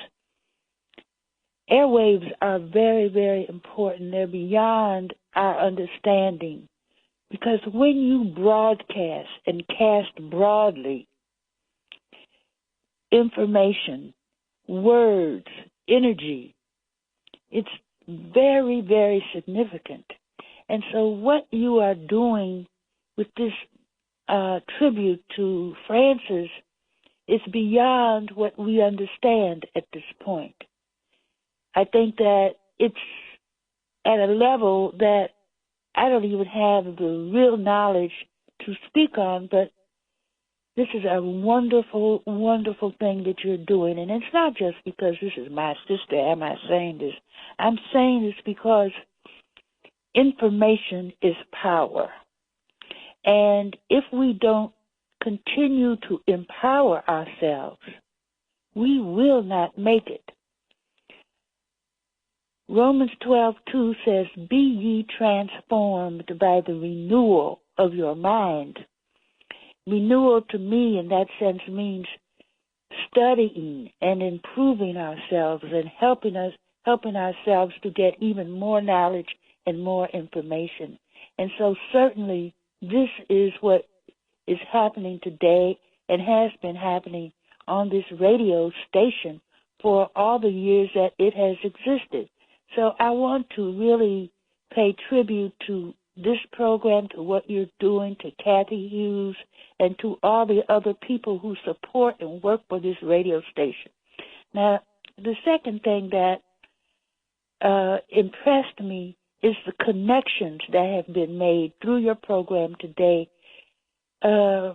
Airwaves are very, very important. They're beyond our understanding, because when you broadcast and cast broadly information, words, energy, it's very, very significant. And so what you are doing with this tribute to Frances is beyond what we understand at this point. I think that it's at a level that I don't even have the real knowledge to speak on, but this is a wonderful, wonderful thing that you're doing. And it's not just because this is my sister am I saying this. I'm saying this because information is power. And if we don't continue to empower ourselves, we will not make it. Romans 12:2 says, "Be ye transformed by the renewal of your mind." Renewal to me in that sense means studying and improving ourselves and helping ourselves to get even more knowledge and more information. And so certainly this is what is happening today and has been happening on this radio station for all the years that it has existed. So I want to really pay tribute to this program, to what you're doing, to Cathy Hughes, and to all the other people who support and work for this radio station. Now, the second thing that impressed me is the connections that have been made through your program today. I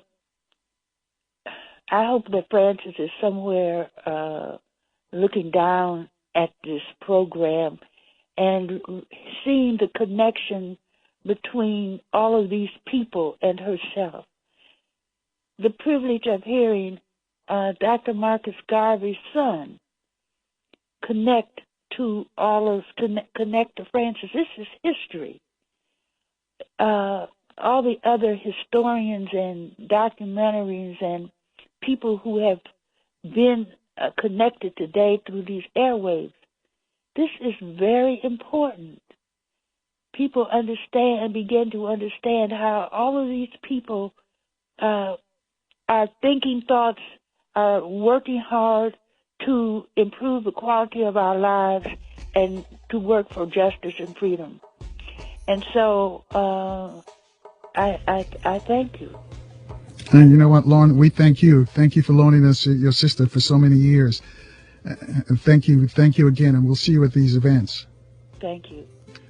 hope that Frances is somewhere looking down at this program and seeing the connection between all of these people and herself. The privilege of hearing Dr. Marcus Garvey's son connect to Frances. This is history. All the other historians and documentaries and people who have been connected today through these airwaves. This is very important. People understand and begin to understand how all of these people are thinking thoughts, are working hard to improve the quality of our lives and to work for justice and freedom. And so I thank you. And you know what, Lorne, we thank you. Thank you for loaning us your sister for so many years. And thank you again, and we'll see you at these events. Thank you.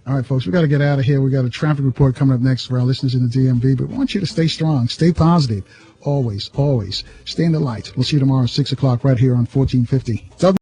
All right, folks, we got to get out of here. We got a traffic report coming up next for our listeners in the DMV, but we want you to stay strong, stay positive, always, always. Stay in the light. We'll see you tomorrow at 6 o'clock right here on 1450.